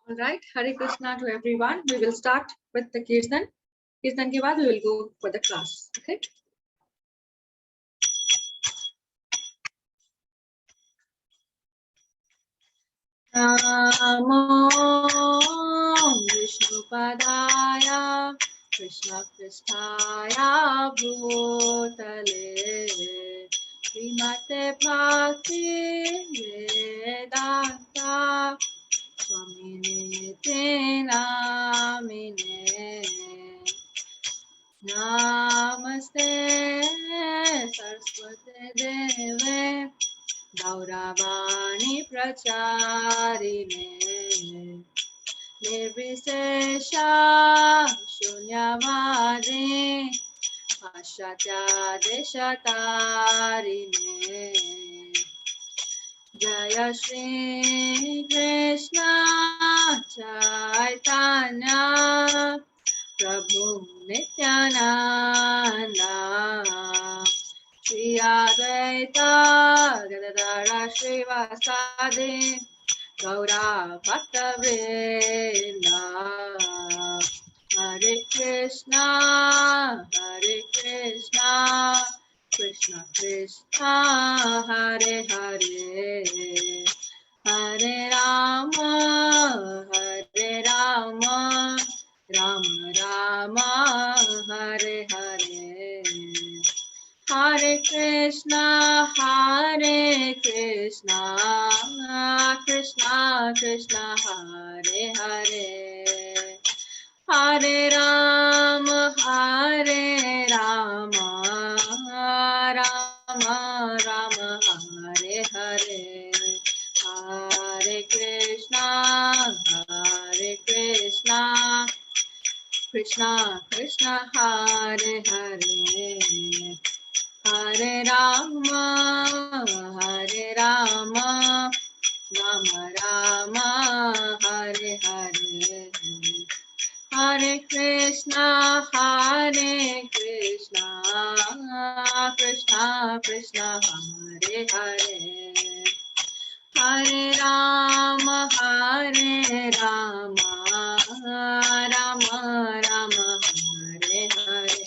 All right, Hare Krishna to everyone. We will start with the Kirtan. Kirtan ke baad we will go for the class. Okay. Namo Vishnupadaya Krishna Krishnaya Bhutale Srimate Bhakti Vedanta Swamine Namine Namaste Saraswate Deve Gauravani Pracharine Nirvisesha Shunyavadi Ashatya Deshatarine Jaya Shri Krishna Chaitanya Prabhu Nityananda Shri Advaita Gadadara Srivasadi Gaura Bhakta Vrinda Hare Krishna Krishna Krishna Hare Hare Hare Rama Rama Rama Hare Hare Hare Krishna Krishna Krishna Hare Hare Hare Rama Rama Rama Hare Hare Hare Krishna Krishna Krishna Hare Hare Hare Rama Rama Rama Hare Hare Hare Krishna Krishna Krishna Hare Hare Hare Rama Rama Rama Hare Hare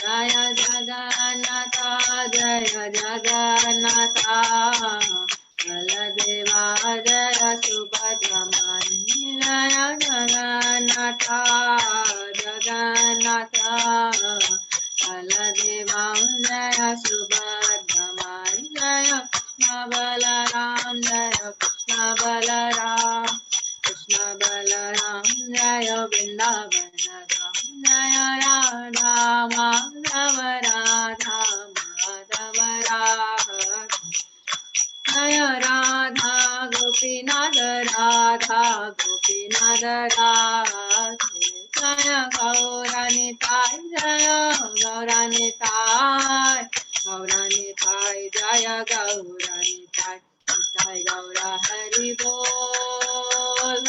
Jaya Jagannatha Baladeva Jaya Subhadra Jaya Jagannatha Baladeva Jaya Subhadra Jaya Krishna Balaram Jaya Krishna Balaram Jaya Vrindavana Jaya Radha Madhava Jaya Radha Gopinath Radhe Jaya Gauranitai Jaya Gauranitai Jai Gaura Hari Bol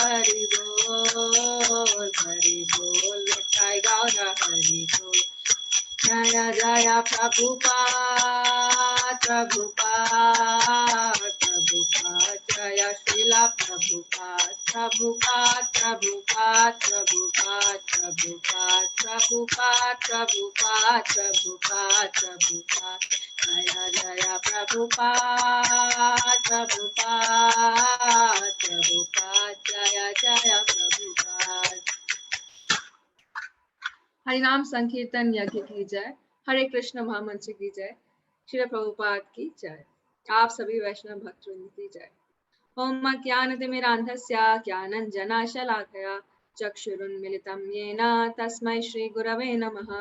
Jai Gaura Hari Bol Jaya Jaya Prabhupada Jaya Srila Prabhupada Jaya Jaya Prabhupada Jaya Jaya Prabhupada हरिनाम संकीर्तन यज्ञ की जय हरे कृष्ण महामंत्र की जय श्री प्रभुपाद की जय आप सभी वैष्णव भक्तवृंद की जय ओम ज्ञानतिमिरान्धस्य ज्ञानञ्जनाशलाकया चक्षुरुन्मिलितं येन तस्मै श्रीगुरवे नमः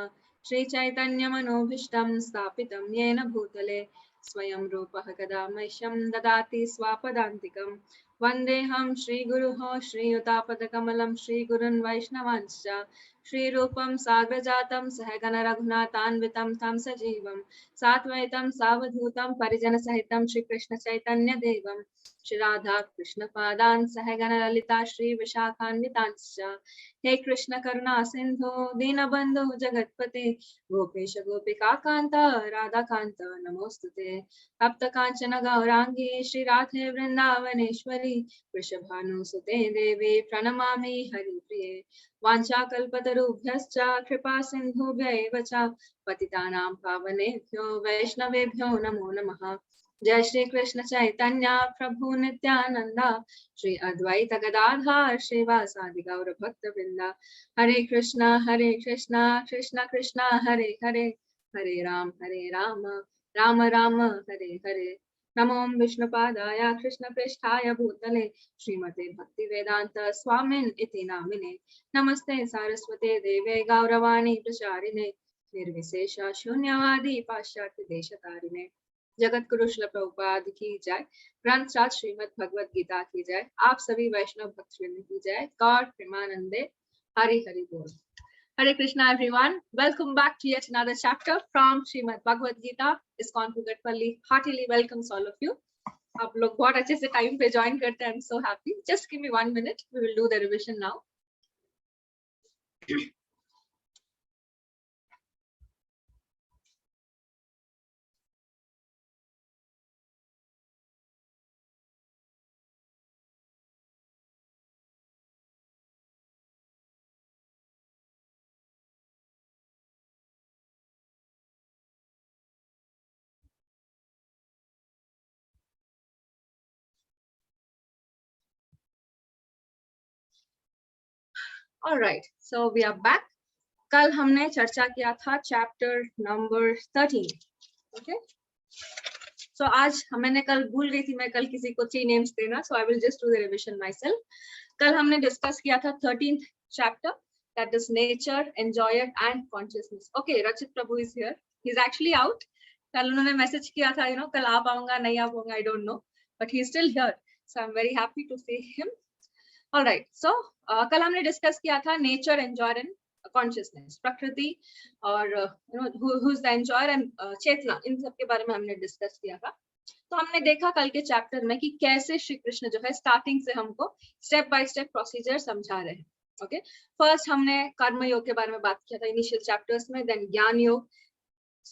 श्रीचैतन्यमनोभीष्टं स्थापितं येन भूतले स्वयं रूपः कदा मह्यं ददाति स्वापदान्तिकं वन्देऽहं श्रीगुरुः श्रीयुतापदकमलं श्रीगुरुन् वैष्णवांश्च श्रीरूपं साग्रजातं सहगण रघुनाथान्वितं तं सजीवं साद्वैतं सावधूतं परिजनसहितं श्रीकृष्ण चैतन्य देवं श्री राधा कृष्ण पादान सहगण ललिता श्री विशाखान्वितांश्च हे कृष्ण करुणा सिंधु दीनबंधु जगत्पते गोपेश गोपिका कांत राधा कांत नमोस्तुते तप्त कांचन गौरांगी श्री राधे वृंदावनेश्वरी मनोहरि वृषभानुसुते देवे प्रणमामि हरिप्रिये वाञ्छाकल्पतरुभ्यश्च कृपा सिन्धुभ्य एव च पतितानां पावनेभ्यो वैष्णवेभ्यो नमो नमः। जय श्री कृष्ण चैतन्य प्रभु नित्यानंद श्री अद्वैत गदाधर श्रीवासादि गौर भक्त वृंदा हरे कृष्णा कृष्ण कृष्ण हरे हरे हरे राम राम राम हरे हरे। नमो विष्णुपादाय कृष्ण पृष्ठाय भूतले श्रीमते भक्ति वेदांत स्वामिन् इति नामिने नमस्ते सारस्वते देवे गौरवाणी प्रचारिणे निर्विशेष शून्यवादी पाश्चात्य देशतारिणे जगत गुरु श्रील प्रभुपाद की जय। ग्रंथ साथ श्रीमद् भगवद गीता की जय। आप सभी वैष्णव भक्तवृंद की जय। गॉड प्रेमानंदे हरि हरि बोल। Hare Krishna everyone. Welcome back to yet another chapter from Srimad Bhagavad Gita. ISKCON Pugatpalli heartily welcomes all of you. आप लोग बहुत अच्छे से टाइम पे ज्वाइन करते हैं. I'm so happy. Just give me 1 minute. We will do the revision now. All right, so we are back. कल हमने चर्चा किया था चैप्टर नंबर 13. ओके, सो आज मैंने कल भूल गई थी मैं कल किसी को 3 नेम्स देना, so I will just do the revision myself. कल हमने डिस्कस किया था 13th chapter, that is nature, enjoyer and consciousness. Okay, Rachit Prabhu is here. He is actually out. कल उन्होंने मैसेज किया था, यू नो, कल आ पाऊंगा नहीं आ पाऊंगा, I don't know, but he is still here, so I am very happy to see him. Alright, so कल हमने डिस्कस किया था नेचर, एंजॉयर एंड कॉन्शियसनेस, प्रकृति और who is the enjoyer and चेतना, इन सब के बारे में हमने डिस्कस किया था. तो हमने देखा कल के चैप्टर में कि कैसे श्री कृष्ण जो है स्टार्टिंग से हमको स्टेप बाय स्टेप प्रोसीजर समझा रहे हैं. ओके, फर्स्ट हमने कर्म योग के बारे में बात किया था इनिशियल चैप्टर्स में, देन ज्ञान योग,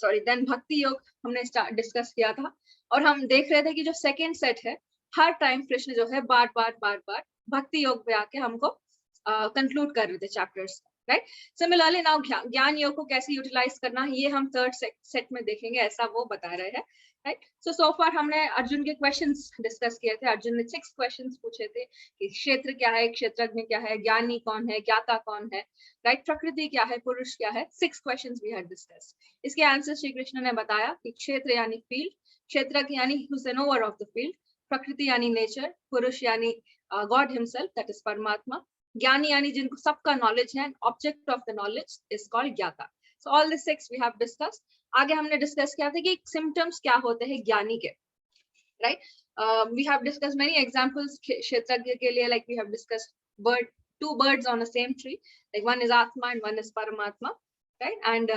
देन भक्ति योग हमने डिस्कस किया था. और हम देख रहे थे कि जो सेकेंड सेट है, हर टाइम कृष्ण जो है बार बार भक्ति योग पे आके हमको कंक्लूड कर रहे थे चैप्टर्स, राइट. सिमिलरली नाउ ज्ञान योग को कैसे यूटिलाइज करना है ये हम थर्ड सेट में देखेंगे, ऐसा वो बता रहे हैं, राइट. सो फार हमने अर्जुन के क्वेश्चंस डिस्कस किए थे. अर्जुन ने 6 क्वेश्चंस पूछे थे कि क्षेत्र क्या है, क्षेत्रज्ञ क्या है, ज्ञानी कौन है, ज्ञाता कौन है, राइट, प्रकृति क्या है, पुरुष क्या है. 6 क्वेश्चंस वी हैड डिस्कस्ड. इसके आंसर श्री कृष्ण ने बताया कि क्षेत्र यानी फील्ड, क्षेत्रज्ञ यानी who is the nowhere of the field, प्रकृति यानी नेचर, पुरुष यानी गॉड हिमसेल्फ, दैट इज परमात्मा, ज्ञानी यानी जिनको सबका नॉलेज है, object of the knowledge is called ज्ञाता. So all this 6 we have discussed. आगे हमने डिस्कस किया था कि सिम्टम्स क्या होते हैं ज्ञानी के, right. We have discussed many examples क्षेत्रज्ञ के लिए, like we have discussed two birds on the same tree, like one is आत्मा and one is परमात्मा, right. And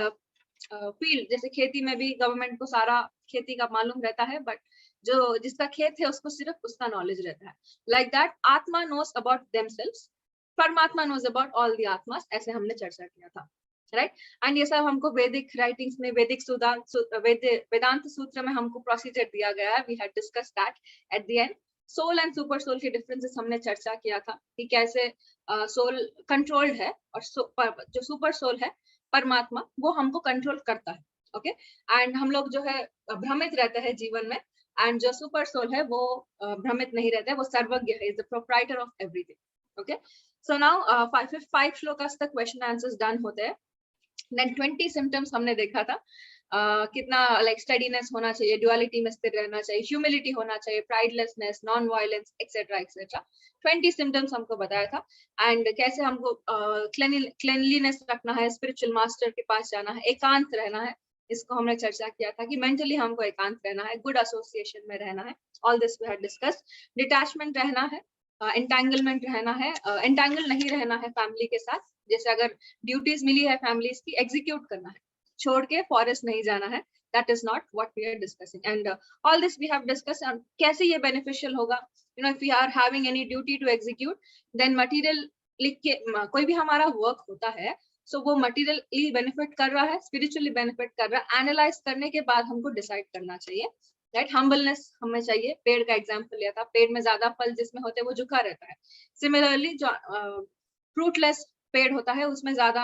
फील्ड, जैसे खेती में भी गवर्नमेंट को सारा खेती का मालूम रहता है, बट जो जिसका खेत है उसको सिर्फ उसका नॉलेज रहता है. लाइक दैट आत्मा नोस अबाउट देमसेल्व्स, परमात्मा नोज अबाउट ऑल द आत्मास, ऐसे हमने चर्चा किया था, राइट. एंड ये सब हमको वैदिक राइटिंग्स में, वैदिक वेदांत सूत्र में हमको प्रोसीजर दिया गया है. We had discuss that at the end. Soul and super soul के डिफरेंसेस हमने चर्चा किया था कि कैसे सोल कंट्रोल्ड है और जो सुपर सोल है परमात्मा, वो हमको कंट्रोल करता है. ओके, एंड हम लोग जो है भ्रमित रहते हैं जीवन में, एंड जो सुपर सोल है वो भ्रमित नहीं रहता है, वो सर्वज्ञ है, is the proprietor of everything. Okay, so now 5 shlokas तक क्वेश्चन आंसर्स डन होते हैं. देन 20 सिम्टम्स हमने देखा था. कितना लाइक स्टडीनेस होना चाहिए, ड्युअलिटी में स्थिर रहना चाहिए, ह्यूमिलिटी होना चाहिए, pridelessness, non violence, etcetera etcetera. 20 symptoms हमको बताया था. एंड कैसे हमको क्लेनलीनेस रखना है, स्पिरिचुअल मास्टर के पास जाना है, एकांत रहना है, इसको हमने चर्चा किया था कि मेंटली हमको एकांत रहना है, गुड एसोसिएशन में रहना है. All this we had discussed. Detachment रहना है, एंटेंगलमेंट रहना है, एंटेंगल नहीं रहना है फैमिली के साथ. जैसे अगर ड्यूटीज मिली है फैमिलीज की, एग्जीक्यूट करना है, छोड़ के फॉरेस्ट नहीं जाना है. That is not what we are discussing. And all this we have discussed. कैसे ये बेनिफिशियल होगा, you know, if we are having any duty to execute, then material लिख के कोई भी हमारा वर्क होता है, सो वो मटेरियली बेनिफिट कर रहा है, स्पिरिचुअली बेनिफिट कर रहा है, एनालाइज करने के बाद हमको डिसाइड करना चाहिए, राइट, हम्बलनेस हमें चाहिए। पेड़ का एग्जाम्पल लिया था, पेड़ में ज्यादा फल जिसमें होते हैं वो झुका रहता है। सिमिलरली जो फ्रूटलेस पेड़ होता है उसमें ज्यादा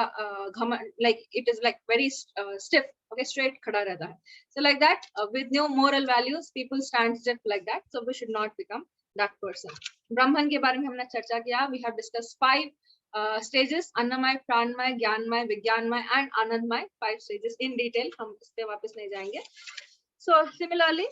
घमंड, like it is like very stiff, okay, straight खड़ा रहता है। So like that with no moral values people stand stiff like that, so we should not become that person. ब्राह्मण के बारे में हमने चर्चा किया। वी हैव डिस्कस 5 stages: अन्नमय, प्राणमय, ज्ञानमय, विज्ञानमय एंड आनंदमय। 5 stages in detail, हम इस पे वापस नहीं जाएंगे। So similarly,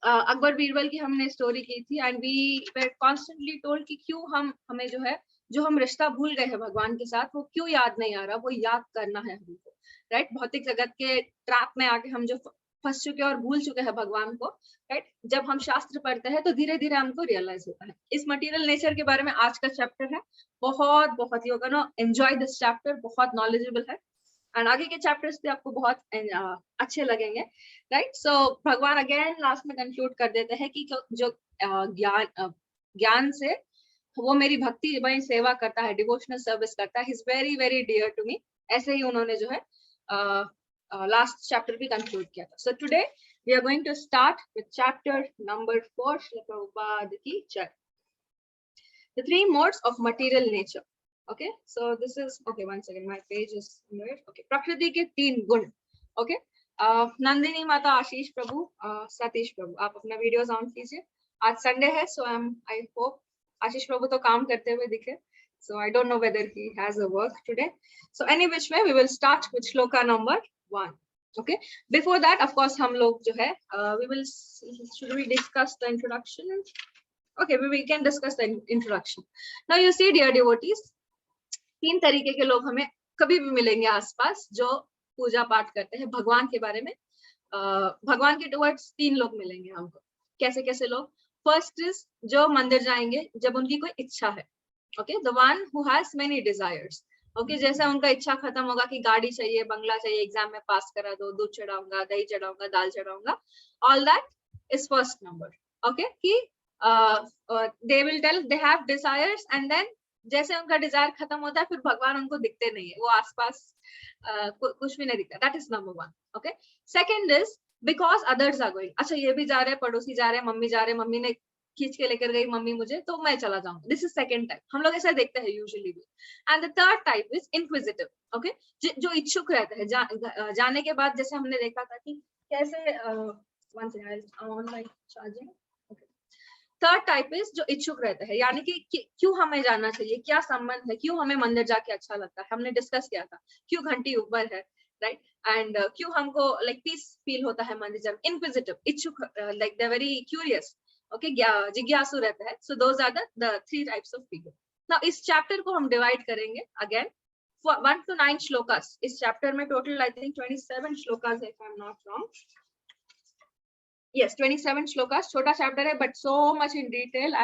अकबर बीरबल की हमने स्टोरी की थी and we were constantly told कि क्यों हमें जो है, जो हम रिश्ता भूल गए हैं भगवान के साथ, वो क्यों याद नहीं आ रहा, वो याद करना है हमको, राइट। भौतिक जगत के ट्रैप में आके हम जो फंस चुके और भूल चुके हैं भगवान को, राइट। जब हम शास्त्र पढ़ते हैं तो धीरे धीरे हमको रियलाइज होता है। इस मटेरियल नेचर के बारे में आज का चैप्टर है। बहुत बहुत you can enjoy this chapter, बहुत नॉलेजेबल है एंड आगे के चैप्टर्स भी आपको बहुत अच्छे लगेंगे, राइट। सो भगवान अगेन लास्ट में कंक्लूड कर देते हैं कि जो ज्ञान से वो मेरी भक्ति में सेवा करता है, डिवोशनल सर्विस करता है, he is very very dear to me. ऐसे ही उन्होंने जो है लास्ट चैप्टर भी कंक्लूड किया था। So today we are going to start with chapter number 4, Srila Prabhupada की जय। The 3 modes of material nature. Okay, so this is okay. One second, my page is weird. Okay, प्रकृति के 3 गुण. Okay, नंदिनी माता, आशीष प्रभु, सतीश प्रभु, आप अपना वीडियोस ऑन कीजिए। आज संडे है, so I hope आशीष प्रभु तो काम करते हुए दिखे. So I don't know whether he has a work today. So any which way, we will start with shloka number 1. Okay, before that, of course, हम लोग जो है, should we discuss the introduction? Okay, we can discuss the introduction. Now you see, dear devotees, 3 तरीके के लोग हमें कभी भी मिलेंगे आसपास जो पूजा पाठ करते हैं भगवान के बारे में। भगवान के टुवर्ड्स 3 लोग मिलेंगे हमको। कैसे कैसे लोग? फर्स्ट इज जो मंदिर जाएंगे जब उनकी कोई इच्छा है। Okay, the one who has many desires. Okay, जैसे उनका इच्छा खत्म होगा कि गाड़ी चाहिए, बंगला चाहिए, एग्जाम में पास करा दो, दूध चढ़ाऊंगा, दही चढ़ाऊंगा, दाल चढ़ाऊंगा, all that is first number. Okay, कि they will tell they have desires and then जैसे उनका डिजायर खत्म होता है फिर भगवान उनको दिखते नहीं है, वो आसपास कुछ भी नहीं दिखता। That is number 1। Okay, second is because others are going. अच्छा, ये भी जा रहे हैं, पड़ोसी जा रहे हैं, मम्मी जा रहे हैं, मम्मी ने खींच के लेकर गई मम्मी मुझे, तो मैं चला जाऊंगा। दिस इज सेकंड टाइप, हम लोग ऐसा देखते हैं यूजुअली भी। And the third type is inquisitive. Okay, जो इच्छुक रहते हैं जाने के बाद, जैसे हमने देखा था कि कैसे online charging. Third type is जो इच्छुक रहते हैं, यानी कि क्यों हमें जाना चाहिए, क्या संबंध है, क्यों हमें मंदिर जाके अच्छा लगता है, हमने डिस्कस किया था, क्यों घंटी ऊपर है, राइट, एंड क्यों हमको लाइक पीस फील होता है मंदिर जब। इनक्विजिटिव, इच्छुक, like they very curious, okay, जिज्ञासु रहता है। So those are the 3 types of people. Now इस चैप्टर को हम डिवाइड करेंगे अगेन 1 to 9 श्लोकास। इस चैप्टर में टोटल आई थिंक 27 श्लोकास है, if I am not wrong. Yes, 27 shlokas, छोटा चैप्टर है but so much in detail.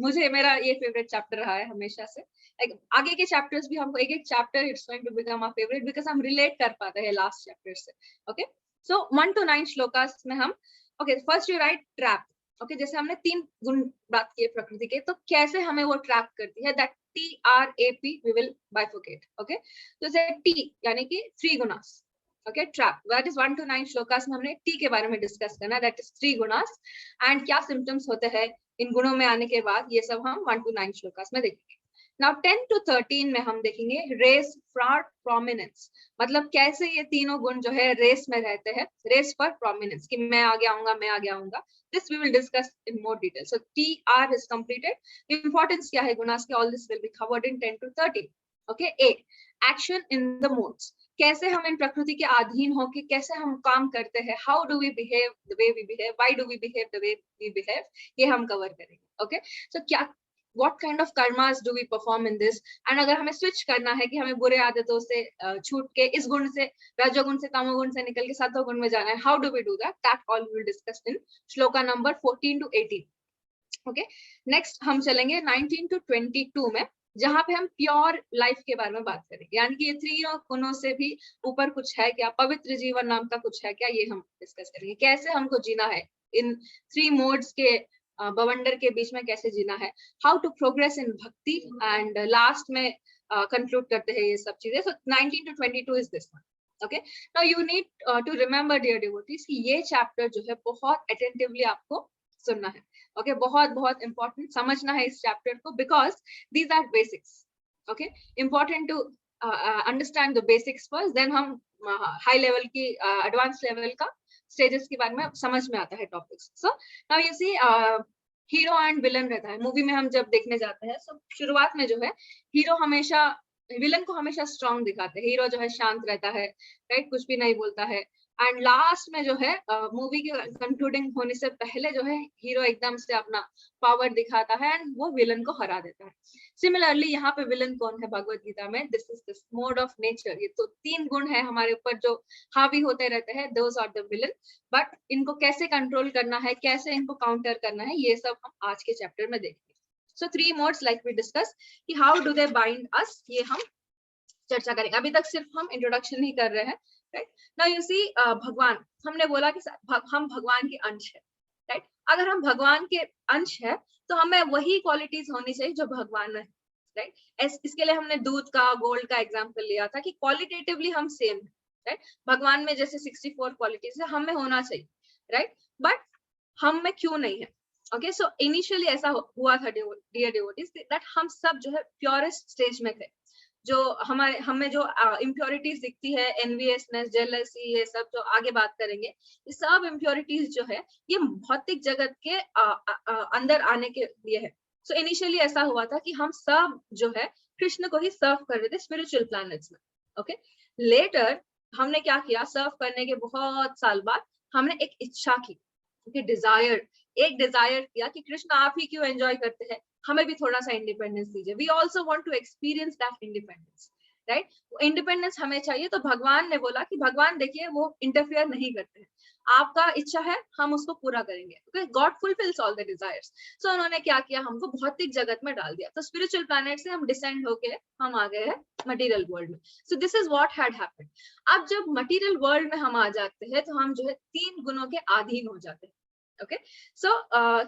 मुझे मेरा ये फेवरेट चैप्टर रहा है हमेशा से। like, आगे के चैप्टर्स भी हमको एक chapter it's going to become our favourite because हम रिलेट कर पाते हैं लास्ट चैप्टर से। ओके, सो 1 to 9 श्लोकास में हम, okay, first you write trap. Okay, जैसे हमने 3 गुण बात किए प्रकृति के, तो कैसे हमें वो ट्रैप करती है, that TRAP we will bifurcate. Okay, तो जैसे T यानी कि 3 gunas. Okay, trap, that is 1 to 9 श्लोकास में हमने टी के बारे में डिस्कस करना, that is 3 गुणास, एंड क्या सिम्टम्स होते हैं इन गुणों में आने के बाद, ये सब हम 1 to 9 श्लोकास में देखेंगे। Now 10 to 13 में हम देखेंगे रेस फॉर प्रोमिनेंस, मतलब कैसे ये तीनों गुण जो है रेस में रहते हैं, रेस फॉर प्रोमिनेंस, कि मैं आगे आऊंगा, मैं आगे आऊंगा। This we will discuss in more detail. So TR is completed. Importance क्या है गुणास के, all this will be covered in 10 to 13। Okay, a action in the modes, कैसे हम इन प्रकृति के अधीन होके कैसे हम काम करते हैं, how do we behave the way we behave, why do we behave the way we behave, ये हम कवर करेंगे। ओके, सो क्या what kind of karmas do we perform in this, and अगर हमें स्विच करना है कि हमें बुरे आदतों से छूट के इस गुण से, रजोगुण से, तमोगुण से निकल के सत्वगुण में जाना है, how do we do that, that all we will discuss in shloka number 14 to 18। Okay, next हम चलेंगे 19 to 22 में, जहां पे हम प्योर लाइफ के बारे में बात करेंगे, यानी कि ये 3 गुणों से भी ऊपर कुछ है क्या, पवित्र जीवन नाम का कुछ है क्या, ये हम डिस्कस करेंगे। कैसे हमको जीना है इन 3 मोड्स के बवंडर के बीच में, कैसे जीना है, हाउ टू प्रोग्रेस इन भक्ति, एंड लास्ट में कंक्लूड करते हैं ये सब चीजें। So 19 to 22 is this one. Okay, now you need to remember dear devotees कि ये चैप्टर जो है बहुत अटेंटिवली आपको सुनना है. ओके, बहुत बहुत इंपॉर्टेंट समझना है इस चैप्टर को, because these are basics. Okay, important to understand the basics first, then हम हाई लेवल की एडवांस लेवल का स्टेजेस के बारे में समझ में आता है topics. So now you see hero and villain रहता है मूवी में. हम जब देखने जाते हैं so शुरुआत में जो है हीरो हमेशा विलन को हमेशा स्ट्रांग दिखाते हैं. हीरो जो है शांत रहता है, राइट, कुछ भी नहीं बोलता है. एंड लास्ट में जो है मूवी के कंक्लूडिंग होने से पहले जो है हीरो एकदम से अपना पावर दिखाता है एंड वो विलन को हरा देता है. सिमिलरली यहाँ पे विलन कौन है भगवत गीता में? This is this mode of nature. ये तो 3 गुण है हमारे ऊपर जो हावी होते रहते हैं, those are the villain. But इनको कैसे कंट्रोल करना है, कैसे इनको काउंटर करना है, ये सब हम आज के चैप्टर में देखेंगे. So 3 modes like we discussed कि how do they bind us, ये हम चर्चा करेंगे. अभी तक सिर्फ हम इंट्रोडक्शन ही कर रहे हैं, राइट. नाउ यू सी भगवान, हमने बोला कि हम भगवान के अंश है, राइट. अगर हम भगवान के अंश है तो हमें वही क्वालिटीज होनी चाहिए जो भगवान में है, राइट. इसके लिए हमने दूध का, गोल्ड का एग्जांपल लिया था कि क्वालिटेटिवली हम सेम है, राइट. भगवान में जैसे 64 क्वालिटीज है, हमें होना चाहिए, राइट. बट हम में क्यों नहीं है? ओके, सो इनिशियली ऐसा हुआ था डियर डिवोटीज दैट हम सब जो है प्योरेस्ट स्टेज में थे. जो हमारे हमें जो इम्प्योरिटीज दिखती है, एनवियसनेस, जेलसी, ये सब जो आगे बात करेंगे, ये सब इम्प्योरिटीज जो है ये भौतिक जगत के अंदर आने के लिए है. सो इनिशियली ऐसा हुआ था कि हम सब जो है कृष्ण को ही सर्व कर रहे थे स्पिरिचुअल प्लैनेट्स में. ओके, लेटर हमने क्या किया, सर्व करने के बहुत साल बाद हमने एक इच्छा की, डिजायर, एक डिजायर किया कि कृष्ण आप ही क्यों एंजॉय करते हैं, हमें भी थोड़ा सा इंडिपेंडेंस दीजिए. We also want to experience that independence, right. Independence हमें चाहिए. तो भगवान ने बोला कि भगवान देखिए वो इंटरफेयर नहीं करते हैं, आपका इच्छा है हम उसको पूरा करेंगे, क्योंकि God fulfils all the desires. So उन्होंने क्या किया, हमको भौतिक जगत में डाल दिया. तो स्पिरिचुअल प्लैनेट से हम डिसेंड होके हम आ गए हैं मटेरियल वर्ल्ड में. सो this is what had happened. अब जब मटेरियल वर्ल्ड में हम आ जाते हैं तो हम जो है 3 गुणों के अधीन हो जाते हैं. ओके, सो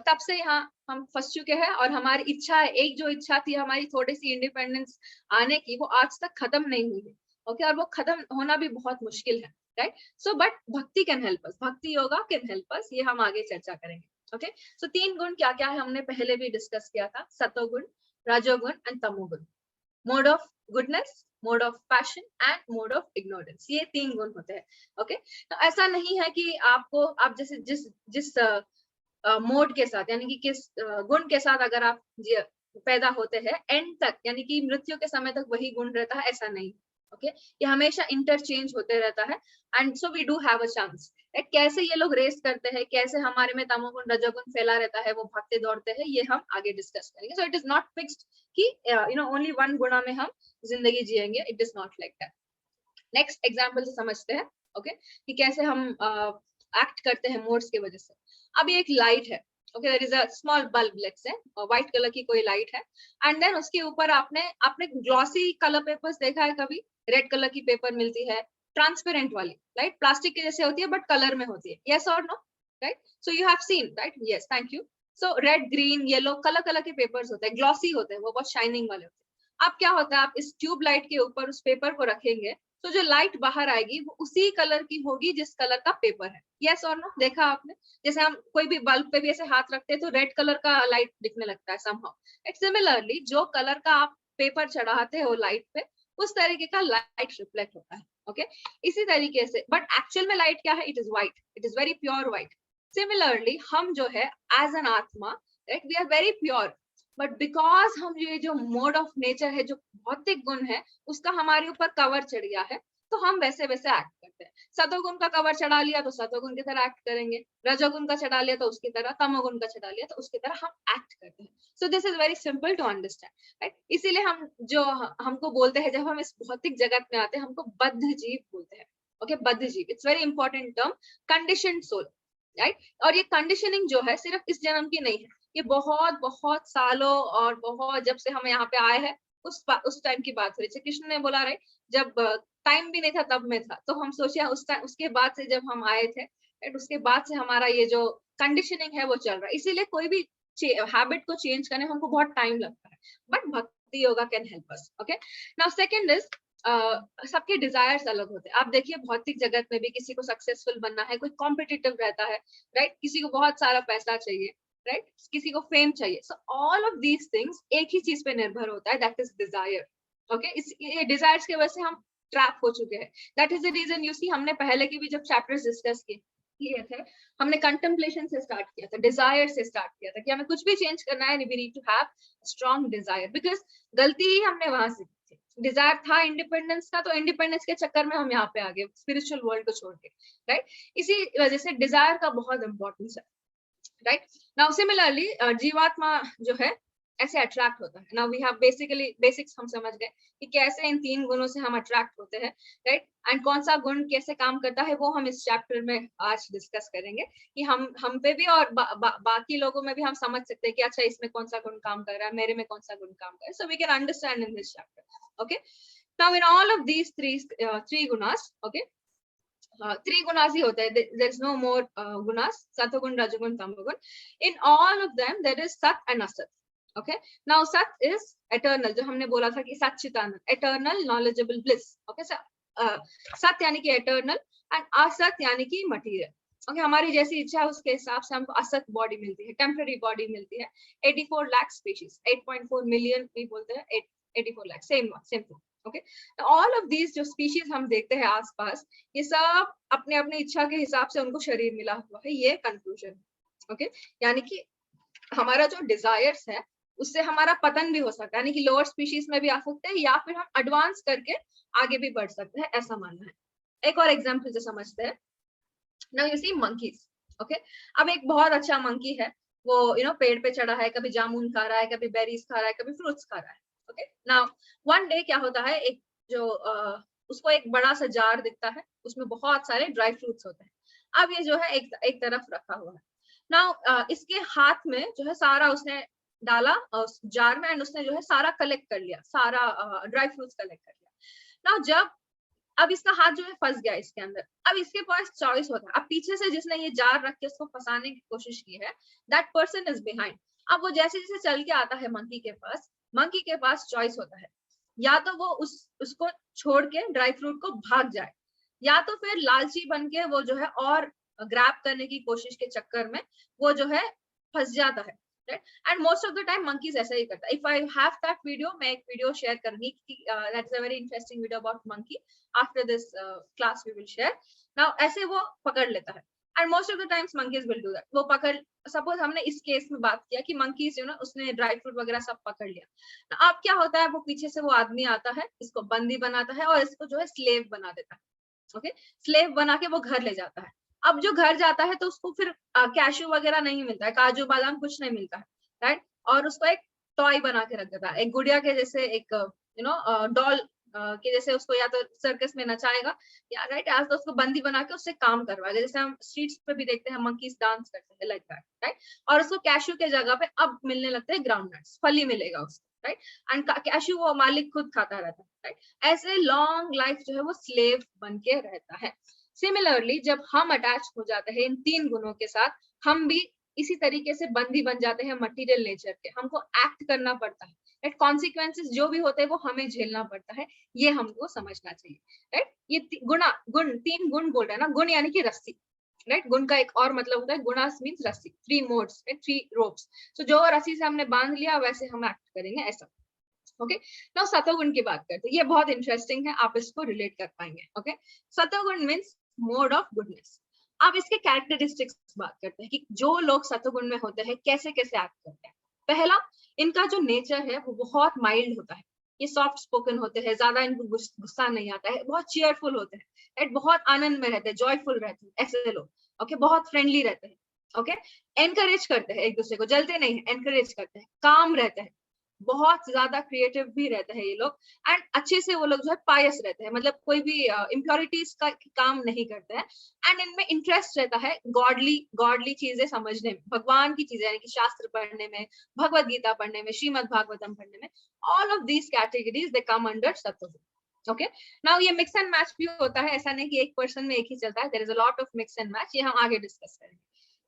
तब से यहाँ हम फंस चुके हैं और हमारी इच्छा है, एक जो इच्छा थी हमारी थोड़ी सी इंडिपेंडेंस आने की, वो आज तक खत्म नहीं हुई है. ओके, और वो खत्म होना भी बहुत मुश्किल है, राइट. सो बट भक्ति कैन हेल्प अस, भक्ति योगा कैन हेल्प अस, ये हम आगे चर्चा करेंगे. ओके, सो 3 गुण क्या क्या है हमने पहले भी डिस्कस किया था, सतोगुण, रजोगुण एंड तमोगुण. Mode of goodness, mode of passion and mode of ignorance, ये 3 गुण होते हैं. ओके, तो ऐसा नहीं है कि आपको आप जैसे जिस मोड के साथ यानी कि किस गुण के साथ अगर आप पैदा होते हैं एंड तक यानी कि मृत्यु के समय तक वही गुण रहता है, ऐसा नहीं. ओके, ये हमेशा इंटरचेंज होते रहता है. And so we do have a chance. कैसे ये लोग रेस करते हैं, कैसे हमारे में तमोगुण रजोगुण फैला रहता है, वो भागते दौड़ते हैं, ये हम आगे डिस्कस करेंगे. So it is not fixed कि ओनली 1 गुणा में हम जिंदगी जिएंगे, it is not like that. Next example से समझते हैं. ओके, कि कैसे हम एक्ट करते हैं मोड्स की वजह से. अब ये एक लाइट है. Okay, there is a small bulb, let's say white colour की कोई लाइट है एंड देन उसके ऊपर आपने ग्लॉसी कलर पेपर्स देखा है कभी? रेड कलर की पेपर मिलती है, ट्रांसपेरेंट वाली, राइट, प्लास्टिक के जैसे होती है बट कलर में होती है. यस और no, right. So you have seen, right? Yes, thank you. So red, green, yellow colour के पेपर्स होते हैं, ग्लॉसी होते हैं, वो बहुत शाइनिंग वाले होते हैं. अब क्या होता है, आप इस ट्यूब लाइट के ऊपर उस पेपर को रखेंगे तो जो लाइट बाहर आएगी वो उसी कलर की होगी जिस कलर का पेपर है. यस और नो, देखा आपने? जैसे हम कोई भी बल्ब पे भी ऐसे हाथ रखते हैं तो रेड कलर का लाइट दिखने लगता है समहाउ. सिमिलरली जो कलर का आप पेपर चढ़ाते हो लाइट पे, उस तरीके का लाइट रिफ्लेक्ट होता है. ओके, इसी तरीके से, बट एक्चुअल में लाइट क्या है? It is white, it is very pure white. Similarly हम जो है एज एन आत्मा, right, we are very pure, but because हम ये जो मोड ऑफ नेचर है, जो भौतिक गुण है, उसका हमारे ऊपर कवर चढ़ गया है, तो हम वैसे वैसे एक्ट करते हैं. सतोगुण का कवर चढ़ा लिया तो सतोगुण की तरह एक्ट करेंगे, रजोगुण का चढ़ा लिया तो उसकी तरह, तमोगुण का चढ़ा लिया तो उसकी तरह हम एक्ट करते हैं. So this is very simple to understand, right. इसीलिए हमको बोलते हैं, जब हम इस भौतिक जगत में आते हैं, हमको बद्ध जीव बोलते हैं. ओके, बद्ध जीव, it's very important term, conditioned soul, right. और ये कंडीशनिंग जो है सिर्फ इस जन्म की नहीं है, ये बहुत बहुत सालों और बहुत जब से हम यहाँ पे आए हैं उस टाइम की बात हो रही है. कृष्ण ने बोला, राइट, जब टाइम भी नहीं था तब में था, तो हम सोचे उस टाइम, उसके बाद से जब हम आए थे, राइट, उसके बाद से हमारा ये जो कंडीशनिंग है वो चल रहा है. इसीलिए कोई भी हैबिट को चेंज करने में हमको बहुत टाइम लगता है, बट भक्ति yoga can help us. Okay, now second is सबके डिजायर्स अलग होते हैं। आप देखिए भौतिक जगत में भी किसी को सक्सेसफुल बनना है, कोई कॉम्पिटिटिव रहता है, राइट, किसी को बहुत सारा पैसा चाहिए, राइट, किसी को फेम चाहिए। So all of these things एक ही चीज पे निर्भर होता है, दैट इज डिजायर। ओके, इस ये डिजायर्स की वजह से हम ट्रैप हो चुके हैं। That is the reason you see, हमने पहले की भी जब चैप्टर्स डिस्कस किए थे, हमने कंटेम्पलेशन से स्टार्ट किया था, डिजायर से स्टार्ट किया था कि हमें कुछ भी चेंज करना है, we need to have strong desire, because गलती ही हमने वहां से की थी। डिजायर था इंडिपेंडेंस का, तो इंडिपेंडेंस के चक्कर में हम यहाँ पे आ गए स्पिरिचुअल वर्ल्ड को छोड़ के, राइट। इसी वजह से डिजायर का बहुत इंपॉर्टेंस है, राइट। नाउ सिमिलरली जीवात्मा जो है ऐसे अट्रैक्ट होता है। नाउ वी हैव बेसिक्स हम समझ गए कि कैसे इन 3 गुणों से हम अट्रैक्ट होते हैं, राइट, एंड कौन सा गुण कैसे काम करता है वो हम इस चैप्टर में आज डिस्कस करेंगे कि हम पे भी और बाकी लोगों में भी हम समझ सकते हैं कि अच्छा इसमें कौन सा गुण काम कर रहा है, मेरे में कौन सा गुण काम कर रहा है, so we can understand in this chapter. Okay, now in all of these three गुणास, ओके, 3 gunas ही होता है, there is no more gunas, satoguna, rajoguna, tamoguna. In all of them there is sat and asat. Okay, now sat is eternal, जो हमने बोला था कि सच्चिदानंद, eternal knowledgeable bliss. Okay, सत यानी कि eternal and असत यानी कि material. Okay, हमारी जैसी इच्छा है उसके हिसाब से हमको असत बॉडी मिलती है, टेम्पररी बॉडी मिलती है। 84 लाख स्पीशीज, 8.4 मिलियन भी बोलते हैं, 84 lakh, same thing. Okay, all of these जो स्पीशीज हम देखते हैं आसपास, ये सब अपने अपने इच्छा के हिसाब से उनको शरीर मिला हुआ है, ये कंक्लूजन। ओके, यानी कि हमारा जो डिजायर्स है उससे हमारा पतन भी हो सकता है, यानी कि लोअर स्पीशीज में भी आ सकते हैं या फिर हम एडवांस करके आगे भी बढ़ सकते हैं, ऐसा मानना है। एक और एग्जाम्पल से समझते हैं। Now you see monkeys. Okay, अब एक बहुत अच्छा मंकी है, वो पेड़ पे चढ़ा है, कभी जामुन खा रहा है, कभी बेरीज खा रहा है, कभी फ्रूट्स खा रहा है। ओके, नाउ वन डे क्या होता है, एक जो उसको एक बड़ा सा जार दिखता है, उसमें बहुत सारे ड्राई फ्रूट्स होते हैं। अब ये जो है एक तरफ रखा हुआ है। नाउ इसके हाथ में जो है सारा उसने डाला उस जार में, एंड उसने जो है सारा कलेक्ट कर लिया, सारा ड्राई फ्रूट्स कलेक्ट कर लिया। नाउ जब अब इसका हाथ जो है फंस गया इसके अंदर, अब इसके पास चॉइस होता है। अब पीछे से जिसने ये जार रख के उसको फंसाने की कोशिश की है, दैट पर्सन इज बिहाइंड। अब वो जैसे जैसे चल के आता है मंकी के पास चॉइस होता है, या तो वो उसको छोड़ के ड्राई फ्रूट को भाग जाए, या तो फिर लालची बन के वो जो है और ग्रैब करने की कोशिश के चक्कर में वो जो है फंस जाता है, and most of the time monkeys ऐसा ही करता है। If I have that video, मैं एक वीडियो शेयर करूंगी, that is a very interesting video about monkey, after this class we will share. Now ऐसे वो पकड़ लेता है, and most of the times monkeys will do that. वो पकड़, सपोज हमने इस केस में बात किया कि मंकीज उसने ड्राई फ्रूट वगैरह सब पकड़ लिया। अब क्या होता है, वो पीछे से वो आदमी आता है, इसको बंदी बनाता है और इसको जो है स्लेव बना देता है। ओके, स्लेव बना के वो घर ले जाता है। अब जो घर जाता है तो उसको फिर कैशू वगैरह नहीं मिलता है, काजू बादाम कुछ नहीं मिलता है, राइट, और उसको एक टॉय बना के रख देता है, एक गुड़िया के जैसे, एक डॉल के जैसे, उसको या तो सर्कस में नचाएगा या राइट, या तो उसको बंदी बना के उससे काम करवाएगा, जैसे हम स्ट्रीट्स पे भी देखते हैं मंकीज डांस करते हैं, लाइक दैट, राइट। और उसको कैशू के जगह पे अब मिलने लगते हैं ग्राउंड नट्स, फली मिलेगा उसको, राइट, एंड कैशू वो मालिक खुद खाता रहता है, राइट। ऐसे लॉन्ग लाइफ जो है वो स्लेव बन के रहता है। सिमिलरली जब हम अटैच हो जाते हैं इन 3 गुणों के साथ, हम भी इसी तरीके से बंदी बन जाते हैं मटेरियल नेचर के, हमको एक्ट करना पड़ता है, राइट, कॉन्सिक्वेंसेस जो भी होते हैं वो हमें झेलना पड़ता है, ये हमको समझना चाहिए, राइट। ये गुण 3 गुण बोल रहे हैं ना, गुण यानी कि रस्सी, राइट, गुण का एक और मतलब होता है, गुणास मीन्स रस्सी, 3 मोड्स, 3 रोप्स। सो जो रस्सी से हमने बांध लिया वैसे हम एक्ट करेंगे, ऐसा। ओके, नाउ सतोगुण की बात करते हैं, ये बहुत इंटरेस्टिंग है, आप इसको रिलेट कर पाएंगे। ओके, सतोगुण मीन्स मोड ऑफ गुडनेस। अब इसके कैरेक्टरिस्टिक्स बात करते हैं कि जो लोग सतोगुण में होते हैं कैसे कैसे एक्ट करते हैं। पहला, इनका जो नेचर है वो बहुत माइल्ड होता है, ये सॉफ्ट स्पोकन होते हैं, ज्यादा इनको गुस्सा नहीं आता है, बहुत चीयरफुल होते हैं, राइट, बहुत आनंद में रहते हैं, जॉयफुल रहते हैं ऐसे लोग। ओके, बहुत फ्रेंडली रहते हैं। ओके, एनकरेज करते हैं एक दूसरे को, जलते नहीं, एनकरेज करते हैं, काम रहते हैं, बहुत ज्यादा क्रिएटिव भी रहते हैं ये लोग, एंड अच्छे से वो लोग जो है पायस रहते हैं, मतलब कोई भी इम्प्योरिटीज का काम नहीं करते हैं, एंड इनमें इंटरेस्ट रहता है गॉडली चीजें समझने में, भगवान की चीजें, यानी कि शास्त्र पढ़ने में, भगवत गीता पढ़ने में, श्रीमद् भागवतम पढ़ने में, all of these categories they come under सत्वगुण। ओके, नाउ ये मिक्स एंड मैच भी होता है, ऐसा नहीं कि एक पर्सन में एक ही चलता है, there is a lot of mix and match, ये हम आगे डिस्कस करेंगे।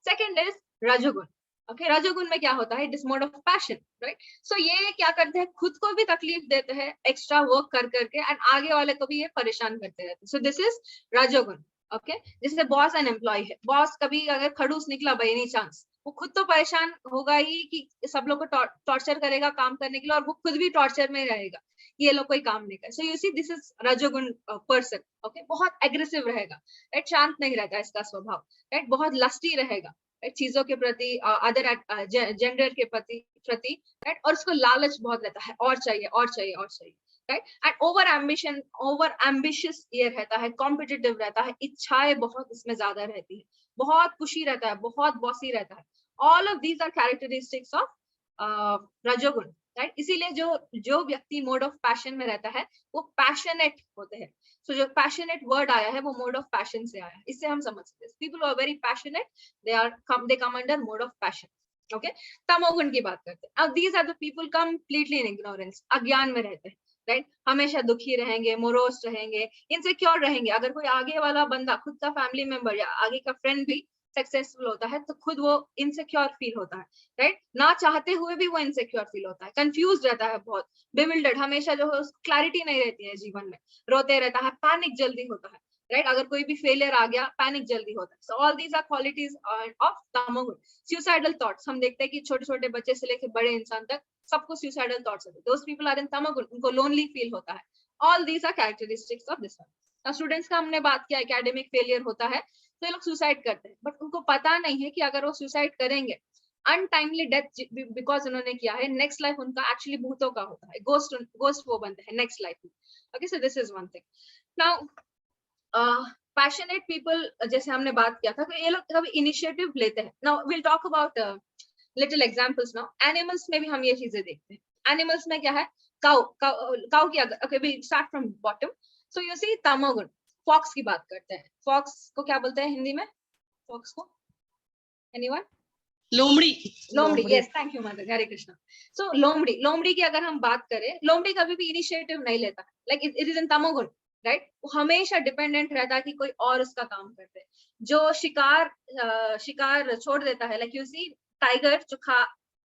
सेकंड इज रजोगुण। ओके रजोगुण में क्या होता है, it is mode of passion, right. So ये क्या करते हैं, खुद को भी तकलीफ देते हैं एक्स्ट्रा वर्क कर करके, एंड आगे वाले को भी ये परेशान करते रहते हैं। सो दिस इज रजोगुण। ओके जैसे बॉस एंड एम्प्लॉय है, बॉस कभी अगर खड़ूस निकला बाय एनी चांस, वो खुद तो परेशान होगा ही कि सब लोग को टॉर्चर करेगा काम करने के लिए, और वो खुद भी टॉर्चर में रहेगा, ये लोग कोई काम नहीं करे। सो यू सी दिस इज रजोगुण पर्सन। ओके बहुत एग्रेसिव रहेगा, राइट, शांत नहीं रहता इसका स्वभाव, राइट, बहुत लस्टी रहेगा, राइट, चीजों के प्रति, अदर जेंडर के प्रति, राइट, और उसको लालच बहुत रहता है, और चाहिए और चाहिए और चाहिए, राइट, एंड ओवर एम्बिशियस ये रहता है, कॉम्पिटिटिव रहता है, इच्छाएं बहुत इसमें ज्यादा रहती है, बहुत खुशी रहता है, बहुत बॉसी रहता है। All of these are characteristics of रजोगुण, राइट। इसीलिए जो जो व्यक्ति मोड ऑफ पैशन में रहता है वो पैशनेट होते हैं। सो जो पैशनेट वर्ड आया है वो मोड ऑफ पैशन से आया है, इससे हम समझ सकते हैं people are very passionate, they come under mode of passion. Okay तमोगुण की बात करते हैं। अब these are the people completely in ignorance, अज्ञान में रहते हैं, राइट, हमेशा दुखी रहेंगे, मोरोस रहेंगे, इनसिक्योर रहेंगे। अगर कोई आगे वाला बंदा, खुद का फैमिली मेंबर या आगे का फ्रेंड भी सक्सेसफुल होता है तो खुद वो इनसिक्योर फील होता है, राइट, ना चाहते हुए भी वो इनसिक्योर फील होता है, कंफ्यूज रहता है, बहुत बिविल्डर्ड, हमेशा जो है क्लैरिटी नहीं रहती है जीवन में, रोते रहता है, पैनिक जल्दी होता है, राइट, अगर कोई भी फेलियर आ गया पैनिक जल्दी होता है। So all these are qualities of तमोगुण। सुसाइडल थॉट्स, हम देखते हैं कि छोटे छोटे बच्चे से लेकर बड़े इंसान तक सबको सुसाइडल थॉट्स होते हैं, दोस पीपल आर इन तमोगुण, उनको लोनली फील होता है। All these are characteristics of this one. Students का हमने बात किया, एकेडमिक फेलियर होता है तो ये लोग सुसाइड करते हैं, बट उनको पता नहीं है कि अगर वो सुसाइड करेंगे अनटाइमली डेथ बिकॉज उन्होंने किया है, नेक्स्ट लाइफ उनका एक्चुअली भूतों का होता है, गोस्ट वो बनते हैं नेक्स्ट लाइफ में। Okay so this is one thing. Now passionate people, जैसे हमने बात किया था कि ये लोग कभी इनिशिएटिव लेते हैं। Now will talk about little examples. Now animals में भी हम ये चीजें देखते हैं। एनिमल्स में क्या है, काउ काउ की अगर okay we start from bottom. So you see तमोगुण, फॉक्स की बात करते हैं। फॉक्स को क्या बोलते हैं हिंदी में, फॉक्स को एनीवन? लोमड़ी। लोमड़ी, यस थैंक यू मदर, हरे कृष्णा। सो लोमड़ी की अगर हम बात करें, लोमड़ी कभी भी इनिशिएटिव नहीं लेता, लाइक इट इज इन तमोगुण, राइट, वो हमेशा डिपेंडेंट रहता है कि कोई और उसका काम करते। जो शिकार छोड़ देता है, लाइक यू सी टाइगर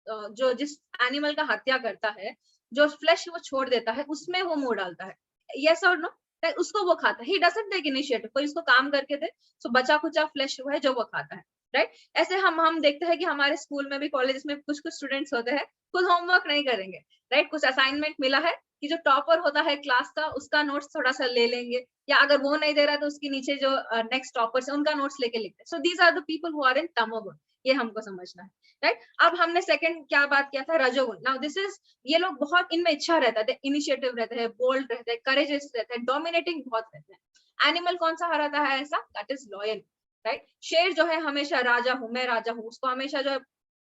जो जिस एनिमल का हत्या करता है, जो फ्लेश वो छोड़ देता है उसमें वो मुंह डालता है, यस और नो, उसको वो खाता है। ही डजंट टेक इनिशिएटिव, कोई उसको काम करके दे, सो बचा कुचा फ्लेश हुआ है जो वो खाता है, राइट। ऐसे हम देखते हैं कि हमारे स्कूल में भी, कॉलेज में कुछ स्टूडेंट्स होते हैं खुद होमवर्क नहीं करेंगे, राइट, कुछ असाइनमेंट मिला है कि जो टॉपर होता है क्लास का उसका नोट्स थोड़ा सा ले लेंगे, या अगर वो नहीं दे रहा तो उसके नीचे जो नेक्स्ट टॉपर्स है उनका नोट्स लेके लिखते हैं। So these are the people who are in तमोगुण, ये हमको समझना है, राइट। अब हमने सेकंड क्या बात किया था, रजोगुण। नाउ दिस इज, ये लोग बहुत इनमें इच्छा रहता है, इनिशिएटिव रहते हैं, बोल्ड रहते हैं, करेजियस रहते हैं, डोमिनेटिंग बहुत रहते हैं। एनिमल कौन सा रहता है ऐसा, दैट इज लॉयल, राइट। शेर जो है हमेशा राजा हूं मैं, राजा हूं, उसको हमेशा जो है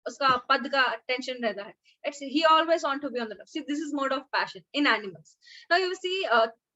उसका पद का टेंशन रहता है, it's he always want to be on the top. See this is mode of passion in animals. Now you see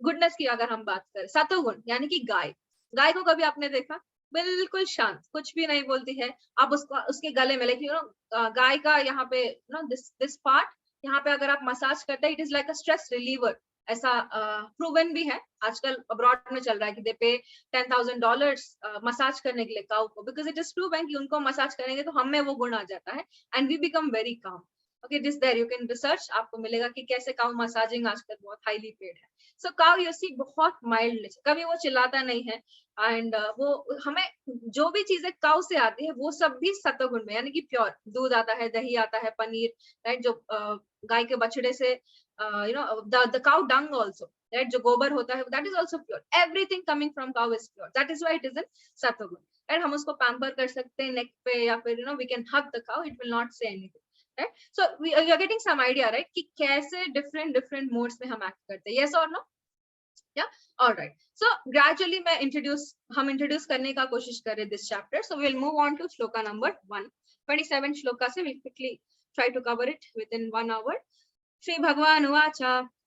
goodness की अगर हम बात करें, सतोगुण यानी कि गाय, गाय को कभी आपने देखा, बिल्कुल शांत, कुछ भी नहीं बोलती है। आप उसके गले में, लाइक यू नो गाय का यहाँ पे नो दिस पार्ट, यहाँ पे अगर आप मसाज करते हैं, it is like a stress reliever, ऐसा प्रूवन भी है, आजकल अब्रॉड में चल रहा है कि दे पे $10,000 मसाज करने के लिए काउ को, बिकॉज इट इज प्रूवन कि उनको मसाज करेंगे तो हम में वो गुण आ जाता है and we become very calm. Okay this there you can research, आपको मिलेगा कि कैसे काउ मसाजिंग आजकल बहुत हाईली पेड है। सो काउ यू सी बहुत माइल्ड, कभी वो चिल्लाता नहीं है, एंड वो हमें जो भी चीजें काउ से आती है वो सब भी सतोगुण में, यानी कि प्योर दूध आता है, दही आता है, पनीर, राइट, जो गाय के बछड़े से you know the cow dung also, right, जो गोबर होता है that is also pure, everything coming from cow is pure, that is why it is in सतोगुण, right। हम उसको पैम्पर कर सकते हैं नेक पे, या फिर you know we can hug the cow, it will not say anything, right। so we are getting some idea, right, कि कैसे different modes में हम act करते हैं, yes or no, yeah, all right। so gradually मैं हम introduce करने का कोशिश कर रहे this chapter, so we'll move on to shloka number 127 shloka से we'll quickly try to cover it within 1 hour। Shri भगवान उवाच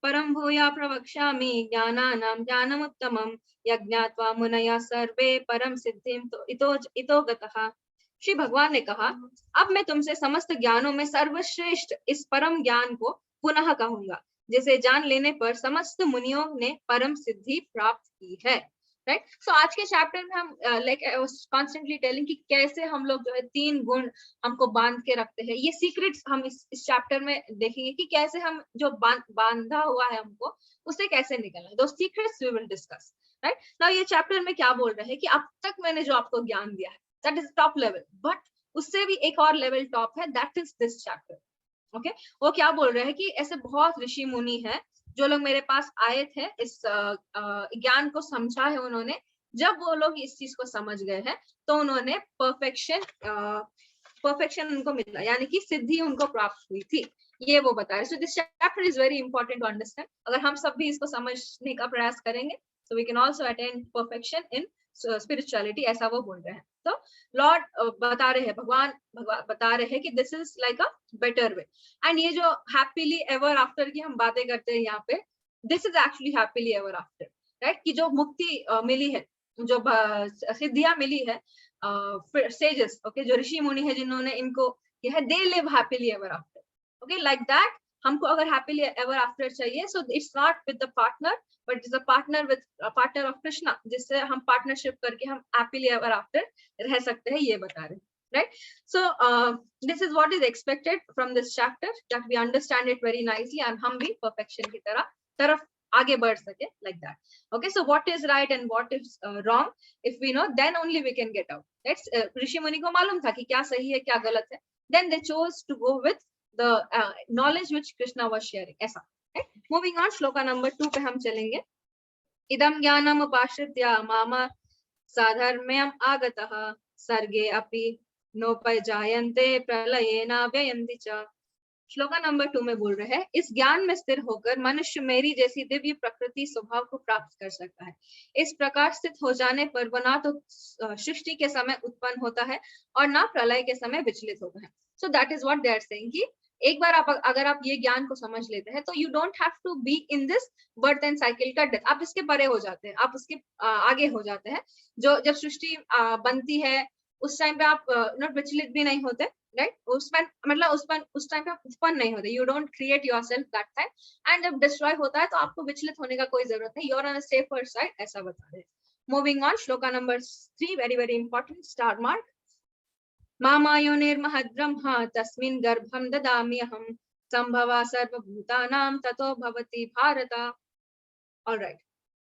परम भूया प्रवक्ष्यामि ज्ञानानां ज्ञानमुत्तमं यज्ञात्वा मुनयः सर्वे परम सिद्धिं इतो गतः। श्री भगवान ने कहा, अब मैं तुमसे समस्त ज्ञानों में सर्वश्रेष्ठ इस परम ज्ञान को पुनः कहूंगा, जिसे जान लेने पर समस्त मुनियों ने परम सिद्धि प्राप्त की है। राइट। सो आज के चैप्टर में हम like I was constantly telling कि कैसे हम लोग जो है 3 गुण हमको बांध के रखते हैं। ये सीक्रेट्स हम इस चैप्टर में देखेंगे कि कैसे हम जो बांधा हुआ है हमको उससे कैसे निकलना है। दो secrets we will discuss, right. Now ये चैप्टर में क्या बोल रहे हैं कि अब तक मैंने जो आपको ज्ञान दिया है that is top level, but उससे भी एक और लेवल टॉप है, that is this chapter. Okay, वो क्या बोल रहे हैं कि ऐसे बहुत ऋषि मुनि है जो लोग मेरे पास आए थे, इस ज्ञान को समझा है उन्होंने। जब वो लोग इस चीज को समझ गए हैं तो उन्होंने परफेक्शन उनको मिला, यानी कि सिद्धि उनको प्राप्त हुई थी, ये वो बता रहे। So this chapter is very important to understand. अगर हम सब भी इसको समझने का प्रयास करेंगे तो we can also attain perfection in spirituality, ऐसा वो बोल रहे हैं। तो लॉर्ड बता रहे हैं, भगवान बता रहे हैं कि this is like a better way. And ये जो हैप्पीली एवर आफ्टर की हम बातें करते हैं यहाँ पे, this is actually happily ever after, right. कि जो मुक्ति मिली है, जो सिद्धियां मिली है सेजेस, ओके, जो ऋषि मुनि है जिन्होंने इनको ये है, they live happily ever after, okay, like that. हमको अगर हैप्पीली एवर आफ्टर चाहिए, so it's not with the partner but is a partner with partner of Krishna, जिससे हम पार्टनरशिप करके हम हैप्पीली एवर आफ्टर रह सकते हैं, ये बता रहे हैं, right? So this is what is expected from this chapter, that we understand it very nicely and हम भी perfection की तरफ आगे बढ़ सके, like that. Okay, so what is right and what is wrong, if we know, then only we can get out. That's ऋषि मुनि को मालूम था कि क्या सही है क्या गलत है, then they chose to go with the knowledge which Krishna was sharing, ऐसा, right? Moving on, shloka number 2 पे हम चलेंगे। इदम ज्ञानम उपाश्रित्य मामा साधर्म्यम आगतः सर्गे अपि नोपजायन्ते प्रलयेन व्ययन्ति च। श्लोका नंबर 2 में बोल रहे हैं, इस ज्ञान में स्थिर होकर मनुष्य मेरी जैसी दिव्य प्रकृति स्वभाव को प्राप्त कर सकता है। इस प्रकार स्थित हो जाने पर वह ना तो सृष्टि के समय उत्पन्न होता है और ना प्रलय के समय विचलित होता है। So that is what they are saying कि एक बार अगर आप ये ज्ञान को समझ लेते हैं तो you don't have to be in this birth and cycle का डेथ। आप इसके परे हो जाते हैं, आप उसके आगे हो जाते हैं। जो जब सृष्टि बनती है उस टाइम पे आप नॉट विचलित भी नहीं होते, राइट। उस टाइम पे आप उत्पन्न नहीं होते, you don't create yourself that time. And जब डिस्ट्रॉय होता है तो आपको विचलित होने का कोई जरूरत नहीं, you are on a safer side, ऐसा बता रहे हैं। Moving on, shloka number 3, very very important, star mark. मामायोनिर्महद्ब्रह्म तस्मिन् गर्भं ददामि अहं संभवा सर्वभूतानां ततो भवति भारत। ऑलराइट,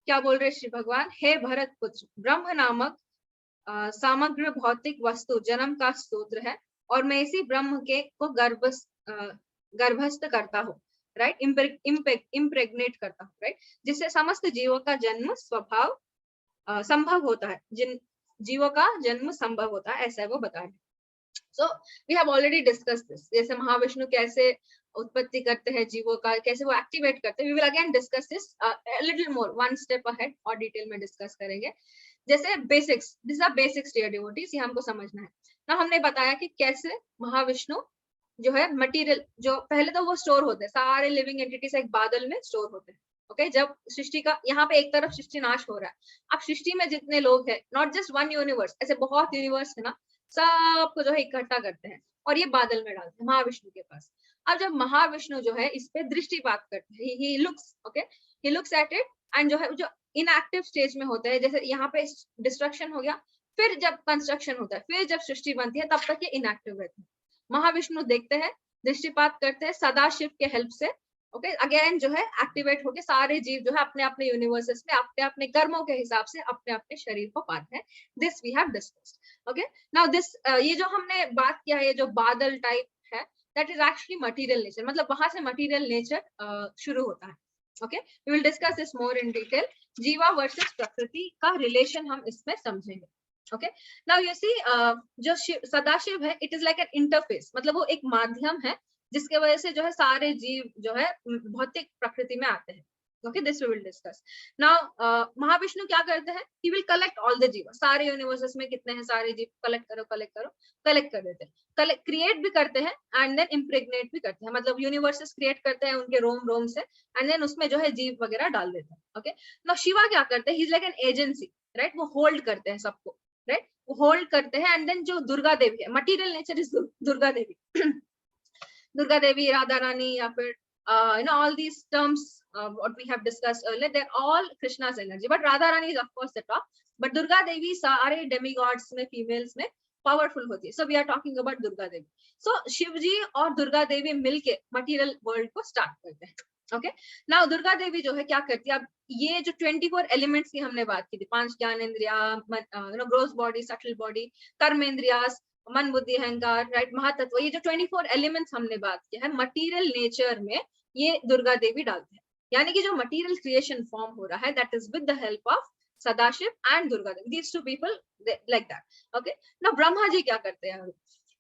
क्या बोल रहे श्री भगवान, हे भरत पुत्र, ब्रह्म नामक समग्र भौतिक वस्तु जन्म का स्तोत्र है और मैं इसी ब्रह्म के को गर्भस्थ करता हूँ, राइट, इम्प्रेग्नेट करता हूँ, राइट, जिससे समस्त जीवों का जन्म संभव होता है, जिन जीवों का जन्म संभव होता है, ऐसा वो बता रहे हैं। So we have already discussed this, जैसे महाविष्णु कैसे उत्पत्ति करते हैं जीवों का, कैसे वो एक्टिवेट करते हैं। We will again discuss this little more, one step ahead, और डिटेल में डिस्कस करेंगे। जैसे basics, this are basics dear devotees, ये हमको समझना है ना। हमने बताया कि कैसे महाविष्णु जो है मटेरियल, जो पहले तो वो स्टोर होते हैं, सारे लिविंग एंटिटीज एक बादल में स्टोर होते हैं, ओके। जब सृष्टि का यहाँ पे एक तरफ सृष्टि नाश हो रहा है, अब सृष्टि में जितने लोग हैं, नॉट जस्ट वन यूनिवर्स, ऐसे बहुत यूनिवर्स है ना, सबको जो है इकट्ठा करते हैं और ये बादल में डालते हैं महाविष्णु के पास। अब जब महाविष्णु जो है इस पे दृष्टिपात करते हैं, he looks, okay, he looks at it, and जो है जो इनएक्टिव स्टेज में होता है, जैसे यहाँ पे डिस्ट्रक्शन हो गया, फिर जब कंस्ट्रक्शन होता है, फिर जब सृष्टि बनती है, तब तक ये इनएक्टिव रहते हैं। महाविष्णु देखते हैं, दृष्टिपात करते हैं सदाशिव के हेल्प से, ओके, अगेन जो है एक्टिवेट होके सारे जीव जो है अपने अपने यूनिवर्सेस में अपने अपने कर्मों के हिसाब से अपने अपने शरीर को पाते हैं। This we have discussed, okay. Now this ये जो हमने बात किया है, ये जो बादल टाइप है, that is actually material nature, मतलब वहां से मटेरियल नेचर शुरू होता है, ओके। We will discuss this more in detail. जीवा वर्सेस प्रकृति का रिलेशन हम इसमें समझेंगे, ओके। नाउ यू सी, जो सदाशिव है, it is like an interface, मतलब वो एक माध्यम है जिसके वजह से जो है सारे जीव जो है भौतिक प्रकृति में आते हैं, okay. This we will discuss now. Mahavishnu क्या करते हैं, he will collect all the जीव, सारे यूनिवर्सेस में कितने हैं सारे जीव, कलेक्ट करो कलेक्ट कर देते हैं, क्रिएट भी करते हैं एंड देन इम्प्रेग्नेट भी करते हैं, मतलब यूनिवर्सेस क्रिएट करते हैं उनके रोम से, एंड देन उसमें जो है जीव वगैरह डाल देते हैं, ओके। नाउ शिवा क्या करते हैं, ही is like an agency, right, वो होल्ड करते हैं सबको, राइट, वो होल्ड करते हैं। एंड देन जो दुर्गा देवी है, material nature is Durga Devi, Durga Devi, Radha Rani, या फिर all these terms what we have discussed earlier, they're all Krishna's energy, but Radharani is of course the top, but Durga Devi सारे demigods में females में powerful होती है. So we are talking about Durga Devi. So Shiv जी और दुर्गा देवी मिलके material world को start करते हैं. Okay, now दुर्गा देवी जो है क्या करती है, अब ये जो 24 elements की हमने बात की थी, 5 ज्ञानेंद्रिया, gross body, subtle body, कर्मेंद्रियास, मन बुद्धि अहंकार, राइट, महातत्व, ये जो 24 एलिमेंट्स हमने बात किया है मटीरियल नेचर में, ये दुर्गा देवी डालते हैं. यानी कि जो मटीरियल क्रिएशन फॉर्म हो रहा है, that is with the help of Sadashiv and Durga Devi, these two people like that. Okay, now Brahma ji क्या करते हैं,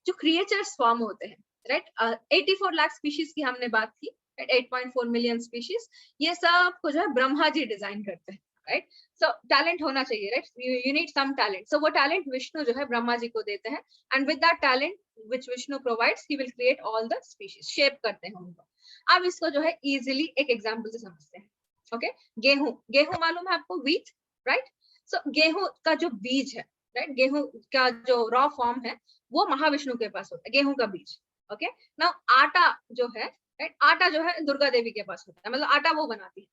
जो क्रिएचर्स फॉर्म होते हैं, राइट, 84 लाख स्पीशीज की हमने बात की, 8.4 मिलियन स्पीशीज, ये सब को जो है ब्रह्मा जी डिजाइन करते हैं, राइट. सो टैलेंट होना चाहिए, right, you need some talent. So वो टैलेंट विष्णु जो है ब्रह्मा जी को देते हैं, and with that talent which Vishnu provides, he will create all the species, shape करते हैं उनको. अब इसको जो है इजीली एक एग्जांपल से समझते हैं. ओके, गेहूं, गेहूं मालूम है आपको, व्हीट, राइट. सो गेहूं का जो बीज है, राइट, गेहूं का जो रॉ फॉर्म है वो महाविष्णु के पास होता है, गेहूं का बीज. ओके, नाउ आटा जो है, राइट, आटा जो है दुर्गा देवी के पास होता है, मतलब आटा वो बनाती है.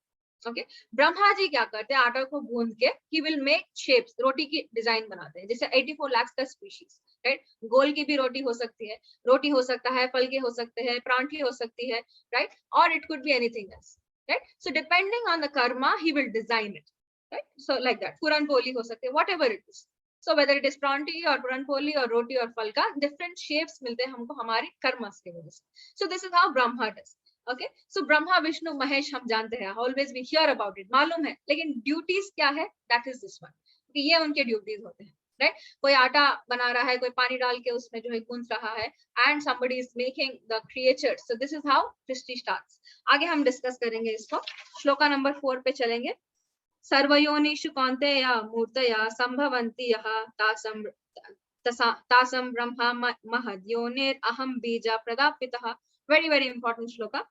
ओके, ब्रह्मा जी क्या करते हैं, आटा को गूंद के ही विल मेक शेप्स, रोटी की डिजाइन बनाते हैं. जैसे 84 लाख का स्पीशीज, राइट, गोल की भी रोटी हो सकती है, रोटी हो सकता है, फल के हो सकते हैं, परांठी हो सकती है, राइट, और it could be anything else, right. So depending on the karma he will design it, right. So like that, puran poli हो सकते हैं, whatever it is. So whether it is परांठी और पुरन पोली और रोटी और फल का, डिफरेंट शेप्स मिलते हैं हमको हमारे कर्मस की वजह से. So this is how Brahma does. Okay, so Brahma Vishnu Mahesh हम जानते हैं, always we hear about it, मालूम है, लेकिन ड्यूटीज क्या है, दैट इज दिस वन. ये उनके ड्यूटीज होते हैं, राइट. कोई आटा बना रहा है, कोई पानी डाल के उसमें जो है गूंथ रहा है, and somebody is making the creature. So this is how Srishti starts. आगे हम डिस्कस करेंगे इसको. श्लोका नंबर 4 पे चलेंगे. सर्वयोनिषु कौन्तेय मूर्तया संभवन्ति यः तासं ब्रह्मा महद्योनिर अहम बीजा प्रदापितः. Very very important shloka.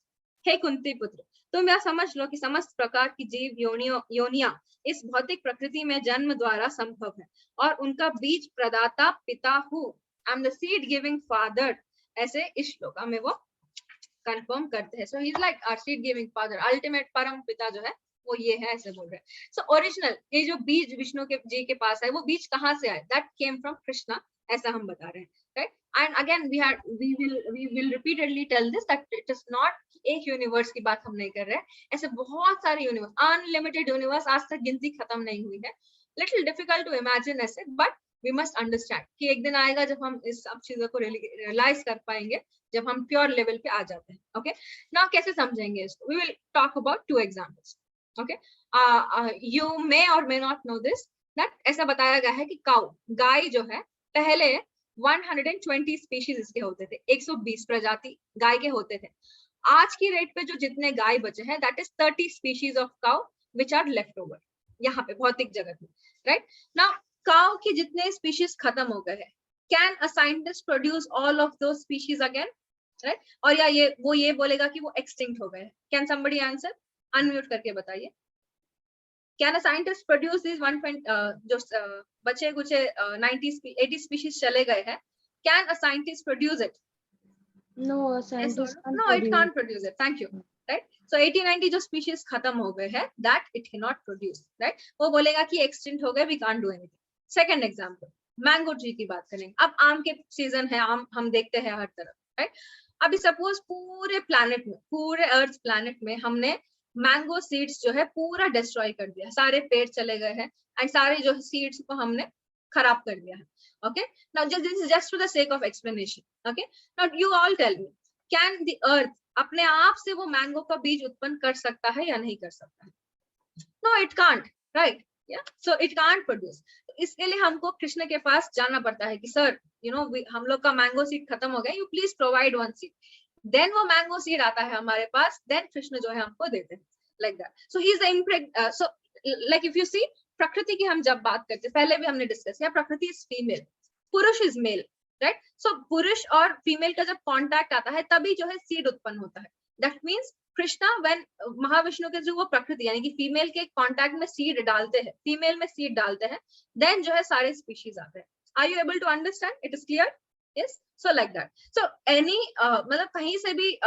हे कुंती पुत्र, तुम यह समझ लो कि समस्त प्रकार की जीव योनियां इस भौतिक प्रकृति में जन्म द्वारा संभव है, और उनका बीज प्रदाता पिता हूँ. I am the seed giving father. ऐसे इस श्लोका में वो कंफर्म करते हैं. So he is like our seed giving father, ultimate परम पिता जो है वो ये है, ऐसे बोल रहे हैं. सो ओरिजिनल ये जो बीज विष्णु के जी के पास है, वो बीज कहाँ से आए, दैट केम फ्रॉम कृष्णा, ऐसा हम बता रहे हैं, right. And again we will repeatedly tell this that it is not एक यूनिवर्स की बात हम नहीं कर रहे हैं, ऐसे बहुत सारे यूनिवर्स, अनलिमिटेड यूनिवर्स, आज तक गिनती खत्म नहीं हुई है. लिटिल डिफिकल्ट टू इमेजिन ऐसे, बट वी मस्ट अंडरस्टैंड कि एक दिन आएगा जब हम इस सब चीजों को रियलाइज कर पाएंगे, जब हम प्योर लेवल पे आ जाते हैं. ओके, ना कैसे समझेंगे इसको, we will talk about 2 examples. Okay, you may or may not know this, that ऐसा बताया गया है कि काउ, गाय जो है, पहले 120 स्पीशीज इसके होते थे, 120 प्रजाति गाय के होते थे. आज की रेट पे जो जितने गाय बचे हैं, that is 30 species of cow which are left over यहाँ पे भौतिक जगत में, राइट. नाउ काउ की जितने स्पीशीज खत्म हो गए हैं, can a scientist produce all of those species again, right. और या ये बोलेगा कि वो एक्सटिंक्ट हो गए. कैन समबडी आंसर, अनम्यूट करके बताइए. Can a scientist produce this 1 जो बचे कुछ 80 स्पीशीज चले गए हैं, can a scientist produce it? No, a scientist no, it can't produce it. Thank you. Right. So 80-90 जो species खत्म हो गए हैं, that it cannot produce. Right. वो बोलेगा कि extinct हो गए, we can't do anything. Second example, mango tree की बात करेंगे. अब आम के सीजन है, आम हम देखते हैं हर तरफ, राइट. अभी सपोज पूरे प्लैनेट में, पूरे अर्थ प्लैनेट में हमने मैंगो सीड्स जो है पूरा डिस्ट्रॉय कर दिया, सारे पेड़ चले गए हैं, एंड सारे जो सीड्स को हमने खराब कर दिया है. Okay, now this is just for the sake of explanation. Okay, now you all tell me, can the earth अपने आप से वो मैंगो का बीज उत्पन्न कर सकता है या नहीं कर सकता है? No, it can't, right? Yeah, so it can't produce. तो इसके लिए हमको कृष्ण के पास जाना पड़ता है कि सर, you know, हम लोग का मैंगो सीड खत्म हो गया, you please provide one seed. Then वो मैंगो सीड आता है हमारे पास, then कृष्ण जो है हमको देते हैं, like that. So he is the so like if you see, प्रकृति की हम जब बात करते हैं, पहले भी हमने डिस्कस किया, प्रकृति इज फीमेल, पुरुष इज मेल, राइट. सो पुरुष और फीमेल का जब कांटेक्ट आता है, तभी जो है सीड उत्पन्न होता है. That means Krishna when Mahavishnu के जो वो प्रकृति यानी कि फीमेल के कांटेक्ट में सीड डालते हैं, फीमेल में सीड डालते हैं, देन जो है सारे स्पीशीज आते हैं. Are you able to understand? It is clear? Yes. So like that. So any मतलब कहीं से भी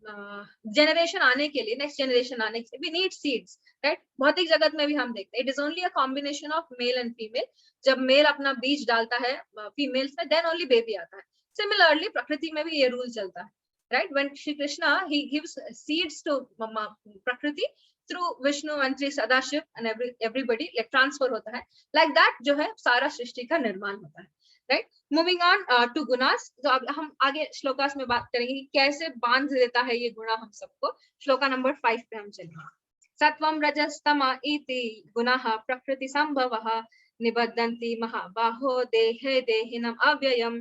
जनरेशन आने के लिए, नेक्स्ट जनरेशन आने के लिए वी नीड सीड्स, राइट। भौतिक जगत में भी हम देखते हैं it is only a combination of male and female. जब मेल अपना बीज डालता है फीमेल्स में, देन ओनली बेबी आता है। सिमिलरली प्रकृति में भी ये रूल चलता है, right. When Shri Krishna he gives seeds to Prakriti through Vishnu and Shri Sadashiv and everybody, like transfer होता है, लाइक दैट जो है सारा सृष्टि का निर्माण होता है, राइट। मूविंग ऑन टू गुणास, तो अब हम आगे श्लोकास में बात करेंगे कि कैसे बांध देता है ये गुणा हम सबको। श्लोका नंबर 5 पे हम चलेंगे। सत्वम रजस्तम इति गुणाः प्रकृति संभवः निबद्धन्ति महाबाहो देहे देहिनम अव्ययम।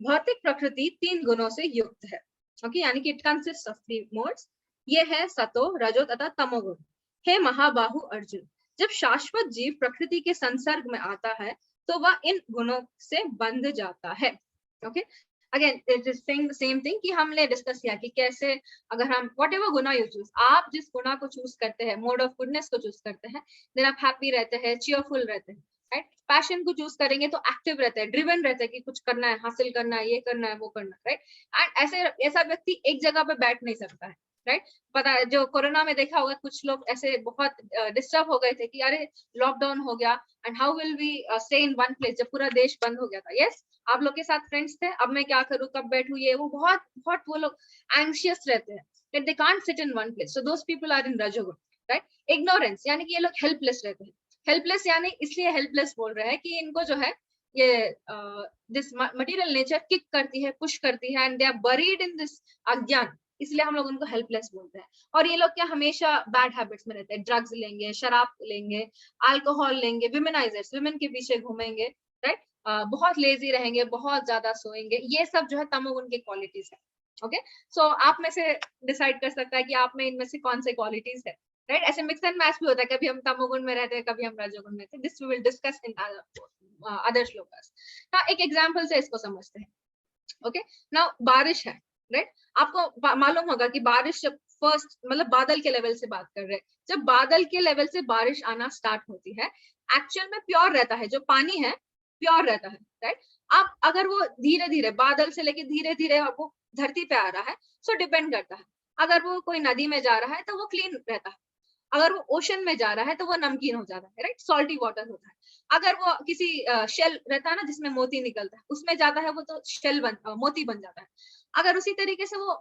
भौतिक प्रकृति 3 गुणों से युक्त है, ओके, यानी कि इट कंसिस्ट ऑफ 3 मोड्स। ये है सतो, रजो तथा तमोगुण। हे महाबाहु अर्जुन, जब शाश्वत जीव प्रकृति के संसर्ग में आता है तो वह इन गुणों से बंध जाता है, okay. Again it is saying the same thing कि हमने डिस्कस किया कि कैसे अगर हम व्हाटएवर गुना यू चूज, आप जिस गुना को चूज करते हैं, मोड ऑफ गुडनेस को चूज करते हैं, देन आप हैप्पी रहते हैं, चीयरफुल रहते हैं, राइट। पैशन को चूज करेंगे तो एक्टिव रहते हैं, ड्रिवन रहते हैं कि कुछ करना है, हासिल करना है, ये करना है, वो करना है, राइट। एंड ऐसा व्यक्ति एक जगह पे बैठ नहीं सकता है, राइट। पता है जो कोरोना में देखा होगा, कुछ लोग ऐसे बहुत डिस्टर्ब हो गए थे कि अरे लॉकडाउन हो गया and how will we stay in one place, जब पूरा देश बंद हो गया था। यस, आप लोग के साथ फ्रेंड्स थे, अब मैं क्या करूं, कब बैठूं, ये वो बहुत बहुत वो लोग एंग्शियस रहते हैं, that they can't sit in one place, so those people are in रजोगुण, राइट। इग्नोरेंस, यानी कि ये लोग हेल्पलेस रहते हैं। हेल्पलेस यानी इसलिए हेल्पलेस बोल रहे हैं कि इनको जो है ये दिस मटेरियल नेचर किक करती है, पुश करती है, and they are buried in this अज्ञान, इसलिए हम लोग उनको हेल्पलेस बोलते हैं। और ये लोग क्या हमेशा बैड हैबिट्स में रहते हैं, ड्रग्स लेंगे, शराब लेंगे, अल्कोहल लेंगे, विमेनाइजर्स, विमेन के पीछे घूमेंगे, राइट। बहुत लेजी रहेंगे, बहुत ज्यादा सोएंगे, ये सब जो है तमोगुण की क्वालिटीज है, ओके। सो आप में से डिसाइड कर सकता है कि आप में इनमें से कौन से क्वालिटीज है, राइट। ऐसे मिक्स एंड मैच भी होता है, कभी हम तमोगुण में रहते हैं, कभी हम रजोगुण में रहते हैं। This we will discuss in other श्लोकास। हाँ, एक एग्जांपल से इसको समझते हैं, ओके। नाउ बारिश है, राइट। आपको मालूम होगा कि बारिश जब फर्स्ट मतलब बादल के लेवल से बात कर रहे हैं, जब बादल के लेवल से बारिश आना स्टार्ट होती है, एक्चुअल में प्योर रहता है, जो पानी है प्योर रहता है, राइट। अब अगर वो धीरे धीरे बादल से लेके धीरे धीरे वो धरती पे आ रहा है, सो डिपेंड करता है। अगर वो कोई नदी में जा रहा है तो वो क्लीन रहता है, अगर वो ओशन में जा रहा है तो वो नमकीन हो जाता है, राइट, सॉल्टी वाटर होता है। अगर वो किसी शेल रहता है ना जिसमें मोती निकलता है, उसमें जाता है वो तो शेल मोती बन जाता है। अगर उसी तरीके से वो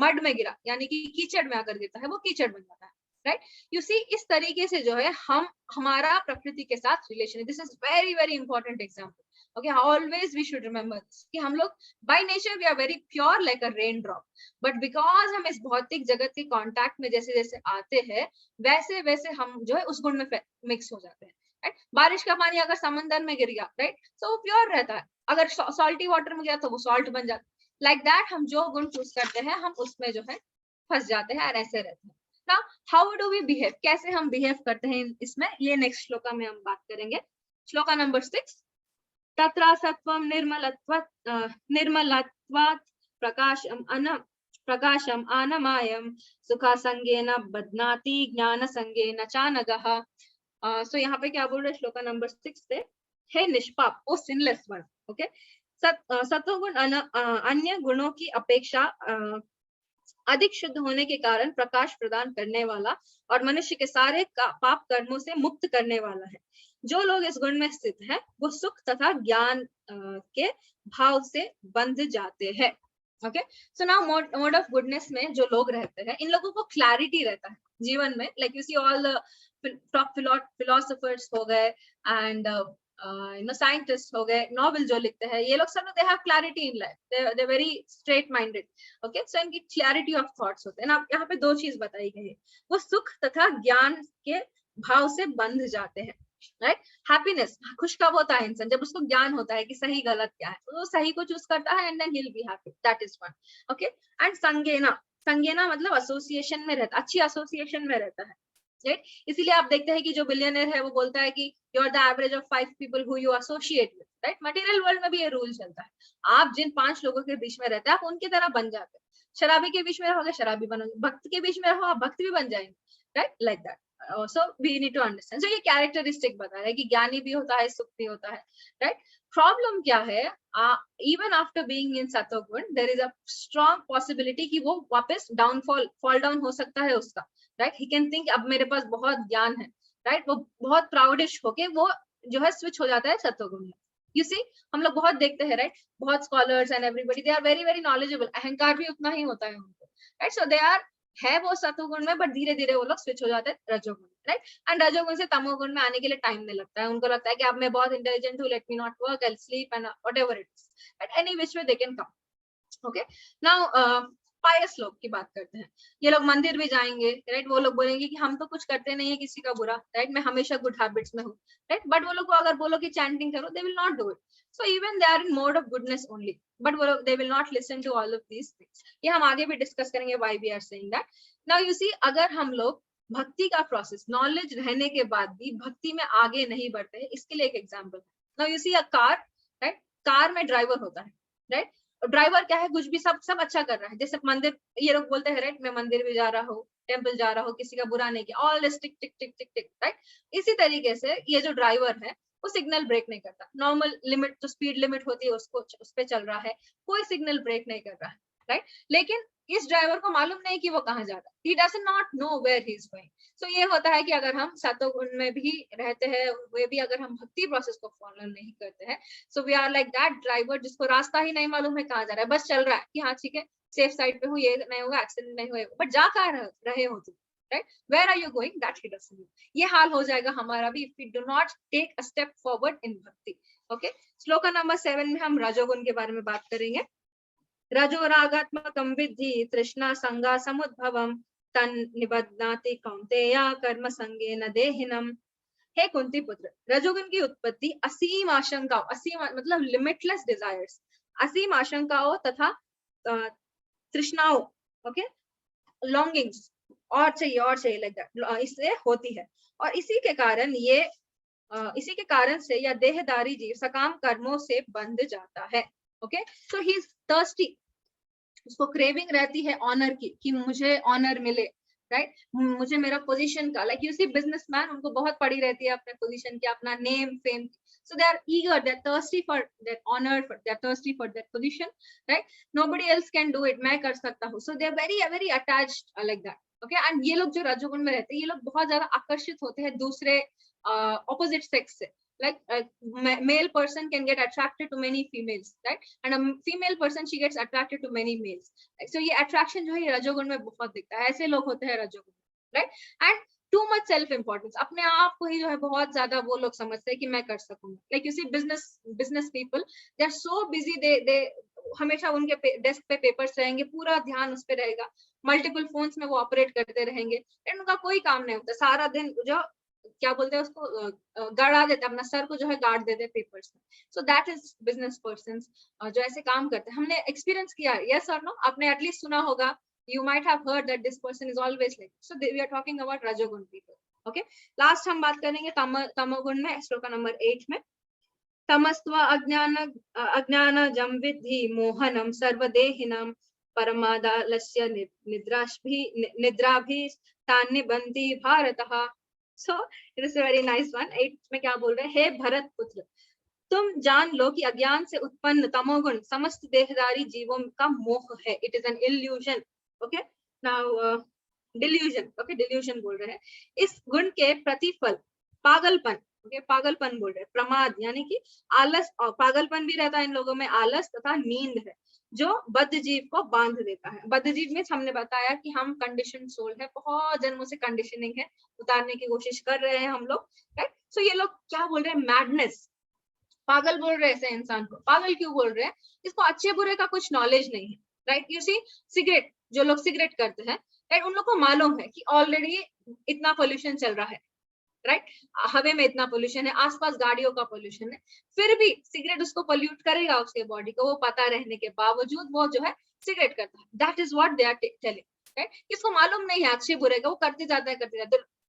मड में गिरा, यानी कि कीचड़ में आकर गिरता है, वो कीचड़ बन जाता है, राइट। यू सी, इस तरीके से जो है हमारा प्रकृति के साथ रिलेशन है। This is very very important example, okay. Always we should remember कि हम लोग by nature we are very pure like a rain drop, but because हम इस भौतिक जगत के कांटेक्ट में जैसे जैसे आते हैं, वैसे वैसे हम जो है उस गुण में मिक्स हो जाते हैं, राइट। बारिश का पानी अगर समंदर में गिर गया, राइट, तो वो प्योर रहता है। अगर सॉल्टी वाटर में गया तो वो सॉल्ट बन जाता है। लाइक दैट हम जो गुण चूज करते हैं, हम उसमें जो है फंस जाते हैं और ऐसे रहते हैं। Now how do we behave, कैसे हम बिहेव करते हैं इसमें, ये नेक्स्ट श्लोका में हम बात करेंगे। श्लोका नंबर 6। तत्र सत्वं निर्मलत्वात् प्रकाशम आनमायम सुखासंगेन बध्नाति ज्ञानसंगेन चानगः। सो यहाँ पे क्या बोल रहे, श्लोका नंबर 6 से, हे निष्पाप, ओ सिनलेस वन, ओके। सत्वगुण अन्य गुणों की अपेक्षा अधिक शुद्ध होने के कारण प्रकाश प्रदान करने वाला और मनुष्य के सारे पाप कर्मों से मुक्त करने वाला है। जो लोग इस गुण में स्थित हैं, वो सुख तथा ज्ञान के भाव से बंध जाते हैं, okay. So now mode of goodness में जो लोग रहते हैं, इन लोगों को क्लैरिटी रहता है जीवन में, like you see all the top philosophers हो गए एंड साइंटिस्ट हो गए, नोबेल जो लिखते हैं, ये लोग सब they have clarity in life, they very straight minded, okay. So इनकी क्लैरिटी ऑफ थॉट्स होते हैं ना। यहाँ पे 2 चीज बताई गई है, वो सुख तथा ज्ञान के भाव से बंध जाते हैं, राइट। हैप्पीनेस, खुश कब होता है इंसान, जब उसको ज्ञान होता है कि सही गलत क्या है, तो वो सही को चूज करता है and then he will be happy, that is one, okay. And संगेना मतलब एसोसिएशन में रहता, अच्छी एसोसिएशन में रहता है, राइट। इसीलिए आप देखते हैं कि जो बिलियनर है वो बोलता है कि you are the average of 5 people who you associate with, right. Material world में भी ये रूल चलता है, आप जिन 5 लोगों के बीच में रहते हैं, आप उनकी तरह बन जाते हैं। शराबी के बीच में रहोगे, शराबी बनोगे, भक्त के बीच में रहो, आप भक्त भी बन जाएंगे, right, like that. so we need to understand. So ये कैरेक्टरिस्टिक बता रहा है कि ज्ञानी भी होता है, सुख भी होता है, राइट. प्रॉब्लम क्या है, इवन आफ्टर बीइंग इन सतोगुण there is a strong possibility कि वो वापस फॉल डाउन हो सकता है उसका, राइट. ही कैन थिंक अब मेरे पास बहुत ज्ञान है, राइट. वो बहुत प्राउडिश होके वो जो है स्विच हो जाता है सतोगुण में. यू सी, हम लोग बहुत देखते हैं, राइट. बहुत scholars and everybody they are very very knowledgeable, अहंकार भी उतना ही होता है उनको, राइट. सो दे आर है वो सतोगुण में, बट धीरे धीरे वो लोग स्विच हो जाते हैं रजोगुण, राइट. एंड रजोगुण से तमोगुण में आने के लिए टाइम नहीं लगता है. उनको लगता है कि अब मैं बहुत इंटेलिजेंट हूँ, let me not work, I sleep and whatever it is, but any which way they can come. Okay, now pious लोग की बात करते हैं. ये लोग मंदिर भी जाएंगे, राइट. वो लोग बोलेंगे कि हम तो कुछ करते नहीं है किसी का बुरा, राइट. मैं हमेशा गुड हैबिट्स में हूँ, राइट. बट वो लोग को अगर बोलो कि चैंटिंग करो, दे will not do it. So even they are in mode of goodness only, but they will not listen to all of these things. ये हम आगे भी डिस्कस करेंगे why we are saying that. Now you see, अगर हम लोग भक्ति का प्रोसेस नॉलेज रहने के बाद भी भक्ति में आगे नहीं बढ़ते हैं, इसके लिए एक example. Now you see a car, right? Car में ड्राइवर होता है, राइट. ड्राइवर क्या है, कुछ भी सब अच्छा कर रहा है. जैसे मंदिर, ये लोग बोलते हैं, राइट, मैं मंदिर भी जा रहा हूँ, टेम्पल जा रहा हूँ, किसी का बुरा नहीं किया, ऑल टिक टिक टिक टिक टिक, राइट. इसी तरीके से ये जो ड्राइवर है वो सिग्नल ब्रेक नहीं करता. नॉर्मल लिमिट जो स्पीड लिमिट होती है उसको उस पे चल रहा है, कोई सिग्नल ब्रेक नहीं कर रहा है, राइट. लेकिन इस ड्राइवर को मालूम नहीं कि वो कहाँ जा रहा है. He doesn't not know where he is going. So ये होता है कि अगर हम सतोगुण में भी रहते हैं, वे भी अगर हम भक्ति प्रोसेस को फॉलो नहीं करते हैं, so we are like that driver जिसको रास्ता ही नहीं मालूम है कहाँ जा रहा है. बस चल रहा है कि हाँ ठीक है, सेफ साइड पे हूँ, ये नहीं होगा, एक्सीडेंट नहीं होगा, बट जा कहाँ रहे हो तुम, right? Where are you going? That he doesn't know. ये हाल हो जाएगा हमारा भी if we do not take a step forward in bhakti. Okay? Shloka number 7 में हम रजोगुण के बारे में बात करेंगे. रजो रागात्मकं विद्धि तृष्णा संगा समुद्भवम तन निबध्नाति कौन्तेय कर्म संगेन देहिनम. हे कुंती पुत्र, रजोगुण की उत्पत्ति असीम आशंकाओं, असीम मतलब लिमिटलेस डिजायर्स, असीम आशंकाओं तथा तृष्णाओं, ओके, लॉन्गिंग्स, और चाहिए लाइक दैट, इससे होती है. और इसी के कारण से या देहदारी जीव सकाम कर्मों से बंध जाता है. Okay, so he is thirsty, उसको क्रेविंग रहती है ऑनर की, कि मुझे ऑनर मिले, राइट. मुझे मेरा पोजीशन का, लाइक यू सी बिजनेसमैन, उनको बहुत पड़ी रहती है अपने पोजीशन की, अपना name fame. So they are eager, they're thirsty for that honor, they're thirsty for that position, right? Nobody else can do it, मैं कर सकता हूँ. So they're very very attached like that. Okay, and ये लोग जो रजोगुण में रहते हैं, ये लोग बहुत ज्यादा आकर्षित होते हैं दूसरे opposite sex से. Like male person can get attracted to many females, right? And a female person, she gets attracted to many males. So ये attraction जो है रजोगुण में बहुत दिखता है. ऐसे लोग होते हैं रजोगुण, right? And too much self importance, अपने आप को ही जो है बहुत ज्यादा वो लोग समझते हैं कि मैं कर सकूंगा. Like you see business people, they are so busy, they हमेशा उनके डेस्क पे पेपर्स रहेंगे, पूरा ध्यान उस पे रहेगा, मल्टीपल फोन्स में वो ऑपरेट करते रहेंगे, एंड उनका कोई काम नहीं होता. सारा दिन जो क्या बोलते हैं उसको, गाड़ा देते, अपना सर को जो है गाड़ देते पेपर्स में. सो दैट इज बिजनेस पर्सन्स जो ऐसे काम करते हैं. हमने एक्सपीरियंस किया, यस और नो, आपने एटलीस्ट सुना होगा, you might have heard that this person is always like. So we are talking about rajogun people. Okay, last हम बात करेंगे तमोगुण में, श्लोक नंबर 8 में. तमस्त्वा अज्ञान जम विद्धि मोहनम सर्वदेहिनम परमादालस्य निद्राभि तान्निबन्ति भारतः. So it is a very nice one. 8 में क्या बोल रहे हैं, हे भरत पुत्र, तुम जान लो कि अज्ञान से उत्पन्न तमोगुण समस्त देहदारी जीवों का मोह है. It is an illusion. Okay, now delusion. Okay, delusion बोल रहे हैं. इस गुण के प्रतिफल पागलपन. ओके, पागलपन बोल रहे हैं. प्रमाद यानी कि आलस, और पागलपन भी रहता है इन लोगों में, आलस तथा नींद है जो बद्ध जीव को बांध देता है. बद्ध जीव में हमने बताया कि हम कंडीशन सोल है, बहुत जन्मों से कंडीशनिंग है, उतारने की कोशिश कर रहे हैं हम लोग, राइट. सो ये लोग क्या बोल रहे हैं, मैडनेस, पागल बोल रहे हैं ऐसे इंसान को. पागल क्यों बोल रहे हैं, इसको अच्छे बुरे का कुछ नॉलेज नहीं है, राइट. यू सी, सिगरेट, जो लोग सिगरेट करते हैं, राइट, उन लोग को मालूम है कि ऑलरेडी इतना पोल्यूशन चल रहा है, राइट. हवा में इतना पोल्यूशन है, आसपास गाड़ियों का पोल्यूशन है, फिर भी सिगरेट उसको पोल्यूट करेगा, उसके बॉडी को, वो पता रहने के बावजूद वो जो है सिगरेट करता है. That is what they are telling, right. इसको मालूम नहीं है अच्छे बुरे का, वो करते जाता है,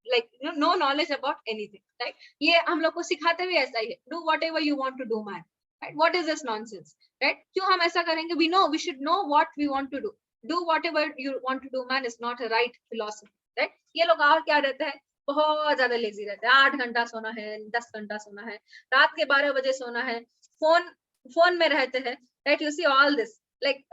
like no knowledge about anything, right. ये हम लोग को सिखाते भी ऐसा ही है, do whatever you want to do man, right. What is this nonsense, right. क्यों हम ऐसा करेंगे, we know, we should know what we want to do whatever you want to do man is not a right philosophy, right. ये लोग और क्या रहता है, बहुत ज्यादा लेजी रहते हैं, 8 घंटा सोना है, 10 घंटा सोना है, रात के 12 बजे सोना है, फोन फोन में रहते हैं, right. You see all this, like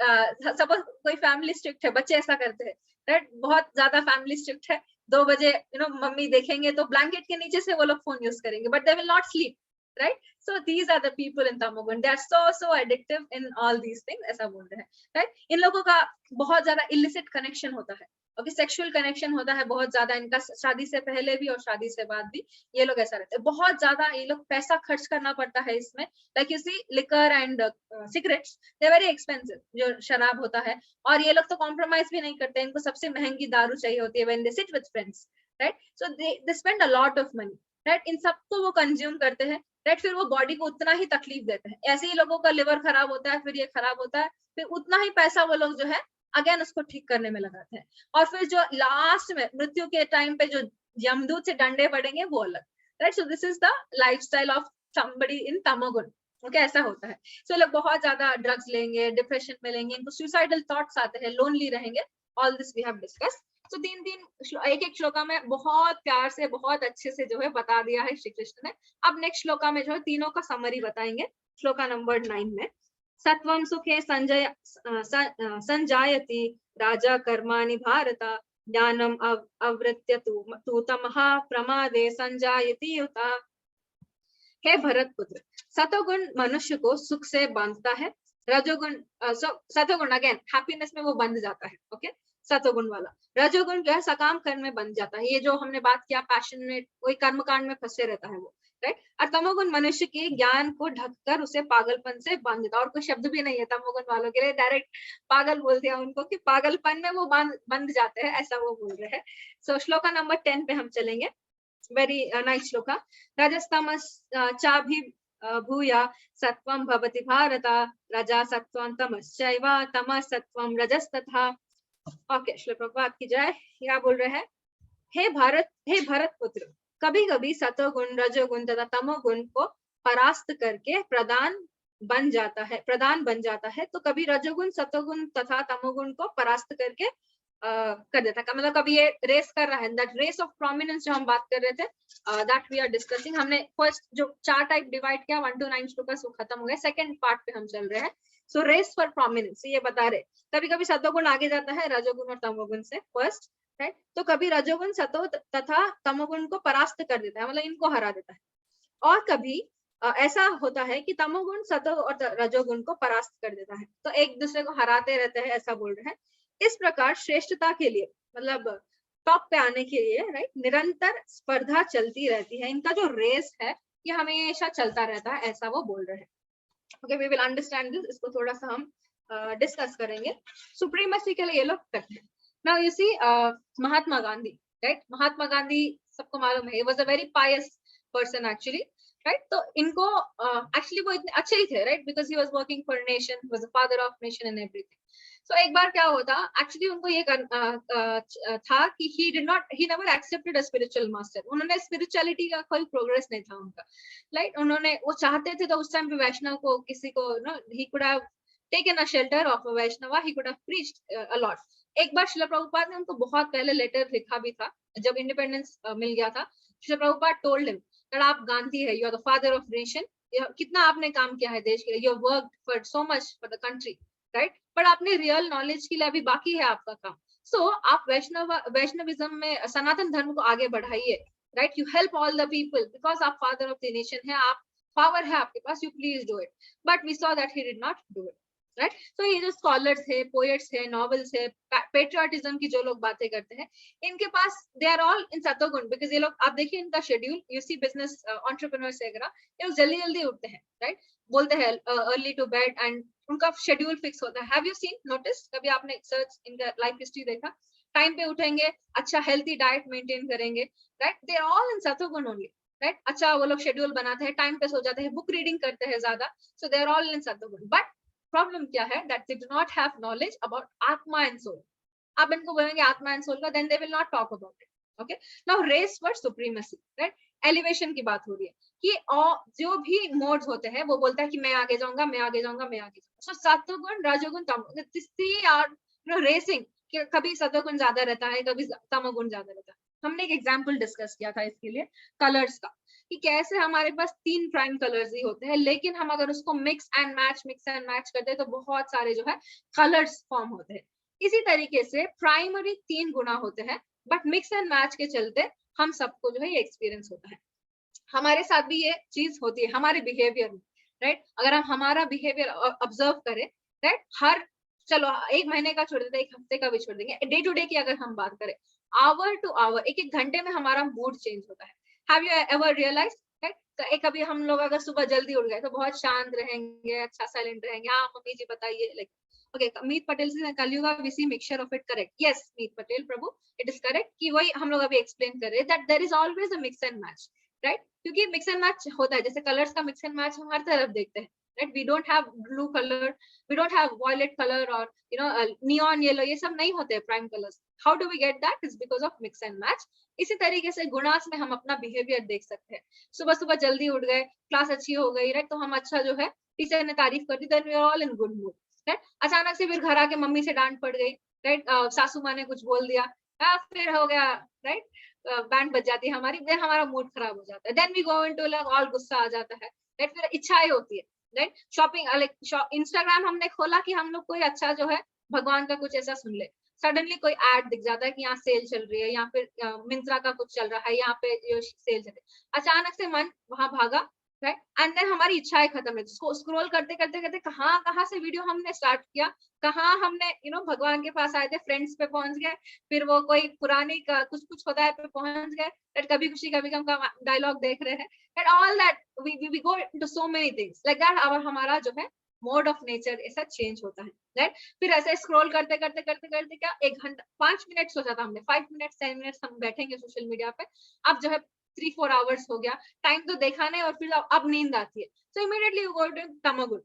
suppose कोई फैमिली स्ट्रिक्ट है, बच्चे ऐसा करते हैं, राइट, बहुत ज्यादा फैमिली स्ट्रिक्ट है, 2 बजे मम्मी देखेंगे तो ब्लैंकेट के नीचे से वो लोग फोन यूज करेंगे, but they will not sleep, right? So these are the people in Tamagun, they are so addictive in all these things, ऐसा बोल रहे हैं, right? इन लोगों का बहुत ज्यादा illicit connection होता है, ओके, सेक्सुअल कनेक्शन होता है बहुत ज्यादा इनका, शादी से पहले भी और शादी से बाद भी ये लोग ऐसा रहते हैं, बहुत ज्यादा ये लोग पैसा खर्च करना पड़ता है इसमें, like you see liquor and cigarettes, they very expensive, जो शराब होता है, और ये लोग तो कॉम्प्रोमाइज भी नहीं करते, इनको सबसे महंगी दारू चाहिए होती है when they sit with friends, right. So they spend a lot of money, right, इन सबको वो कंज्यूम करते हैं, राइट, फिर वो बॉडी को उतना ही तकलीफ देते हैं, ऐसे ही लोगों का लिवर खराब होता है, फिर ये खराब होता है, फिर उतना ही पैसा वो लोग जो है अगेन उसको ठीक करने में लगाते हैं, और फिर जो लास्ट में मृत्यु के टाइम पे जो यमदूत से डंडे पड़ेंगे वो अलग, right. So this is the lifestyle of somebody इन तमोगुण, ओके, ऐसा होता है। सो लोग बहुत ज्यादा ड्रग्स लेंगे, डिप्रेशन में लेंगे, इनको सुसाइडल थॉट्स आते हैं, लोनली रहेंगे, all this we have discuss. तो एक एक श्लोका में बहुत प्यार से, बहुत अच्छे से जो है बता दिया है श्री कृष्ण ने। अब नेक्स्ट श्लोका में जो है तीनों का समरी बताएंगे, श्लोका नंबर 9 में। सत्वं सुखे संजायति राजा कर्माणि भारत, ज्ञानम अवृत्य तु तमः प्रमादे संजायति युता। हे भरत पुत्र, सतोगुण मनुष्य को सुख से बांधता है, रजोगुण सतोगुण अगेन हैप्पीनेस में वो बंध जाता है, ओके, सतोगुण वाला। रजोगुण जो है सकाम कर्म में बंध जाता है, ये जो हमने बात किया पैशनेट, वही कर्म कांड में फंसे रहता है वो, राइट। और तमोगुण मनुष्य के ज्ञान को ढककर उसे पागलपन से बांध देता है, और कोई शब्द भी नहीं है तमोगुण वालों के लिए, डायरेक्ट पागल बोल दिया उनको कि पागलपन में वो बंध जाते हैं, ऐसा वो बोल रहे हैं। सो श्लोका नंबर 10 पे हम चलेंगे, वेरी नाइस श्लोका। रजस्तमस चाभि भूया सत्वं भवति भारत, रजा सत्वं तमश्चैव तमः सत्वं रजस्तथा। ओके, श्री प्रभुपाद की जय। क्या बोल रहे हैं, हे भरत पुत्र, कभी कभी सतोगुण, रजोगुण तथा तमोगुण को परास्त करके प्रधान बन जाता है, तो कभी रजोगुण, सतोगुण तथा तमोगुण को परास्त करके कर देता है। मतलब कभी ये रेस कर रहा है, दैट रेस ऑफ प्रोमिनेंस जो हम बात कर रहे थे, दैट वी आर डिस्कसिंग। हमने फर्स्ट जो 4 टाइप डिवाइड किया 1 to 9 श्लोकास वो खत्म हो गया, सेकंड पार्ट पे हम चल रहे हैं। सो रेस फॉर प्रोमिनेंस ये बता रहे, कभी कभी सतोगुण आगे जाता है रजोगुण और तमोगुण से, फर्स्ट, राइट। तो कभी रजोगुण सतो तथा तमोगुण को परास्त कर देता है, मतलब इनको हरा देता है, और कभी ऐसा होता है कि तमोगुण सतो और रजोगुण को परास्त कर देता है, तो एक दूसरे को हराते रहते हैं, ऐसा बोल रहे हैं। इस प्रकार श्रेष्ठता के लिए, मतलब टॉप पे आने के लिए, राइट, निरंतर स्पर्धा चलती रहती है, इनका जो रेस है ये हमेशा चलता रहता है, ऐसा वो बोल रहे हैं। Okay, we will understand this, इसको थोड़ा सा हम डिस्कस करेंगे। सुप्रीमेसी के लिए ये लोग करते हैं। Now you see Mahatma Gandhi, right, Mahatma Gandhi सबको मालूम है, was a very pious person actually, right. तो इनको एक्चुअली वो इतने अच्छे ही थे, right, because he was working for nation, was a father of nation and everything. So एक बार क्या होता, एक्चुअली उनको ये था कि he never accepted a spiritual master, उन्होंने स्पिरिचुअलिटी का कोई प्रोग्रेस नहीं था उनका, राइट। उन्होंने वो चाहते थे तो उस टाइम पे वैष्णव को किसी को ही could have taken a shelter of a Vaishnava, he could have preached a lot. एक बार श्रील प्रभुपाद ने उनको बहुत पहले लेटर लिखा भी था, जब इंडिपेंडेंस मिल गया था। Srila Prabhupada told him that आप गांधी है, you are the father of nation, कितना आपने काम किया है देश के लिए, you have worked for so much for the country, right, पर आपने रियल नॉलेज के लिए अभी बाकी है आपका काम। सो आप वैष्णविज्म में सनातन धर्म को आगे बढ़ाइए, right, you help all the people because आप फादर ऑफ द नेशन है, आप पावर है आपके पास, you please do it. But we saw that he did not do it, right. तो ये जो स्कॉलर्स है, पोएट्स है, नॉवेल्स है, पेट्रियोटिज्म की जो लोग बातें करते हैं, इनके पास दे आर ऑल इन सतोगुण, बिकॉज ये लोग, आप देखिए इनका schedule, you see business entrepreneurs वगैरह, ये लोग जल्दी जल्दी उठते हैं, राइट, बोलते हैं अर्ली टू बेड, एंड उनका शेड्यूल फिक्स होता है। हैव यू सीन, नोटिस, कभी आपने सर्च इनका लाइफ हिस्ट्री देखा, टाइम पे उठेंगे, अच्छा हेल्थी डाइट मेंटेन करेंगे, right, they are all in satoguna only, right. अच्छा वो लोग शेड्यूल बनाते हैं, टाइम पे सो जाते हैं, बुक रीडिंग करते हैं ज्यादा, सो दे आर ऑल इन सतोगुण। बट प्रॉब्लम क्या है, that they do not have knowledge about आत्मा एंड सोल। आप इनको बोलेंगे आत्मा एंड सोल का, then they will not talk about it, okay. Now race for supremacy, right, elevation की बात हो रही है कि जो भी मोड्स होते हैं वो बोलता है कि मैं आगे जाऊंगा, मैं आगे जाऊंगा, मैं आगे जाऊंगा। सो सतोगुण, रजोगुण, तमोगुण, आर रेसिंग, कभी सतोगुण ज्यादा रहता है, कभी तमोगुण ज्यादा रहता है, हमने एक एग्जाम्पल डिस्कस किया था इसके लिए कलर्स का, कि कैसे हमारे पास 3 प्राइम कलर्स ही होते हैं, लेकिन हम अगर उसको मिक्स एंड मैच करते हैं तो बहुत सारे जो है कलर्स फॉर्म होते हैं। इसी तरीके से प्राइमरी 3 गुना होते हैं, बट मिक्स एंड मैच के चलते हम सबको जो है ये एक्सपीरियंस होता है। हमारे साथ भी ये चीज होती है हमारे बिहेवियर में, राइट। अगर हम हमारा बिहेवियर ऑब्जर्व करें, राइट, हर चलो 1 महीने का छोड़ देते, 1 हफ्ते का भी छोड़ देंगे, डे टू डे की अगर हम बात करें, आवर टू आवर, एक एक घंटे में हमारा मूड चेंज होता है। Have you ever realize, right? तो एक अभी हम लोग अगर सुबह जल्दी उठ गए तो बहुत शांत रहेंगे, अच्छा साइलेंट रहेंगे, हाँ मम्मी जी बताइए, लाइक ओके। मीत पटेल से Kaliyuga we see mixture of it, correct, yes Meet Patel Prabhu, it is correct, कि वही हम लोग अभी एक्सप्लेन कर रहे हैं, that there is always a mix and match, right. क्योंकि मिक्स एंड मैच होता है, जैसे कलर्स का मिक्स एंड मैच हम हर तरफ देखते हैं, right. We don't have blue colour, we don't have violet colour और यू नो नियॉन येलो, ये सब नहीं होते prime colours. How do we get that? Is because of mix and match. इसी तरीके से गुणास में हम अपना बिहेवियर देख सकते हैं। सुबह सुबह जल्दी उठ गए, क्लास अच्छी हो गई, राइट, तो हम अच्छा जो है टीचर ने तारीफ कर दी, then we are all in good mood, right. अचानक से फिर घर आके मम्मी से डांट पड़ गई, राइट, सासू माँ ने कुछ बोल दिया, फिर हो गया, राइट, बैंड बज जाती है हमारी, देन हमारा मूड खराब हो जाता है, then we go into like all गुस्सा आ जाता है, राइट। फिर इच्छाएं होती है, राइट, शॉपिंग, लाइक इंस्टाग्राम हमने खोला कि हम लोग कोई अच्छा जो है भगवान का कुछ ऐसा सुन ले, सडनली कोई एड दिख जाता है कि यहाँ सेल चल रही है, या फिर मिंत्रा का कुछ चल रहा है, यहाँ पे जो सेल चल रही है, अचानक से मन वहां भागा, राइट, एंड देन हमारी इच्छाएं खत्म है। स्क्रॉल करते करते करते कहाँ कहाँ से वीडियो हमने स्टार्ट किया, कहाँ हमने भगवान के पास आए थे, फ्रेंड्स पे पहुंच गए, फिर वो कोई पुरानी कुछ कुछ होता है पे पहुंच गए, फिर कभी खुशी कभी गम का डायलॉग देख रहे हैं, and all that we go into so many things like that. और हमारा जो है मोड ऑफ नेचर ऐसा चेंज होता है, राइट। फिर ऐसे स्क्रॉल करते करते करते करते क्या 1 घंटा 5 मिनट सोचा था हमने, 5 मिनट 10 मिनट हम बैठेंगे सोशल मीडिया पे, अब जो है 3-4 आवर्स हो गया, टाइम तो देखा नहीं, और फिर अब नींद आती है, so immediately you go to तमोगुण।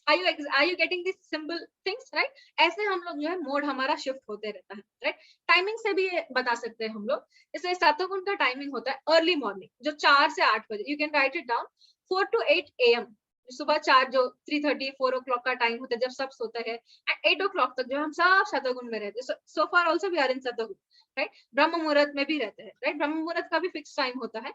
are you getting these simple things, right? ऐसे हम लोग जो है मोड हमारा शिफ्ट होते रहता है, राइट। टाइमिंग से भी बता सकते हैं हम लोग, जैसे सतोगुण का टाइमिंग होता है अर्ली मॉर्निंग, जो 4 से 8 बजे, you can write it down, 4 to 8 AM, सुबह 4 जो 3:30-4 o'clock का टाइम होता है जब सब सोते हैं, एंड 8 o'clock तक जो हम सब सतोगुण में रहते हैं, so far also we are in satoguna, right. ब्रह्म मुहूर्त में भी रहते हैं, राइट, ब्रह्म मुहूर्त का भी फिक्स टाइम होता है।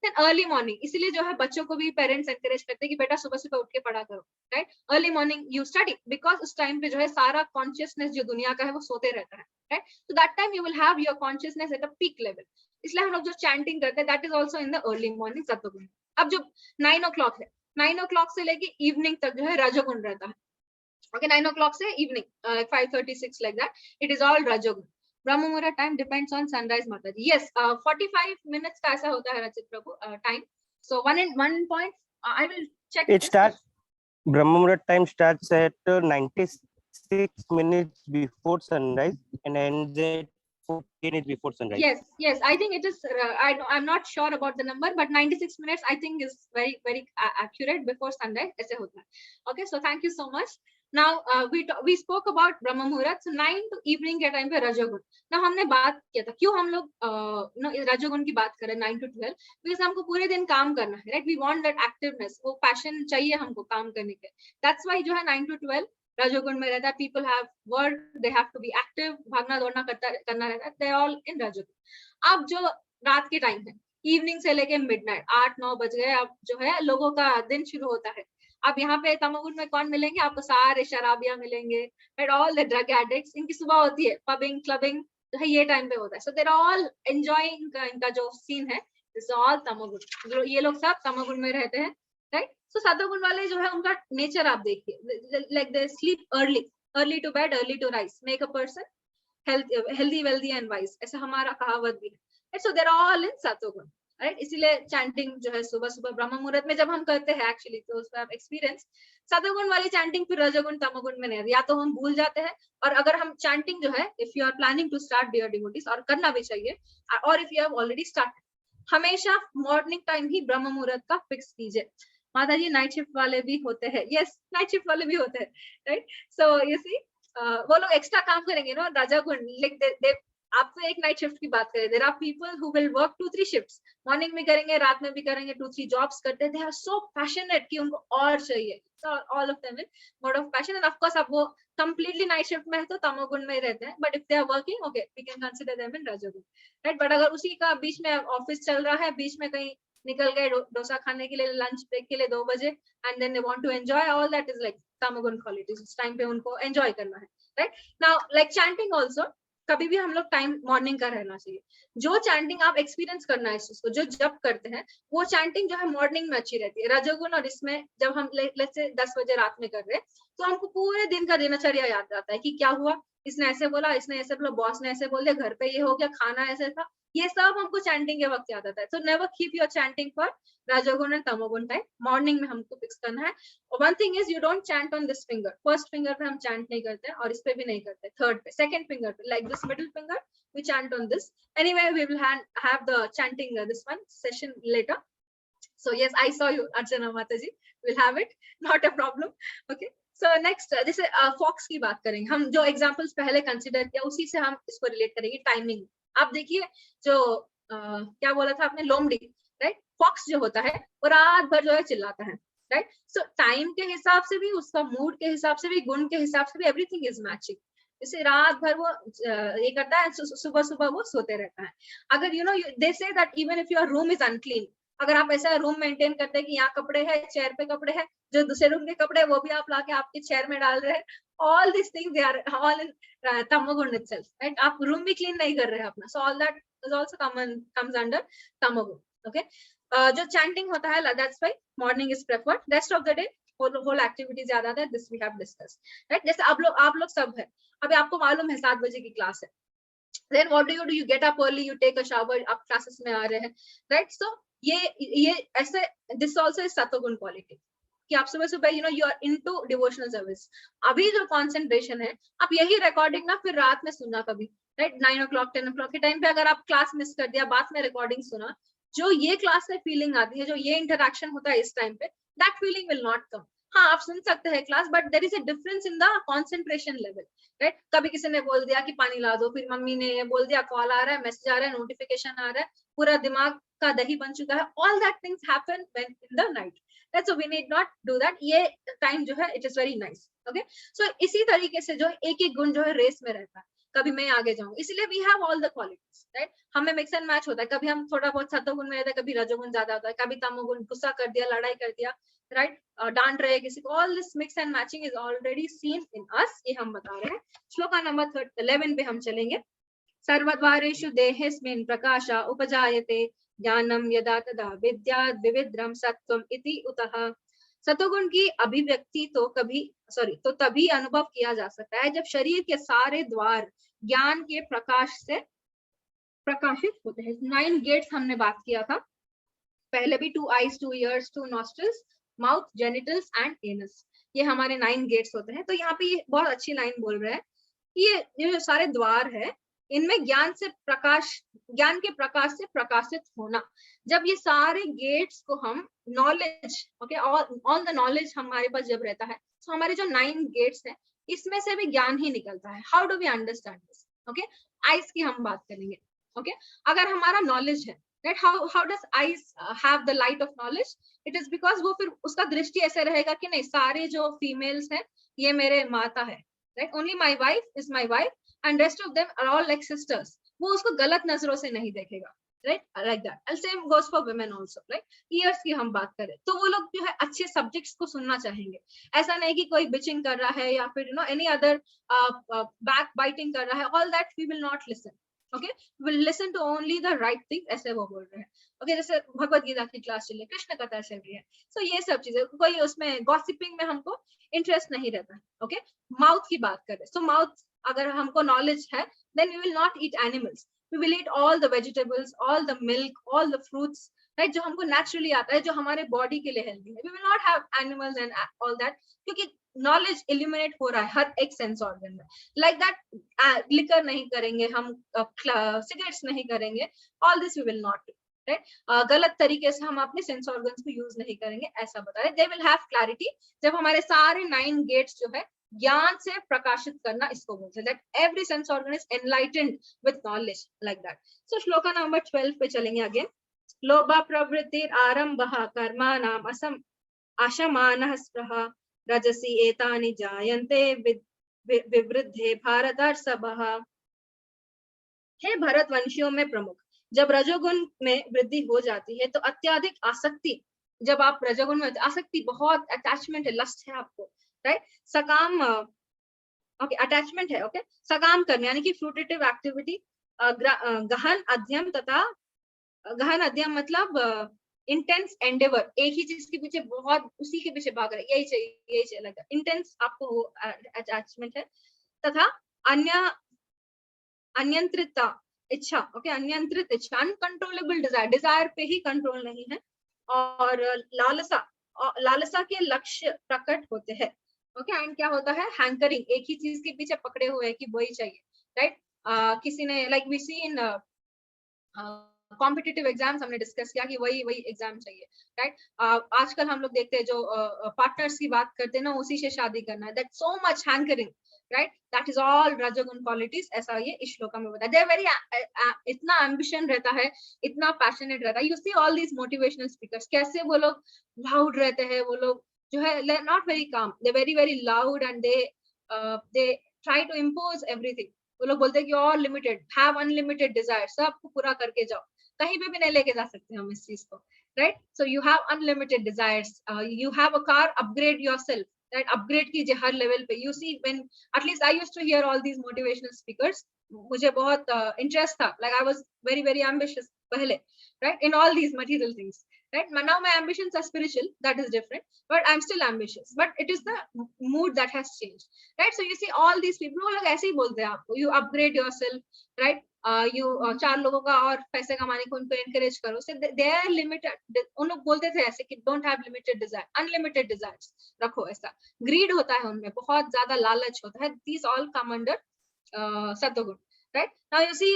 देन अर्ली मॉर्निंग, इसीलिए जो है बच्चों को भी पेरेंट्स एनकरेज करते हैं कि बेटा सुबह सुबह उठ के पढ़ा करो, right. Early morning you study, because उस टाइम पे जो है सारा कॉन्शियसनेस जो दुनिया का है वो सोते रहता है, राइट। तो that time you will have your consciousness at a peak level, इसलिए हम लोग जो चैंटिंग करते हैं that is also in the early morning satoguna. अब जो 9 o'clock है, 9 o'clock से लेके इवनिंग तक जो है रजोगुण रहता है, okay, 9 o'clock से evening 5:36 like that, it is all rajogun. Brahma Muhurt time depends on sunrise, Mataji. Yes, 45 minutes का ऐसा होता है रचित प्रभु time. So one point I will check It this. starts, Brahma Muhurt time starts at 96 minutes before sunrise and ends at 14 minutes before sunrise. Yes, I think it is, I'm not sure about the number, but 96 minutes I think is very, very accurate before sunrise, ऐसे होता है. Okay, so thank you so much. Now we spoke about Brahma Muhurat, so 9 to evening के time पे रजोगुण. Now हमने बात किया था क्यों हम लोग रजोगुण की बात करें 9 to 12, because हमको पूरे दिन काम करना है, right? We want that activeness, वो passion चाहिए हमको काम करने के. That's why जो है 9 to 12 रजोगुण में रहता है. People have work, they have to be active, भागना दौड़ना करना रहता है. They are all in रजोगुण. अब जो रात के टाइम है, इवनिंग से लेके मिडनाइट 8-9 बज गए, अब जो है लोगों का दिन शुरू होता है. अब यहाँ पे तमोगुण में कौन मिलेंगे आपको? सारे शराबिया मिलेंगे, and all the drug addicts. इनकी सुबह होती है पबिंग क्लबिंग, जो है ये टाइम पे होता है. सो देर ऑल एंजॉयिंग, इनका जो सीन है इज ऑल तमोगुण. ये लोग सब तमोगुण में रहते हैं, राइट. सो सतोगुण वाले जो है उनका नेचर आप देखिए, like they sleep early to bed, early to rise, make a person healthy, wealthy and wise, ऐसा हमारा कहावत भी है. So they're all in satoguna, right. इसीलिए चैंटिंग जो है सुबह सुबह ब्रह्म मुहूर्त में जब हम करते हैं, एक्चुअली तो उसका एक्सपीरियंस, सतोगुण वाली चैंटिंग फिर रजोगुण तमोगुण में नहीं, या तो हम भूल जाते हैं, और अगर हम चैंटिंग जो है, if you are planning to start dear devotees, और करना भी चाहिए, और if you have already started, हमेशा मॉर्निंग टाइम ही ब्रह्म मुहूर्त का फिक्स कीजिए. माता जी नाइट शिफ्ट वाले भी होते हैं, यस नाइट शिफ्ट वाले भी होते हैं, राइट. सो यू सी वो लोग एक्स्ट्रा काम करेंगे ना, रजोगुण, लाइक दे आप तो एक नाइट शिफ्ट की बात करें, there are people who will work 2-3 shifts, morning में करेंगे, रात में भी करेंगे, 2-3 जॉब्स करते हैं, दे आर सो पैशनेट कि उनको और चाहिए, so all of them in mode of passion, and of course अब वो completely night shift में है तो तमोगुण में ही रहते हैं, but if they are working, okay, we can consider them in रजोगुण, right? but अगर उसी का बीच में ऑफिस चल रहा है, बीच में कहीं निकल गए डोसा खाने के लिए, लंच ब्रेक के लिए 2 बजे, and then they want to enjoy, all that is like तमोगुण qualities, उस टाइम पे उनको एंजॉय करना है, right? now like chanting also, कभी भी हम लोग टाइम मॉर्निंग का रहना चाहिए, जो चैंटिंग आप एक्सपीरियंस करना है इस चीज को, जो जब करते हैं वो चैंटिंग जो है मॉर्निंग में अच्छी रहती है, रजोगुण और इसमें जब हम लेट्स से 10 बजे रात में कर रहे हैं तो हमको पूरे दिन का दिनचर्या याद आता है कि क्या हुआ, इसने ऐसे बोला, इसने ऐसे बोला, बॉस ने ऐसे बोल दिया, घर पे ये हो गया, खाना ऐसे था, ये सब हमको चैंटिंग के वक्त याद आता है, so never keep your chanting for रजोगुण एंड तमोगुण टाइम, मॉर्निंग में हमको फिक्स करना है। One thing is you don't chant on this finger, first finger पे हम चैंट नहीं करते और इस पे भी नहीं करते, थर्ड पे, सेकंड फिंगर पे, like this middle finger we chant on this. Anyway, we will have the chanting this one session later. So yes, I saw you, Archana Mataji. We'll have it, not a problem. Okay. So next, this is fox की बात करेंगे हम, जो examples पहले consider किया उसी से हम इसको relate करेंगे timing। आप देखिए जो क्या बोला था आपने, लोमड़ी, right? Fox जो होता है वो रात भर जो है चिल्लाता है, right? So time के हिसाब से भी, उसका mood के हिसाब से भी, गुण के हिसाब से भी, everything is matching। इसे रात भर वो ये करता है, सुबह सुबह वो सोते रहता है। अगर you know they say that even if your room is unclean, अगर आप ऐसा रूम मेंटेन करते हैं कि यहाँ कपड़े हैं, चेयर पे कपड़े हैं, जो दूसरे रूम के कपड़े वो भी आप लाके आपके चेयर में डाल रहे हैं, all this things they are all in तमोगुण इटसेल्फ, राइट? आप रूम भी क्लीन नहीं कर रहे हैं अपना, so all that is also comes under तमोगुण। ओके, जो चैंटिंग होता है that's why morning is preferred, rest of the day whole activities ज्यादा है, this we have discussed, right? जैसे आप लोग सब है, अभी आपको मालूम है 7 बजे की क्लास है, then what do? You get up early, you take a shower, आप क्लासेस में आ रहे हैं, right? So ये ऐसे this also is सत्वगुण quality कि आप सुबह सुबह you are into devotional service। अभी जो concentration है, आप यही recording ना फिर रात में सुनना कभी, right? 9 o'clock 10 o'clock के टाइम पे अगर आप क्लास मिस कर दिया, बाद में recording सुना, जो ये क्लास में फीलिंग आती है, जो ये इंटरेक्शन होता है इस टाइम पे, that feeling will not come। हाँ, आप सुन सकते हैं class, but there is a difference in the concentration level, right? कभी किसी ने बोल दिया कि पानी ला दो, फिर मम्मी ने ये बोल दिया, कॉल आ रहा है, मैसेज आ रहा है, नोटिफिकेशन आ रहा है, पूरा दिमाग का दही बन चुका है, all that things happen when in the night, that's so we need not do that. ये टाइम जो है it is very nice. Okay, so इसी तरीके से जो एक एक गुण जो है रेस में रहता है, कभी मैं आगे जाऊं, इसलिए we have all the qualities, right? हमें मिक्स एंड मैच होता है, कभी हम थोड़ा बहुत सत्वगुण में रहता है, कभी रजोगुण ज्यादा होता है, कभी तमोगुण, गुस्सा कर दिया, लड़ाई कर दिया, राइट? डांट रहे किसी को, all this mix and matching is already seen in us, ये हम बता रहे हैं। श्लोका नंबर 11 पे हम चलेंगे। सर्वद्वारेषु देहेस्मिन् प्रकाश उपजायते ज्ञानम यदा तदा विद्याद् विविद्रम सत्वम इति उतः। सत्वगुण की अभिव्यक्ति तो तभी अनुभव किया जा सकता है जब शरीर के सारे द्वार ज्ञान के प्रकाश से प्रकाशित होते हैं। 9 गेट्स हमने बात किया था पहले भी, 2 eyes 2 ears 2 nostrils mouth genitals and anus, ये हमारे 9 गेट्स होते हैं। तो यहाँ पे ये बहुत अच्छी लाइन बोल रहे हैं, ये जो सारे द्वार है, इनमें ज्ञान के प्रकाश से प्रकाशित होना। जब ये सारे गेट्स को हम knowledge, okay, all the knowledge हमारे पास जब रहता है, तो हमारे जो 9 गेट्स हैं इसमें से भी ज्ञान ही निकलता है। How do we understand this? Okay, eyes की हम बात करेंगे। ओके, अगर हमारा नॉलेज है, right? How does eyes have the light of knowledge? It is because वो फिर उसका दृष्टि ऐसे रहेगा कि नहीं, सारे जो फीमेल्स हैं ये मेरे माता है, right? Only my wife is my wife and rest of them are all like sisters। वो उसको गलत नजरों से नहीं देखेगा, right? Like that. And same goes for women also, right? Ears की हम बात करें तो वो लोग जो है अच्छे सब्जेक्ट्स को सुनना चाहेंगे, ऐसा नहीं कि कोई बिचिंग कर रहा है या फिर any other बैक बाइटिंग कर रहा है, all that we will not listen। Okay, we'll listen to only the right thing, ऐसे वो बोल रहे हैं। Okay, जैसे भगवत गीता की क्लास चल रही है, कृष्ण कथा चल रही है, so ये सब चीजें, कोई उसमें गॉसिपिंग में हमको इंटरेस्ट नहीं रहता। Okay, माउथ की बात करें, so माउथ अगर हमको नॉलेज है, then we will not eat animals, we will eat all the vegetables, all the milk, all the fruits, right? जो हमको नेचुरली आता है, जो हमारे बॉडी के लिए हेल्दी है। We will not have animals and all that, क्योंकि नॉलेज इल्यूमिनेट हो रहा है हर एक सेंस ऑर्गन में। लाइक दैट लिकर नहीं करेंगे हम, सिगरेट्स नहीं करेंगे, all this we will not do, right? गलत तरीके से हम अपने सेंस ऑर्गन्स को यूज नहीं करेंगे, ऐसा बता रहे। दे विल हैव क्लैरिटी जब हमारे सारे 9 गेट्स जो है ज्ञान से प्रकाशित करना इसको बोलते हैं, that every sense organ is enlightened with knowledge, like that. So shloka number 12 पे चलेंगे again. लोभा प्रवृत्तिर आरंभः कर्माणाम असम आशमानः स्पृहा रजसी एतानि जायन्ते विवृद्धे भारतर्षभः। हे भरतवंशियों में प्रमुख, जब रजोगुण में वृद्धि हो जाती है तो अत्यधिक आसक्ति, जब आप रजोगुण में आसक्ति, बहुत अटैचमेंट है, लस्ट है आपको, राइट, सकाम ओके अटैचमेंट है, ओके सकाम करने यानी कि फ्रूटिटिव एक्टिविटी, गहन अध्ययन तथा गहन अध्ययन मतलब इंटेंस एंडेवर, एक ही चीज के पीछे बहुत उसी के पीछे भाग रहे, यही चाहिए लगा, इंटेंस आपको अटैचमेंट है, तथा अन्य अनियंत्रित इच्छा, ओके अनियंत्रित इच्छा, अनकंट्रोलेबल डिजायर, डिजायर पे ही कंट्रोल नहीं है, और लालसा के लक्ष्य प्रकट होते हैं, ओके एंड क्या होता है, हैंकरिंग, एक ही चीज के पीछे पकड़े हुए हैं कि वही चाहिए, राइट। किसी ने like we see in competitive exams हमने डिस्कस किया कि वही एग्जाम चाहिए, राइट। आजकल हम लोग देखते हैं जो पार्टनर्स की बात करते हैं ना, उसी से शादी करना है, that so much hankering, right, that is all रजोगुण क्वालिटीज, ऐसा ये इस श्लोका में बताया। दे आर वेरी इतना एम्बिशन रहता है, इतना पैशनेट रहता है, you see all these motivational speakers, कैसे वो लोग लाउड रहते हैं, वो लोग जो है not very calm, they very loud and they try to impose everything. वो लोग बोलते हैं कि और लिमिटेड, हैव अनलिमिटेड डिजायर, सबको पूरा करके जाओ, कहीं पे भी नहीं लेके जा सकते हम इस चीज को, right. So you have unlimited desires, you have a car, upgrade yourself, right, upgrade कीजिए हर लेवल पे। You see when at least I used to hear all these motivational speakers, मुझे बहुत इंटरेस्ट था, like I was very ambitious पहले, right, in all these material things, right, now my ambitions are spiritual, that is different, but I'm still ambitious, but it is the mood that has changed, right. So you see all these people, वो लोग ऐसे ही बोलते हैं आपको, you upgrade yourself, right, you चार लोगों का और पैसे कमाने को उनको encourage करो, so they are limited, उन लोग बोलते थे ऐसे कि don't have limited desire, unlimited desires रखो, ऐसा greed होता है उनमें, बहुत ज्यादा लालच होता है, these all come under सत्वगुण, right. Now you see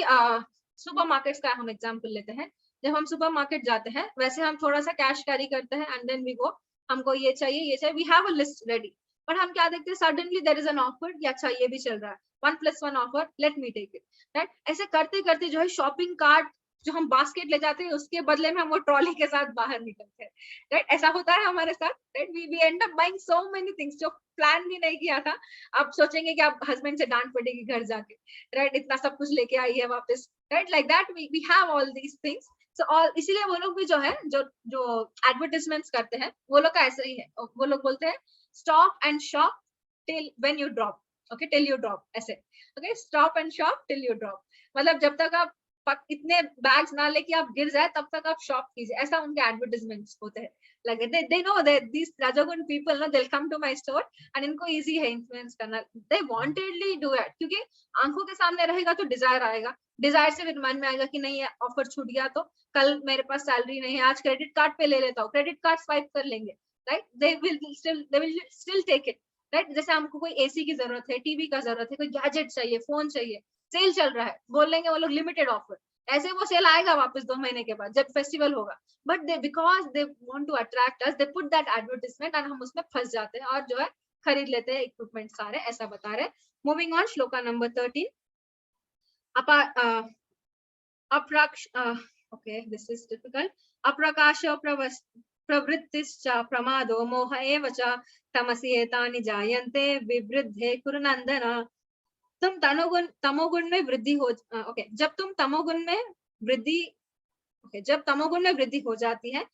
supermarkets का हम एग्जांपल लेते हैं, जब हम सुपरमार्केट जाते हैं वैसे हम थोड़ा सा कैश कैरी करते हैं एंड देन वी गो, हमको ये चाहिए, we have a list ready, पर हम क्या देखते हैं, suddenly there is an offer, या अच्छा ये भी चल रहा है, 1+1 offer, let me take it, right. ऐसे करते करते जो है शॉपिंग कार्ट जो हम बास्केट ले जाते हैं उसके बदले में हम वो ट्रॉली के साथ बाहर निकलते हैं, राइट, ऐसा होता है हमारे साथ, right. We end up buying so many things जो प्लान भी नहीं किया था। आप सोचेंगे कि आप हस्बैंड से डांट पड़ेगी घर जाके, राइट, इतना सब कुछ लेके आई है वापस, right, like that we have all these things. So, और इसीलिए वो लोग भी जो है जो एडवर्टाइजमेंट्स करते हैं वो लोग का ऐसा ही है, वो लोग बोलते हैं stop and shop till when you drop, okay till you drop, ऐसे, okay stop and shop till you drop, मतलब जब तक आप इतने बैग्स ना लेके आप गिर जाए तब तक आप शॉप कीजिए, ऐसा उनके एडवर्टाइजमेंट्स होते हैं। like they know that these rajagun people, no, they'll come to my store and इनको easy है influence करना, they wantedly do it, क्योंकि आंखों के सामने रहेगा तो डिजायर आएगा, डिजायर से फिर मन में आएगा कि नहीं ऑफर छूट गया तो कल मेरे पास सैलरी नहीं है, आज क्रेडिट कार्ड पे ले लेता हूँ, क्रेडिट कार्ड स्वाइप कर लेंगे, right, they will still take it, right. जैसे हमको कोई एसी की जरूरत है, टीवी का जरूरत है, कोई गैजेट चाहिए, फोन चाहिए, सेल चल रहा है, बोल लेंगे वो लोग लिमिटेड ऑफर, ऐसे वो सेल आएगा वापस 2 महीने के बाद जब फेस्टिवल होगा, but they because they want to attract us, they put that advertisement and हम उसमें फंस जाते हैं और जो है खरीद लेते हैं इक्विपमेंट सारे, ऐसा बता रहे। Moving on, shloka number 13, okay, this is difficult. अप्रकाशो प्रवृत्तिश्च प्रमादो मोह एव च तमसि एतानि जायन्ते विवृद्धे कुरु नंदन। तुम तमोगुण में वृद्धि हो, ओके, जब तुम तमोगुण में वृद्धि, ओके, जब तमोगुण में वृद्धि हो जाती है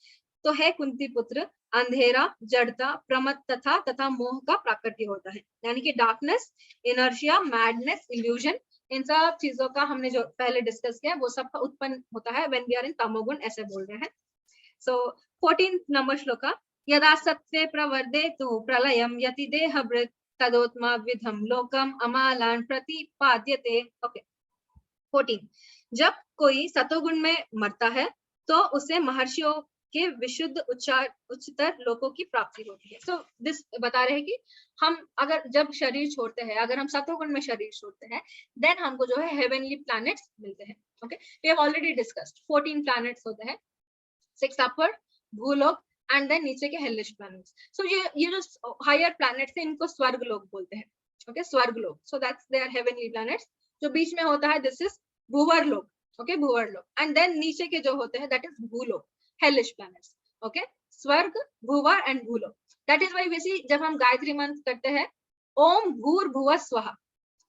तो है कुंती पुत्र, अंधेरा, जड़ता, प्रमद तथा मोह का प्राकट्य होता है, यानी कि डार्कनेस, इनर्शिया, मैडनेस, इल्यूजन, इन सब चीजों का हमने जो पहले डिस्कस किया वो सब का उत्पन्न होता है व्हेन वी आर इन तमोगुण, ऐसे बोल रहे हैं। सो 14 नंबर श्लोका, यदा सत्वे प्रवर्धेतु प्रलयम यति देहभृत् तदोत्मा विधम लोकम अमालान प्रतिपाद्यते, ओके। 14, जब कोई सतोगुण में मरता है तो उसे महर्षियों के विशुद्ध उच्चतर लोकों की प्राप्ति होती है। सो दिस बता रहे हैं कि हम अगर जब शरीर छोड़ते हैं, अगर हम सतोगुण में शरीर छोड़ते हैं, देन हमको जो है हेवनली प्लैनेट्स मिलते हैं, okay. We have already discussed 14 planets होते हैं, 6 अपर, भूलोक, एंड देन नीचे के हेलिश प्लैनेट्स. सो ये जो हायर प्लैनेट्स है इनको स्वर्ग लोक बोलते हैं. ओके, स्वर्ग लोक. So that's there heavenly planets. जो बीच में होता है दिस इज भूवर लोक. ओके, भूवर लोक. एंड देन नीचे के जो होते हैं that is Bhuloka, hellish planets. Okay, Swarga, Bhuvar and Bhuloka. That is why वैसे जब हम गायत्री मंत्र करते हैं ओम भूर भुवः स्वः.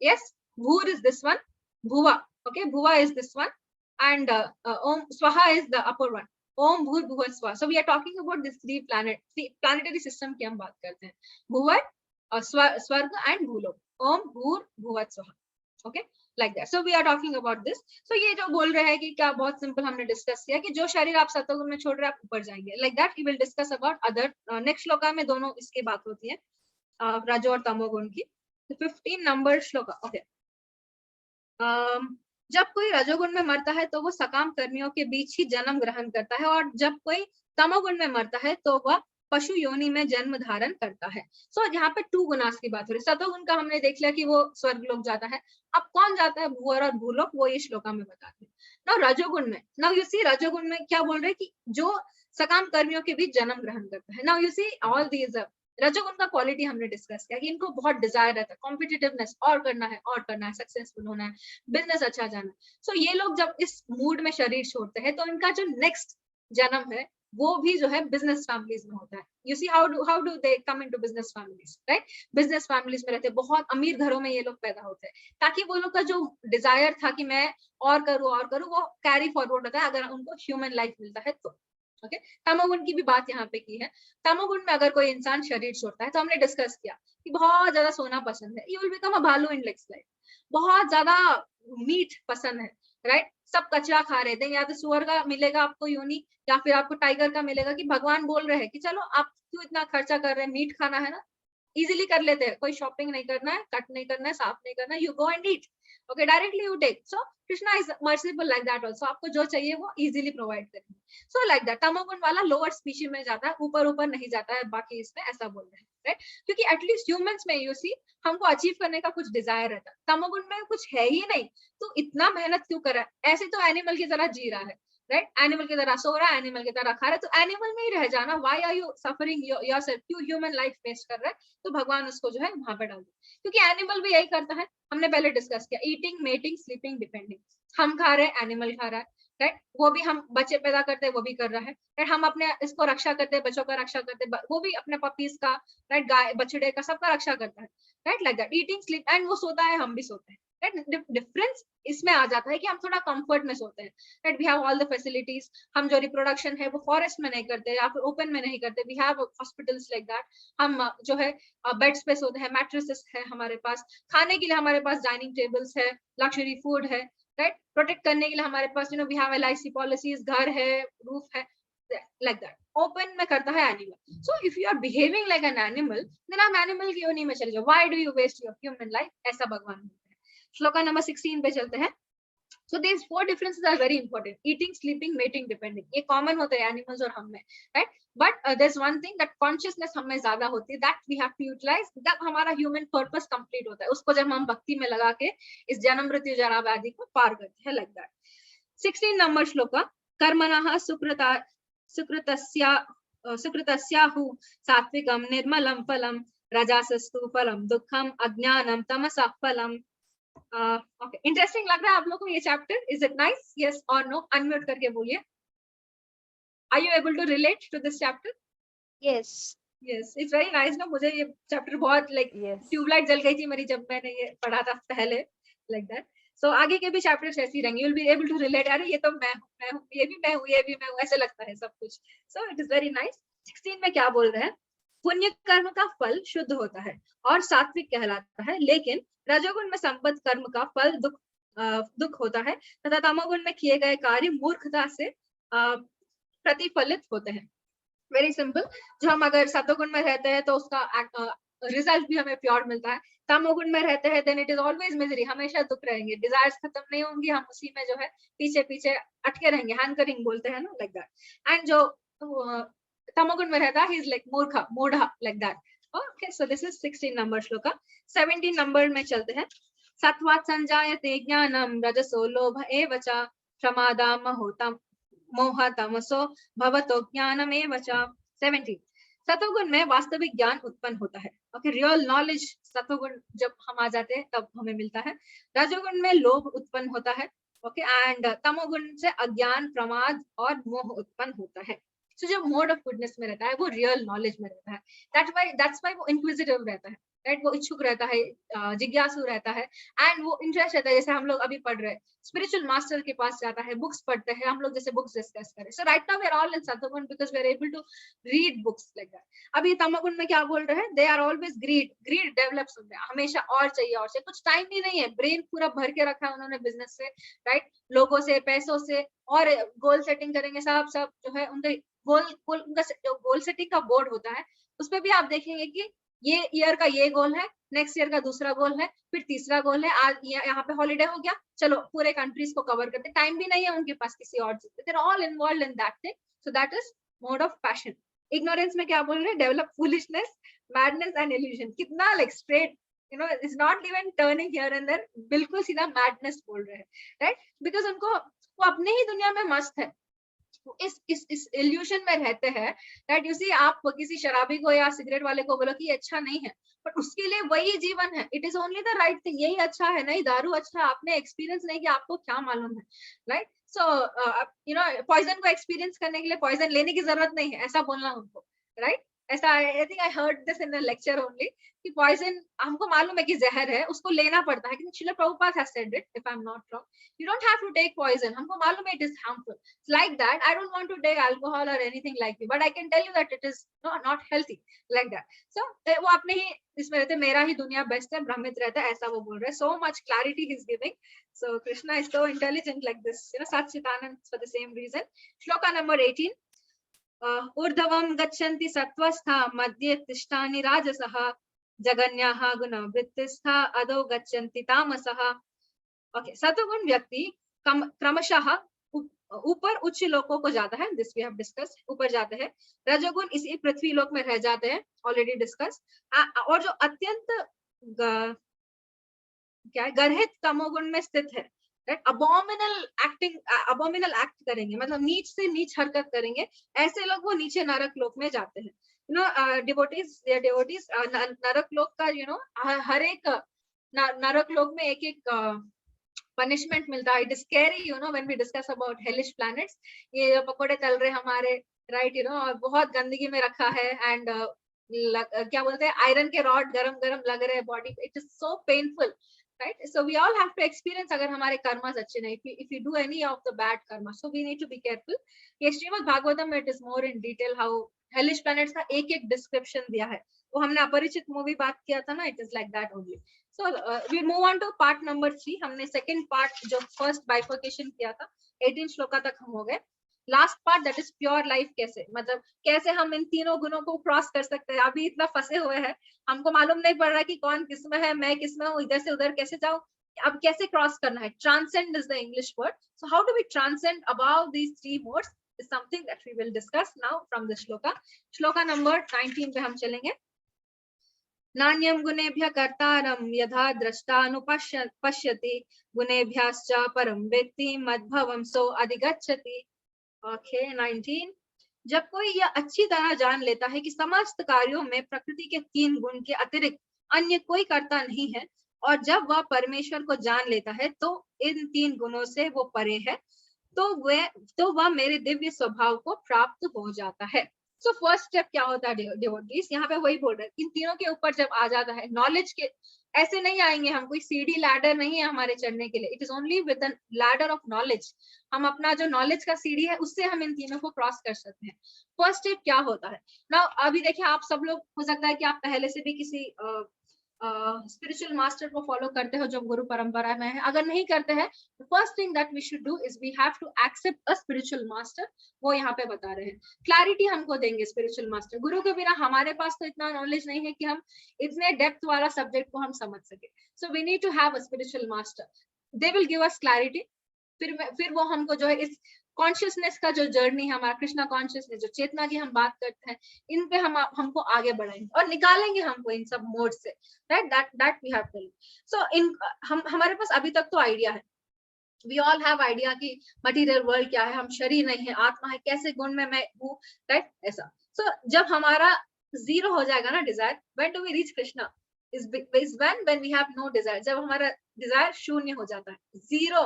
यस, भूर इज दिस वन, भुवा. ओके, भुवा is this one and om swaha is the upper one. om bhur bhuva swaha. So we are talking about this three planetary system की हम बात करते हैं. भुवर, स्वर्ग and भूलोक. om bhur bhuva swaha. Okay, like that. So we are talking about this. So ये जो बोल रहे हैं कि क्या, बहुत सिंपल हमने डिस्कस किया कि जो शरीर आप सतोगुण में छोड़ रहे हैं आप ऊपर जाएंगे. Like that we will discuss about other next shloka में दोनों इसकी बात होती है, रजो और तमोगुण की. 15 नंबर श्लोका. ओके, जब कोई रजोगुण में मरता है तो वो सकाम कर्मियों के बीच ही जन्म ग्रहण करता है, और जब कोई तमोगुण में मरता है तो वह पशु योनि में जन्म धारण करता है. सो यहाँ पे 2 गुणास की बात हो रही है. सतोगुण का हमने देख लिया कि वो स्वर्ग लोक जाता है. अब कौन जाता है भूवर और भूलोक, वो ये श्लोका में बताते हैं. नाउ रजोगुण में, नाउ यू सी रजोगुण में क्या बोल रहे हैं कि जो सकाम कर्मियों के बीच जन्म ग्रहण करता है. Now you see all these रजोगुण का क्वालिटी हमने डिस्कस किया कि इनको बहुत डिजायर रहता है, कॉम्पिटिटिवनेस, और करना है, सक्सेसफुल होना है, बिजनेस अच्छा जाना है. सो ये लोग जब इस मूड में शरीर छोड़ते हैं तो इनका जो नेक्स्ट जन्म है वो भी जो है बिजनेस फैमिलीज में होता है. You see how do they come into business families, right? Business families में रहते हैं, बहुत अमीर घरों में ये लोग पैदा होते हैं, ताकि वो लोग का जो डिजायर था कि मैं और करूँ वो कैरी फॉरवर्ड होता है अगर उनको ह्यूमन लाइफ मिलता है तो. ओके, तमोगुण की भी बात यहाँ पे की है. तमोगुण में अगर कोई इंसान शरीर छोड़ता है तो हमने डिस्कस किया कि बहुत ज्यादा सोना पसंद है, यू विल बिकम अ भालू इन नेक्स्ट लाइफ. बहुत ज्यादा मीट पसंद है, राइट? सब कचरा खा रहे थे, या तो सुअर का मिलेगा आपको योनि, या फिर आपको टाइगर का मिलेगा. कि भगवान बोल रहे हैं कि चलो आप क्यों इतना खर्चा कर रहे हैं, मीट खाना है ना, इजीली कर लेते हैं, कोई शॉपिंग नहीं करना है, कट नहीं करना है, साफ नहीं करना है, you go and eat. Okay, directly you take. So Krishna is merciful like that also. आपको जो चाहिए वो इजीली प्रोवाइड करेंगे. सो लाइक दैट तमोगुण वाला लोअर स्पीशीज में जाता है, ऊपर नहीं जाता है बाकी इसमें, ऐसा बोल रहे हैं, राइट? क्योंकि एटलीस्ट ह्यूमंस में यू सी हमको अचीव करने का कुछ डिजायर रहता है. तमोगुण में कुछ है ही नहीं, तो इतना मेहनत क्यों कर रहा है? ऐसे तो एनिमल की तरह जी रहा है, राइट? एनिमल की तरह सो रहा है, एनिमल की तरह खा रहा है, तो एनिमल में ही रह जाना. Why are you suffering yourself? क्यों ह्यूमन लाइफ वेस्ट कर रहा है? तो भगवान उसको जो है वहां पे डाल दे, क्योंकि एनिमल भी यही करता है. हमने पहले डिस्कस किया, ईटिंग, मेटिंग, स्लीपिंग, डिपेंडिंग. हम खा रहे हैं, एनिमल खा रहा है, राइट? वो भी, हम बच्चे पैदा करते हैं वो भी कर रहा है, राइट? हम अपने इसको रक्षा करते हैं, बच्चों का रक्षा करते हैं, वो भी अपने पपीज का, राइट, गाय बछड़े का, सबका रक्षा करता है, right? Like that, eating, sleep, and वो सोता है, हम भी सोते हैं, राइट? डिफरेंस इसमें आ जाता है कि हम थोड़ा कंफर्ट में सोते हैं, right? We have all the facilities. हम जो रिप्रोडक्शन है वो फॉरेस्ट में नहीं करते या फिर ओपन में नहीं करते. We have hospitals like that. हम जो है बेड्स पे सोते हैं, मैट्रेसेस है हमारे पास, खाने के लिए हमारे पास डाइनिंग टेबल्स है, लग्जरी फूड है, राइट? प्रोटेक्ट करने के लिए हमारे पास वी हैव LIC पॉलिसीज, घर है, रूफ है, like that. ओपन में करता है animal. So if you are behaving like an animal, then आप एनिमल की योनि में चले जाओ. Why do you waste your human life? ऐसा भगवान बोलते हैं. श्लोका नंबर 16 पे चलते हैं. So these 4 differences are very important. Eating, sleeping, mating, depending. ये common होता है animals और हम में, right? But there's one thing that consciousness हम में ज्यादा होती है, that we have to utilize. जब हमारा human purpose complete होता है, उसको जब हम भक्ति में लगा के इस जन्म मृत्यु जरा व्याधि को पार करते हैं, like that. 16 नंबर श्लोका. कर्मणः सुकृतस्याहु सात्विकं निर्मलं फलं रजसस्तु फलं दुःखम अज्ञानम तमसः फलम. ओके, इंटरेस्टिंग लग रहा है आप लोगों को ये chapter? Is it nice? Yes और नो? अनम्यूट करके बोलिए. Are you able to relate to this chapter? Yes. Yes, it's very nice ना. मुझे ये चैप्टर बहुत लाइक ट्यूबलाइट जल गई थी मेरी जब मैंने ये पढ़ा था पहले, लाइक दैट. सो आगे के भी चैप्टर्स ऐसे ही रहेंगे. You will be able to relate. अरे ये तो मैं हूं, ये भी मैं हूं, ऐसे लगता है सब कुछ. So it is very nice. 16 में क्या बोल रहे हैं? पुण्य कर्म का फल शुद्ध होता है और सात्विक कहलाता है, लेकिन रजोगुण में संपन्न कर्म का फल दुख होता है तथा तमोगुण में किए गए कार्य मूर्खता से प्रतिफलित होते हैं. Very simple. जो हम अगर सतोगुण में रहते हैं तो उसका रिजल्ट भी हमें प्योर मिलता है. तमोगुण में रहते हैं then it is always misery, हमेशा दुख रहेंगे, डिजायर्स खत्म नहीं होंगी, हम उसी में जो है पीछे पीछे अटके रहेंगे. हैंकरिंग बोलते हैं ना, लाइक दैट. एंड जो तमोगुण में रहता है he is like mudha, like that. Okay, so this is 16 number shloka. 17 number में चलते हैं. सत्वात् संजायते ज्ञानम रजसो लोभ एव च प्रमादा मोह तमसो भवतो ज्ञानमेव च. 17 सत्वगुण में वास्तविक ज्ञान उत्पन्न होता है। ओके, रियल नॉलेज सत्वगुण जब हम आ जाते हैं तब हमें मिलता है। रजोगुण में लोभ उत्पन्न होता है। ओके, एंड तमोगुण से अज्ञान, प्रमाद और मोह उत्पन्न होता है। तो जो मोड ऑफ गुडनेस में रहता है वो रियल नॉलेज में रहता है। दैट्स व्हाई वो इंक्विजिटिव रहता है, राइट? वो इच्छुक रहता है, जिज्ञासु रहता है, एंड वो इंटरेस्ट रहता है। जैसे हम लोग अभी पढ़ रहे हैं, स्पिरिचुअल मास्टर के पास जाता है, बुक्स पढ़ते हैं हम लोग, जैसे बुक्स डिस्कस करें। So right now we are all in sattvaguna because we are able to read books like that. अभी तमोगुण में क्या बोल रहे हैं? They are always greed develops होते हैं, हमेशा और चाहिए और चाहिए, कुछ टाइम ही नहीं है। ब्रेन पूरा भर के रखा है उन्होंने बिजनेस से, राइट? लोगों से, पैसों से, और गोल सेटिंग करेंगे। सब जो है उनका उनका जो गोल सेटिंग का बोर्ड होता है, उस पर भी आप देखेंगे कि ये ईयर का ये गोल है, नेक्स्ट ईयर का दूसरा गोल है, फिर तीसरा गोल है। आज यहाँ पे हॉलीडे हो गया, चलो पूरे कंट्रीज को कवर करते। टाइम भी नहीं है उनके पास किसी और चीज, they are all involved in that thing. So that is mode of passion. Ignorance में क्या बोल रहे हैं? Develop foolishness, madness and illusion. कितना like straight, you know, it's not even turning here and there, बिल्कुल सीधा मैडनेस बोल रहे हैं, राइट? बिकॉज उनको वो अपने ही दुनिया में मस्त है, इस इल्यूशन में रहते हैं, दैट यू सी। आप किसी शराबी को या सिगरेट वाले को बोलो कि ये अच्छा नहीं है, पर उसके लिए वही जीवन है, it is only the right thing, यही अच्छा है, नहीं दारू अच्छा है। आपने एक्सपीरियंस नहीं किया, आपको क्या मालूम है, right? So you know, poison को एक्सपीरियंस करने के लिए पॉइजन लेने की जरूरत नहीं है, ऐसा बोलना उनको, राइट? ऐसा I think I heard this in a lecture only, कि पॉइजन हमको मालूम है कि जहर है, उसको लेना पड़ता है। Srila Prabhupada has said it, if I am not wrong, you don't have to take poison, हमको मालूम है it is harmful. Like that, I don't want to take alcohol or anything like it, but I can tell you that it is not healthy like that. So वो अपने ही इसमें रहते, मेरा ही दुनिया best है, भ्रमित रहता है, ऐसा वो बोल रहे हैं। So much clarity he is giving. So Krishna is so intelligent like this, you know, Sat Chitanand for the same reason. Shloka number 18. ऊर्ध्वं गच्छन्ति सत्त्वस्था मध्ये तिष्ठानि राजसः जगन्याः गुणवृत्तिस्था अधो गच्छन्ति तामसः। ओके, सत्वगुण व्यक्ति क्रमशः ऊपर उच्च लोकों को जाता है, दिस वी हैव डिस्कस, ऊपर जाते हैं। रजोगुण इसी पृथ्वी लोक में रह जाते हैं, ऑलरेडी डिस्कस। और जो अत्यंत क्या है, गर्हित तमोगुण में स्थित है, अबोमिनल एक्ट करेंगे, मतलब नीच से नीच हरकत करेंगे, ऐसे लोग वो नीचे नरक लोक में जाते हैं। यू नो, डिवोटीज नरक लोक का, यू नो, हर एक नरक लोक में एक एक पनिशमेंट मिलता है। It is scary, you know, when we discuss about hellish planets. ये पकोड़े तल रहे हमारे, राइट, यू नो, और बहुत गंदगी में रखा है, एंड क्या बोलते हैं, आयरन के रॉड गरम गरम लग रहे हैं बॉडी पे, it is so painful, right? So we all have to experience, अगर हमारे कर्मास अच्छे नहीं, if we do any of the bad karma, so we need to be careful. ये श्रीमद् भागवतम में it is more in detail how hellish planets का एक एक description दिया है। वो हमने अपरिचित मूवी बात किया था ना, it is like that only. So we move on to part number 3. हमने second part जो first bifurcation किया था, 18 श्लोका तक हम हो गए। Last part, that is pure life, कैसे, मतलब कैसे हम इन तीनों गुणों को क्रॉस कर सकते हैं। अभी इतना फंसे हुए हैं, हमको मालूम नहीं पड़ रहा कि कौन किसमें है, मैं किसमें हूँ, इधर से उधर कैसे जाऊं, अब कैसे क्रॉस करना है। Transcend is the English word. So how do we transcend about these three modes is something that we will discuss now from the shloka. Shloka number 19 पे हम चलेंगे। नान्यम गुणेभ्यः कर्तारं यथा द्रष्टानुपश्यति गुणेभ्यश्च परं वेत्ति मद्भवं सो अधिगच्छति। ओके, 19। जब कोई यह अच्छी तरह जान लेता है कि समस्त कार्यों में प्रकृति के 3 गुण के अतिरिक्त अन्य कोई कर्ता नहीं है, और जब वह परमेश्वर को जान लेता है तो इन 3 गुणों से वो परे है, तो वह मेरे दिव्य स्वभाव को प्राप्त हो जाता है। सो फर्स्ट स्टेप क्या होता है डिवोटीज, यहाँ पे वही बोल रहे हैं, इन तीनों के ऊपर जब आ जाता है, नॉलेज के ऐसे नहीं आएंगे हम, कोई सीढ़ी लैडर नहीं है हमारे चढ़ने के लिए, it is only with the ladder of knowledge. हम अपना जो नॉलेज का सीढ़ी है उससे हम इन तीनों को क्रॉस कर सकते हैं। फर्स्ट स्टेप क्या होता है ना, अभी देखिए आप सब लोग, हो सकता है कि आप पहले से भी किसी स्पिरिचुअल मास्टर को फॉलो करते हो जो गुरु परंपरा में है। अगर नहीं करते हैं, first thing that we should do is we have to accept a spiritual master. वो यहाँ पे बता रहे हैं, क्लैरिटी हमको देंगे स्पिरिचुअल मास्टर। गुरु के बिना हमारे पास तो इतना नॉलेज नहीं है कि हम इतने डेप्थ वाला सब्जेक्ट को हम समझ सके। So we need to have a spiritual master, they will give us clarity. फिर वो हमको जो है इस कॉन्शियसनेस का जो जर्नी है हमारा, कृष्णा कॉन्शियसनेस, जो चेतना की हम बात करते हैं, इन पे हमको आगे बढ़ाएंगे और निकालेंगे हमको इन सब मोड से, right? That we have to. सो हमारे पास अभी तक तो आइडिया है, वी ऑल हैव आइडिया कि मटेरियल वर्ल्ड क्या है, हम शरीर नहीं है, आत्मा है, कैसे गुण में मैं हूँ, राइट? ऐसा। So जब हमारा जीरो हो जाएगा ना Dzire, when do we reach Krishna? is when we have no desire. जब हमारा डिजायर शून्य हो जाता है, zero,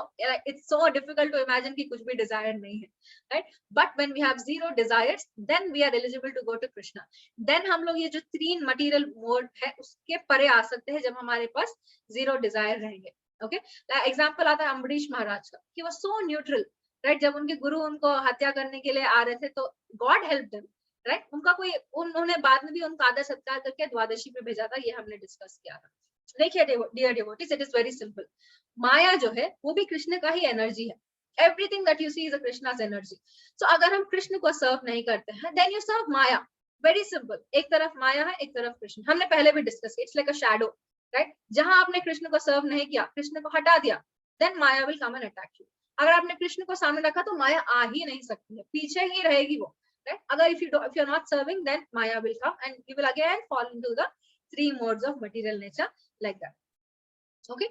it's so difficult to imagine कि कुछ भी डिजायर नहीं है, right? But when we have zero desires, then we are eligible to go to Krishna. Then हम लोग ये जो 3 material mode है उसके परे आ सकते हैं जब हमारे पास जीरो डिजायर रहेंगे. Okay, एग्जाम्पल आता है अम्बरीश महाराज का, he was so neutral, right? जब उनके गुरु उनको हत्या करने के लिए आ रहे थे तो God helped them, राइट? उनका कोई, उन्होंने बाद में भी उनका आदर सत्कार करके द्वादशी पे भेजा था, ये हमने डिस्कस किया था. देखिए dear devotees, it is very simple. Maya जो है वो भी कृष्ण का ही एनर्जी है. Everything that you see is a Krishna's energy. So अगर हम कृष्ण को सर्व नहीं करते हैं, then you serve Maya. Very simple. एक तरफ माया है, एक तरफ कृष्ण. हमने पहले भी डिस्कस किया, it's like a shadow, right? जहां आपने कृष्ण को सर्व नहीं किया, कृष्ण को हटा दिया, then Maya will come and attack you. अगर आपने कृष्ण को सामने रखा तो माया आ ही नहीं सकती है, पीछे ही रहेगी वो, right? Agar if you're not serving, then Maya will come and you will again fall into the 3 modes of material nature like that. Okay,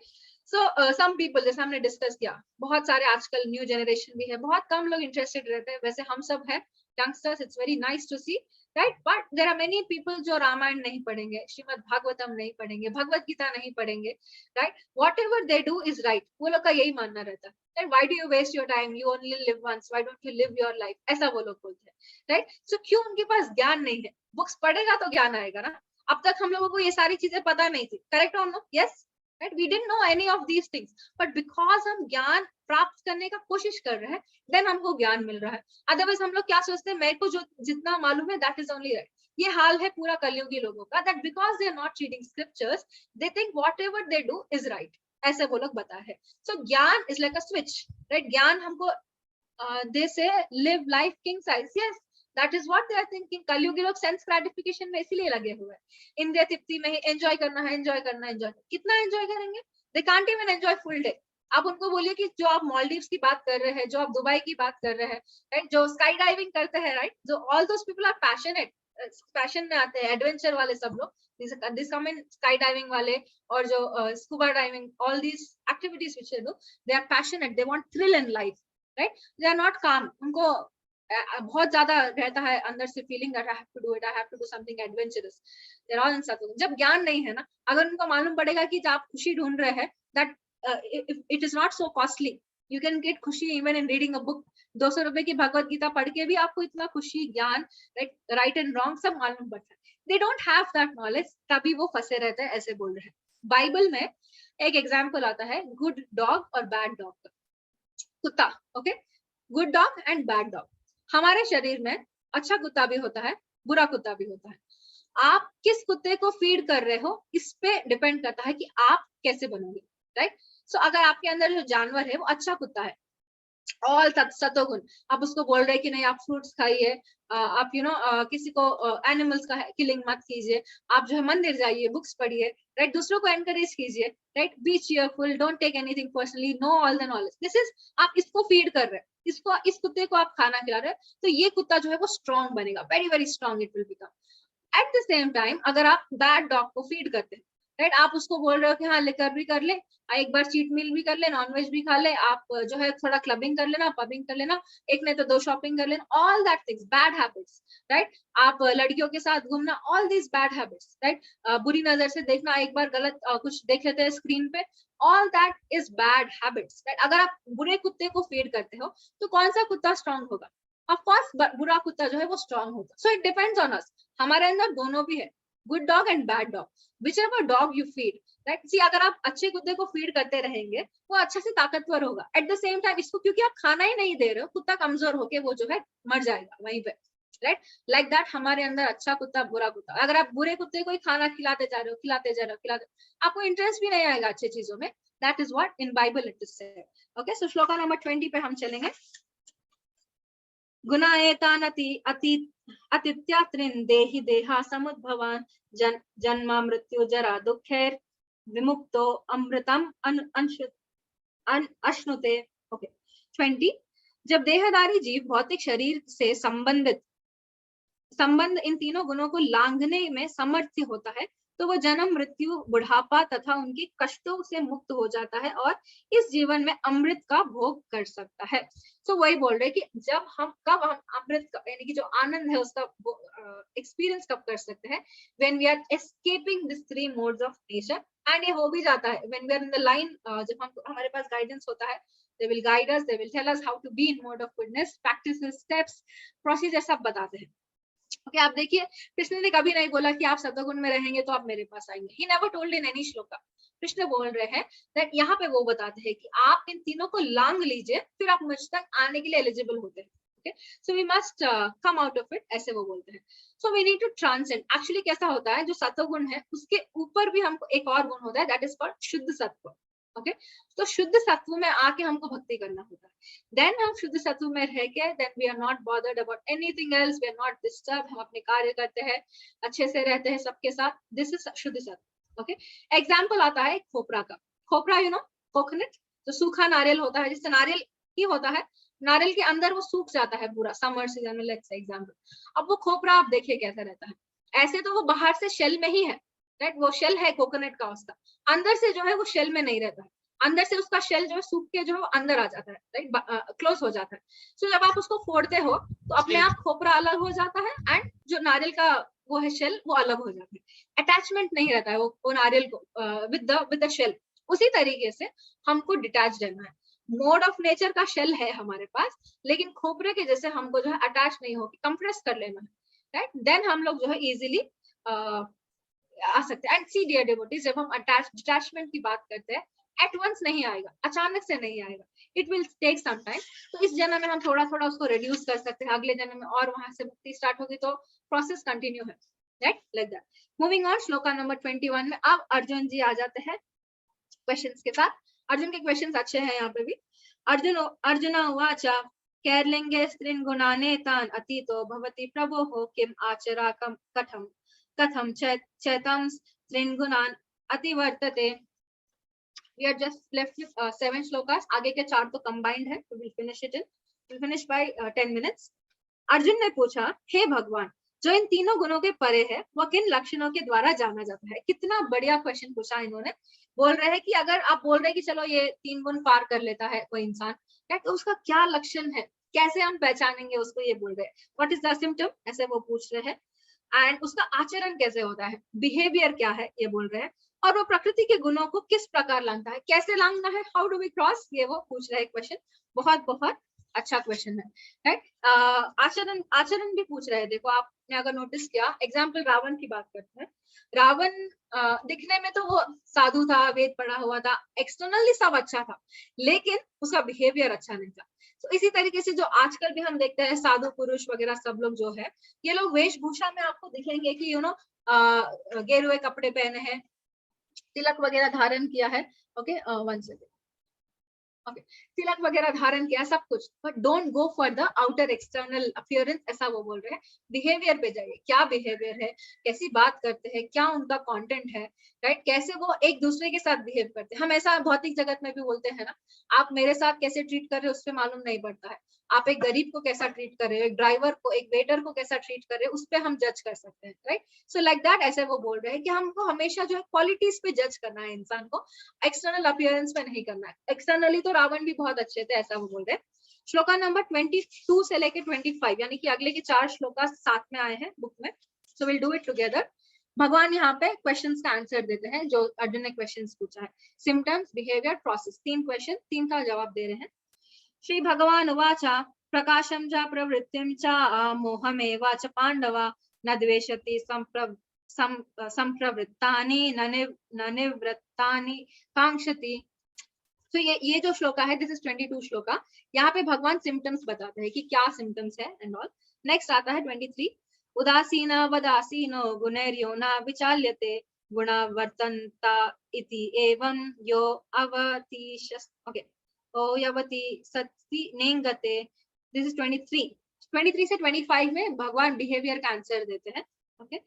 so some people, जैसे हमने डिस्कस किया, बहुत सारे आजकल न्यू जनरेशन भी है, बहुत कम लोग इंटरेस्टेड रहते हैं. वैसे हम सब है youngsters, it's very nice to see, right? But there are many people जो रामायण नहीं पढ़ेंगे, श्रीमद् भागवतम नहीं पढ़ेंगे, भगवत गीता नहीं पढ़ेंगे, right? Whatever they do is right. वो लोग का यही मानना रहता है, right? Why do you waste your time, you only live once, why don't you live your life, ऐसा वो लोग बोलते हैं, राइट? सो क्यों? उनके पास ज्ञान नहीं है. बुक्स पढ़ेगा तो ज्ञान आएगा ना. अब तक हम लोगों को ये सारी चीजें पता नहीं थी, करेक्ट और no? Yes, right? We didn't know any of these things, but because हम ज्ञान प्राप्त करने का कोशिश कर रहे हैं, then हमको ज्ञान मिल रहा है. अदरवाइज हम लोग क्या सोचते हैं, मेरे को जो जितना मालूम है that is only right. ये हाल है पूरा कलियुगी लोगों का, that because they are not reading scriptures, they think whatever they do is right. ऐसे वो लोग बता है. So ज्ञान is like a switch, right? ज्ञान हमको they say live life king size. Yes, that is what they are thinking. कलयुगी लोग sense gratification में इसीलिए लगे हुए हैं. इंद्रिय तृप्ति में ही एंजॉय करना है, एंजॉय करना है, एंजॉय. कितना एंजॉय करेंगे? They can't even enjoy full day. आप उनको बोलिए कि जो आप मालदीव्स की बात कर रहे हैं, जो आप दुबई की बात कर रहे हैं, राइट? जो स्काई डाइविंग करते हैं, राइट? जो all those people are passionate, passion में आते हैं, एडवेंचर वाले सब लोग, this come in sky diving वाले और जो scuba diving, all these activities which they do, they are passionate, they want thrill in life, right? They are not calm. उनको बहुत ज्यादा रहता है अंदर से feeling that I have to do it, I have to do something adventurous. They are all इन सत्संग. जब ज्ञान नहीं है ना, अगर उनको मालूम पड़ेगा कि जब आप खुशी ढूंढ रहे हैं, that it is not so costly, you can get khushi even in reading a book. 200 रुपए की भगवत गीता पढ़ के भी आपको इतना खुशी, ज्ञान, राइट एंड रॉन्ग सब मालूम पड़ता है. They don't have that knowledge, तभी वो फंसे रहते हैं, ऐसे बोल रहे हैं. बाइबल में एक एग्जाम्पल आता है गुड डॉग और बैड डॉग का. कुत्ता, okay, good dog and bad dog. हमारे शरीर में अच्छा कुत्ता भी होता है, बुरा कुत्ता भी होता है. आप किस कुत्ते को फीड कर रहे हो, इस पे डिपेंड करता है कि आप कैसे बनोगे, राइट? सो अगर आपके अंदर जो जानवर है वो अच्छा कुत्ता है, ऑल सतोगुण, आप उसको बोल रहे हैं कि नहीं आप फ्रूट्स खाइए, आप किसी को एनिमल्स का किलिंग मत कीजिए, आप जो है मंदिर जाइए, बुक्स पढ़िए, राइट? दूसरों को एनकरेज कीजिए, right? Be cheerful, don't take anything personally, know all the knowledge. This is, आप इसको फीड कर रहे हैं, इस कुत्ते को आप खाना खिला रहे हैं, तो ये कुत्ता जो है वो स्ट्रॉन्ग बनेगा, very very strong it will become. At the same time अगर आप बैड डॉग को फीड करते हैं, राइट? आप उसको बोल रहे हो कि हाँ लेकर भी कर ले, एक बार चीट मील भी कर ले, नॉनवेज भी खा ले, आप जो है थोड़ा क्लबिंग कर लेना, पबिंग कर लेना, एक नहीं तो 2 शॉपिंग कर लेना, all that things, bad habits, right? आप लड़कियों के साथ घूमना, all these bad habits, right? बुरी नजर से देखना, एक बार गलत कुछ देख लेते हैं स्क्रीन पे, all that is bad habits, right? अगर आप बुरे कुत्ते को फीड करते हो तो कौन सा कुत्ता स्ट्रॉन्ग होगा? ऑफ कोर्स बुरा कुत्ता जो है वो स्ट्रॉन्ग होगा. So it depends on us. हमारे अंदर दोनों भी है, good dog and bad dog, whichever dog you feed, right? See, अगर आप अच्छे कुत्ते को फीड करते रहेंगे, वो अच्छे से ताकतवर होगा. एट द सेम टाइम इसको क्योंकि आप खाना ही नहीं दे रहे हो, कुत्ता कमजोर होके वो जो है मर जाएगा वहीं पे, राइट? लाइक दैट हमारे अंदर अच्छा कुत्ता, बुरा कुत्ता. अगर आप बुरे कुत्ते को ही खाना खिलाते जा रहे हो, आपको इंटरेस्ट भी नहीं आएगा अच्छी चीजों में. That is what in Bible it is said. Okay, so shloka number 20 पे हम चलेंगे. गुना एतानति अतित्यात्रिन देहि देहा समुद्भवान जन्म मृत्यु जरा दुखेर विमुक्तो अमृतम अश्नुते. ओके, 20. जब देहधारी जीव भौतिक शरीर से संबंध इन तीनों गुणों को लांघने में समर्थ होता है, तो वो जन्म मृत्यु बुढ़ापा तथा उनके कष्टों से मुक्त हो जाता है और इस जीवन में अमृत का भोग कर सकता है। तो वही बोल रहे कि जब हम कब हम अमृत यानी कि जो आनंद है उसका एक्सपीरियंस कब कर सकते हैं, when we are escaping this three modes of nature. And ये हो भी जाता है when we are in the line, जब हम हमारे पास गाइडेंस होता है, they will guide us, they will tell us how to be in mode of goodness, practices, steps, procedure सब बताते हैं। ओके, आप देखिए कृष्ण ने कभी नहीं बोला कि आप सत्वगुण में रहेंगे तो आप मेरे पास आएंगे। He never told in any shloka. Krishna बोल रहे हैं that यहाँ पे वो बताते हैं कि आप इन तीनों को लांग लीजिए, फिर आप मुझ तक आने के लिए एलिजिबल होते हैं। Okay, so we must come out of it, ऐसे वो बोलते हैं। So we need to transcend. Actually कैसा होता है, जो सत्वगुण है उसके ऊपर भी हमको एक और गुण होता है, दैट इज कॉल्ड शुद्ध सत्व। ओके, तो शुद्ध सत्व में आके हमको भक्ति करना होता है। देन हम शुद्ध सत्व में रह के then we are not bothered about anything else, we are not disturb, हम अपने कार्य करते हैं, अच्छे से रहते हैं सबके साथ। दिस इज शुद्ध सत्व। ओके, एग्जाम्पल आता है खोपरा का। खोपरा यू नो कोकोनट, जो सूखा नारियल होता है, जिससे नारियल ही होता है, नारियल के अंदर वो सूख जाता है पूरा समर सीजन में, लेट्स से एग्जांपल। अब वो खोपरा आप देखिए कैसा रहता है, ऐसे तो वो बाहर से शेल में ही है, राइट, वो शेल है कोकोनट का, उसका अंदर से जो है वो शेल में नहीं रहता है, अंदर से उसका शेल जो है सूख के जो है अंदर आ जाता है, राइट, क्लोज हो जाता है। सो जब आप उसको फोड़ते हो तो अपने आप खोपरा अलग हो जाता है एंड जो नारियल का वो है शेल वो अलग हो जाता है, अटैचमेंट नहीं रहता है वो नारियल को विद द शेल। उसी तरीके से हमको डिटैच रहना है। मोड ऑफ नेचर का शेल है हमारे पास, लेकिन खोपरे के जैसे हमको जो है अटैच नहीं हो, कंप्रेस कर लेना है, राइट, देन हम लोग जो है इजीली आ सकते हैं। एंड सी डियर डिवोटीज, जब हम डिटैचमेंट की बात करते हैं, एट वंस नहीं आएगा, अचानक से नहीं आएगा, it will take some time. तो इस जन्म में हम थोड़ा थोड़ा उसको रिड्यूस कर सकते हैं, अगले जन्म में और वहां से मुक्ति स्टार्ट होगी, तो प्रोसेस कंटिन्यू है, right, like that. Moving on, shloka number 21 में अब अर्जुन जी आ जाते हैं क्वेश्चंस के साथ। अर्जुन के क्वेश्चंस अच्छे हैं यहाँ पे भी। अर्जुन उवाच कैर्लिंगे स्त्रीन् गुणाने तान् अतीतो भवति प्रभोः किम आचरा कथम कथम चैतम स्त्रीन् गुणान् अतिवर्तते। We are just left with 7 shlokas, आगे के 4 तो combined है, तो we'll finish by 10 minutes। Arjun ने पूछा, हे भगवान, जो इन तीनों गुणों के परे है वह किन लक्षणों के द्वारा जाना जाता है। कितना बढ़िया क्वेश्चन पूछा इन्होंने। बोल रहे हैं कि अगर आप बोल रहे हैं कि चलो ये 3 गुण पार कर लेता है कोई इंसान, तो उसका क्या लक्षण है, कैसे हम पहचानेंगे उसको, ये बोल रहे हैं। व्हाट इज द सिम्टम, ऐसे वो पूछ रहे हैं। एंड उसका आचरण कैसे होता है, बिहेवियर क्या है, ये बोल रहे हैं। और वो प्रकृति के गुणों को किस प्रकार लांघता है, कैसे लांघना है, हाउ डू वी क्रॉस, ये वो पूछ रहे हैं क्वेश्चन। बहुत बहुत अच्छा क्वेश्चन है, राइट। आचरण भी पूछ रहे हैं। देखो आपने अगर नोटिस किया, एग्जाम्पल रावण की बात करते हैं। रावण दिखने में तो वो साधु था, वेद पढ़ा हुआ था, एक्सटर्नली सब अच्छा था, लेकिन उसका बिहेवियर अच्छा नहीं था। तो इसी तरीके से जो आजकल भी हम देखते हैं साधु पुरुष वगैरह सब लोग जो है, ये लोग वेशभूषा में आपको दिखेंगे कि यू नो गेरुए कपड़े पहने हैं, तिलक वगैरह धारण किया है, ओके, वन सेकेंड, ओके, तिलक वगैरह धारण किया, सब कुछ, but don't go for the outer external appearance, ऐसा वो बोल रहे हैं। बिहेवियर पे जाइए, क्या बिहेवियर है, कैसी बात करते हैं, क्या उनका कंटेंट है, राइट, कैसे वो एक दूसरे के साथ बिहेव करते हैं। हम ऐसा भौतिक जगत में भी बोलते हैं ना, आप मेरे साथ कैसे ट्रीट कर रहे हो उससे मालूम नहीं पड़ता है, आप एक गरीब को कैसा ट्रीट कर रहे हो, एक ड्राइवर को, एक वेटर को कैसा ट्रीट कर रहे हो, उस पर हम जज कर सकते हैं, राइट। सो लाइक दैट, ऐसे वो बोल रहे हैं कि हमको हमेशा जो है क्वालिटीज पे जज करना है इंसान को, एक्सटर्नल अपीयरेंस पे नहीं करना है। एक्सटर्नली तो रावण भी बहुत अच्छे थे, ऐसा वो बोल रहे हैं। श्लोका नंबर 22 से लेके 25, यानी कि अगले के 4 श्लोका साथ में आए हैं बुक में, so will do it together. भगवान यहाँ पे क्वेश्चंस का आंसर देते हैं जो अर्जुन ने क्वेश्चंस पूछा है। सिम्टम्स, बिहेवियर, प्रोसेस, 3 क्वेश्चन, 3 का जवाब दे रहे हैं। श्री भगवान उवाच प्रकाशम च प्रवृत्तिम च मोहमेव च पांडव न द्वेषति संप्रवृत्तानि न निवृत्तानि कांक्षति। तो ये जो श्लोका है, दिस इज 22 श्लोका। यहाँ पे भगवान सिम्टम्स बताते हैं कि क्या सिम्टम्स है एंड ऑल। नेक्स्ट आता है 23, उदासीन वदासीनो गुणैर्यो न विचाल्यते गुणवर्तन्ता इति एवं यो अवतिशस्, ओके, यवति सत्ति नेंगते। दिस इज 23 से 25 में भगवान बिहेवियर का आंसर देते हैं, ओके।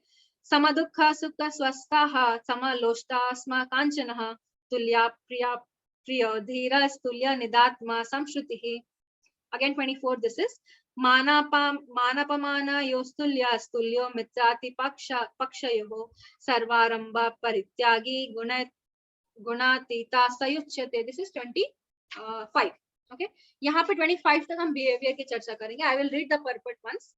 समदुःख सुख स्वस्थः समलोष्टास्मा कांचनः तुल्या प्रिय धीरस्तुल्य निदात्मा संश्रुतिः Again 24, this is मानापमानयोस्तुल्यस्तुल्यो मित्राति पक्षयोः सर्वारंभ परित्यागी गुणातीता सयुच्यते. This is 25. Okay, यहाँ पे 25 तक हम बिहेवियर की चर्चा करेंगे. I will read the purport once.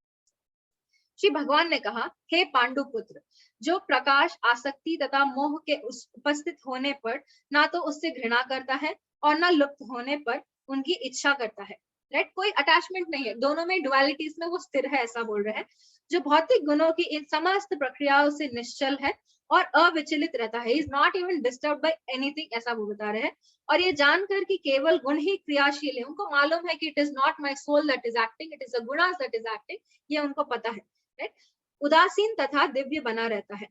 Shri भगवान ने कहा, हे पांडुपुत्र, जो प्रकाश, आसक्ति तथा मोह के उपस्थित होने पर ना तो उससे घृणा करता है और ना लुप्त होने पर उनकी इच्छा करता है. राइट, कोई अटैचमेंट नहीं है, दोनों में डुअलिटीज में वो स्थिर है, ऐसा बोल रहे हैं. जो भौतिक गुणों की इन समस्त प्रक्रियाओं से निश्चल है और अविचलित रहता है. Is not even disturb by anything, ऐसा वो बता रहे हैं. और ये जानकर कि केवल गुण ही क्रियाशील है, उनको मालूम है कि it is not my soul that is acting, it is a gunas that is acting, ये उनको पता है. राइट, उदासीन तथा दिव्य बना रहता है.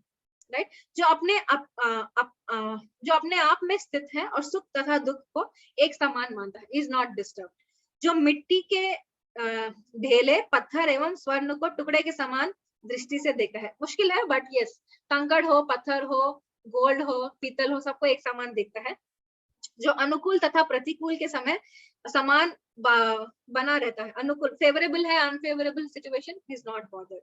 राइट, जो अपने आप में स्थित है और सुख तथा दुख को एक समान मानता है. Is not disturb. जो मिट्टी के ढेले, पत्थर एवं स्वर्ण को टुकड़े के समान दृष्टि से देखता है. मुश्किल है, बट यस, कंकड़ हो, पत्थर हो, गोल्ड हो, पीतल हो, सबको एक समान देखता है. जो अनुकूल तथा प्रतिकूल के समय समान बना रहता है. अनुकूल, फेवरेबल है, unfavourable situation, is not bothered.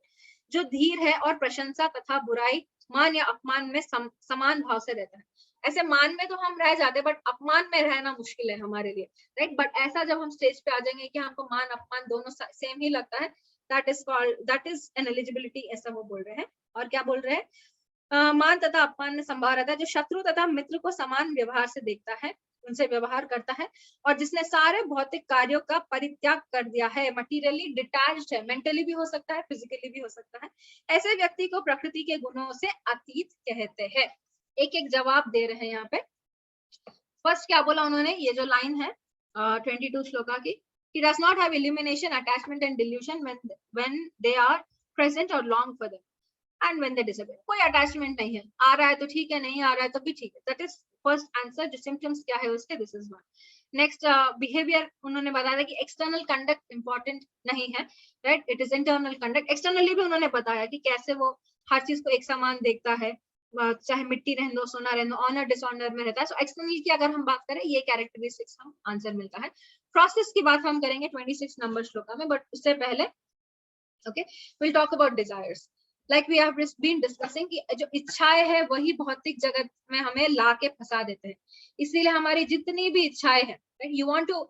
जो धीर है और प्रशंसा तथा बुराई, मान या अपमान में समान भाव से रहता है. ऐसे मान में तो हम रह जाते, बट अपमान में रहना मुश्किल है हमारे लिए. राइट, बट ऐसा जब हम स्टेज पे आ जाएंगे कि हमको मान अपमान दोनों सेम ही लगता है, दैट इज एन एलिजिबिलिटी, ऐसा वो बोल रहे हैं. और क्या बोल रहे हैं, मान तथा अपमान में संभाव रहता है. जो शत्रु तथा मित्र को समान व्यवहार से देखता है, उनसे व्यवहार करता है. और जिसने सारे भौतिक कार्यों का परित्याग कर दिया है, मटीरियली डिटैच्ड है, मेंटली भी हो सकता है, फिजिकली भी हो सकता है, ऐसे व्यक्ति को प्रकृति के गुणों से अतीत कहते हैं. एक एक जवाब दे रहे हैं यहाँ पे. फर्स्ट क्या बोला उन्होंने, ये जो लाइन है 22 श्लोका की, he does not have illumination, attachment and delusion when they are present or long for them and when they disappear. कोई अटैचमेंट नहीं है, आ रहा है तो ठीक है, नहीं आ रहा है तो भी ठीक है. That is first answer. जो सिम्टम्स क्या है उसके, this is one. Next, behaviour उन्होंने बताया कि एक्सटर्नल कंडक्ट इंपॉर्टेंट नहीं है. Right, it is internal conduct. Externally भी उन्होंने बताया कि कैसे वो हर चीज को एक समान देखता है, चाहे मिट्टी रहने दो, सोना रहने दो, ऑनर डिसऑनर में रहता है. सो एक्सटर्नल की अगर हम बात करें, ये कैरेक्टरिस्टिक्स हम आंसर मिलता है. प्रोसेस की बात हम करेंगे 26 नंबर श्लोका में, बट उससे पहले okay, will talk about desires. Like we have been discussing कि जो इच्छाएं है वही भौतिक जगत में हमें ला के फंसा देते हैं. इसीलिए हमारी जितनी भी इच्छाएं हैं, you want to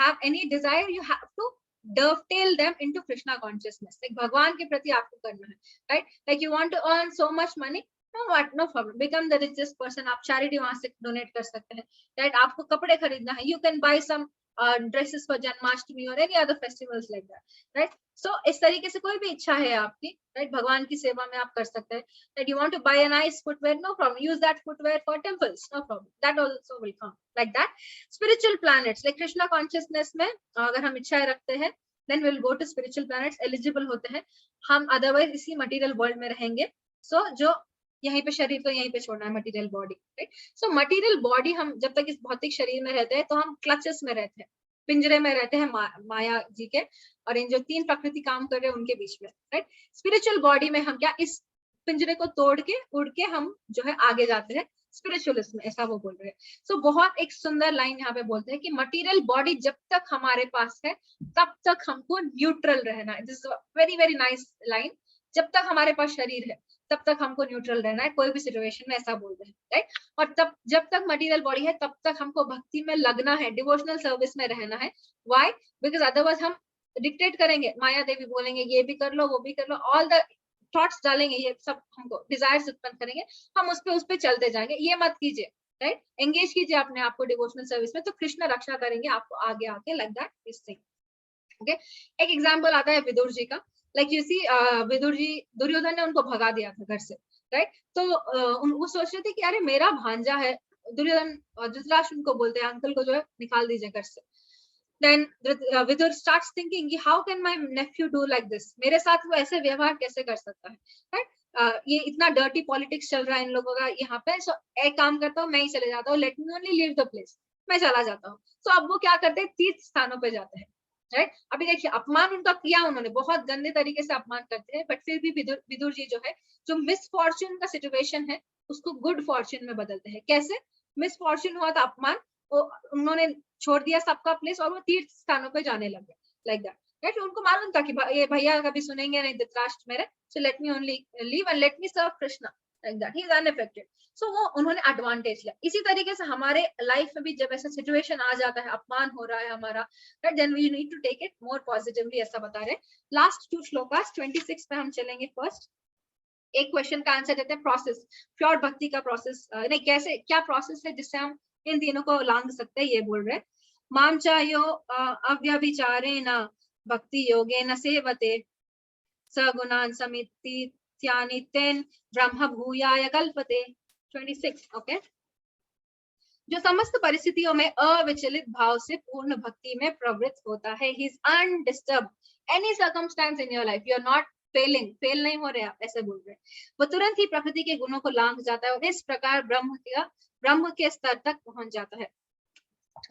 have any desire, you have to dovetail them into Krishna consciousness. like भगवान के प्रति आपको करना है. right, like you want to earn so much money, no problem, become the richest person. आप चैरिटी वहां से donate कर सकते हैं. राइट, आपको कपड़े खरीदना है, you can buy some dresses for Janmashtami और any other festivals like that. Right, so इस तरीके से कोई भी इच्छा है आपकी, राइट, भगवान की सेवा में आप कर सकते हैं. Right, you want to buy a nice footwear, no problem, use that footwear for temples, no problem, that also will come like that. Spiritual planets, like Krishna consciousness में अगर हम इच्छाएं रखते हैं, then will go to spiritual planets, eligible होते हैं हम. Otherwise इसी मटेरियल वर्ल्ड में रहेंगे. सो जो यहीं पे शरीर को यहीं पे छोड़ना है, material body. Right, so material body हम जब तक इस भौतिक शरीर में रहते हैं तो हम क्लचेस में रहते हैं, पिंजरे में रहते हैं माया जी के, और इन जो तीन प्रकृति काम कर रहे हैं उनके बीच में. राइट, स्पिरिचुअल बॉडी में हम क्या इस पिंजरे को तोड़ के उड़ के हम जो है आगे जाते हैं स्पिरिचुअलिज्म में, ऐसा वो बोल रहे हैं. सो बहुत एक सुंदर लाइन यहाँ पे बोलते हैं कि मटेरियल बॉडी जब तक हमारे पास है तब तक हमको न्यूट्रल रहना है. This is very very nice line. जब तक हमारे पास शरीर है तब तक हमको न्यूट्रल रहना है कोई भी सिचुएशन में, ऐसा बोलते हैं. राइट, और तब जब तक मटेरियल बॉडी है तब तक हमको भक्ति में लगना है, डिवोशनल सर्विस में रहना है. व्हाई? बिकॉज अदरवाइज हम डिक्टेट करेंगे, माया देवी बोलेंगे ये भी कर लो वो भी कर लो, ऑल द थॉट्स डालेंगे, ये सब हमको डिजायर्स उत्पन्न करेंगे, हम उस पे चलते जाएंगे. ये मत कीजिए. राइट, एंगेज कीजिए अपने आप को डिवोशनल सर्विस में, तो कृष्ण रक्षा करेंगे आपको आगे आके, like that this thing. Okay, एक एग्जांपल आता है विदुर जी का. लाइक यू सी, विदुर जी, दुर्योधन ने उनको भगा दिया था घर से. राइट, तो वो सोच रहे थे कि अरे मेरा भांजा है. दुर्योधन, धृतराष्ट्र उनको बोलते हैं अंकल को जो है निकाल दीजिए घर से. देन विदुर स्टार्ट्स थिंकिंग कि how can my Neiphiu do like this, मेरे साथ वो ऐसे व्यवहार कैसे कर सकता है. राइट, ये इतना डर्टी पॉलिटिक्स चल रहा है इन लोगों का यहाँ पे. सो एक काम करता हूँ, मैं ही चले जाता हूँ, let me only leave the place, मैं चला जाता हूँ. सो अब वो क्या करते हैं, तीर्थ स्थानों पे जाते हैं. राइट, अभी देखिए अपमान उनका किया उन्होंने, बहुत गंदे तरीके से अपमान करते हैं, बट फिर भी विदुर जी जो है, जो मिसफॉर्च्यून का सिचुएशन है उसको गुड फॉर्च्यून में बदलते हैं. कैसे? मिसफॉर्च्यून हुआ था अपमान, उन्होंने छोड़ दिया सबका प्लेस और वो तीर्थ स्थानों पे जाने लगे लाइक दैट, राइट। उनको मालूम था कि ये भैया कभी सुनेंगे नहीं धृतराष्ट्र मेरे, so let me only leave and let me serve Krishna like that, he is unaffected. So वो उन्होंने एडवांटेज लिया। इसी तरीके से हमारे लाइफ में भी जब ऐसा सिचुएशन आ जाता है, अपमान हो रहा है हमारा, right, then we need to take it more positively, ऐसा बता रहे। लास्ट 2 श्लोकास 26 पे हम चलेंगे। फर्स्ट एक क्वेश्चन का आंसर देते हैं, प्रोसेस, प्योर भक्ति का प्रोसेस, नहीं कैसे, क्या प्रोसेस है जिससे हम इन तीनों को लांग सकते हैं, ये बोल रहे। माम चायो अव्यभिचारेण भक्ति योगेन सेवते सगुणान समित्यानि तेन ब्रह्म भूयाय कल्पते। 26 ओके। जो समस्त परिस्थितियों में अविचलित भाव से पूर्ण भक्ति में प्रवृत्त होता है, he is undisturb any circumstance in your life, you are not failing, fail नहीं हो रहे आप, ऐसे बोल रहे। वो तुरंत ही प्रकृति के गुणों को लांघ जाता है और इस प्रकार ब्रह्म के स्तर तक पहुंच जाता है।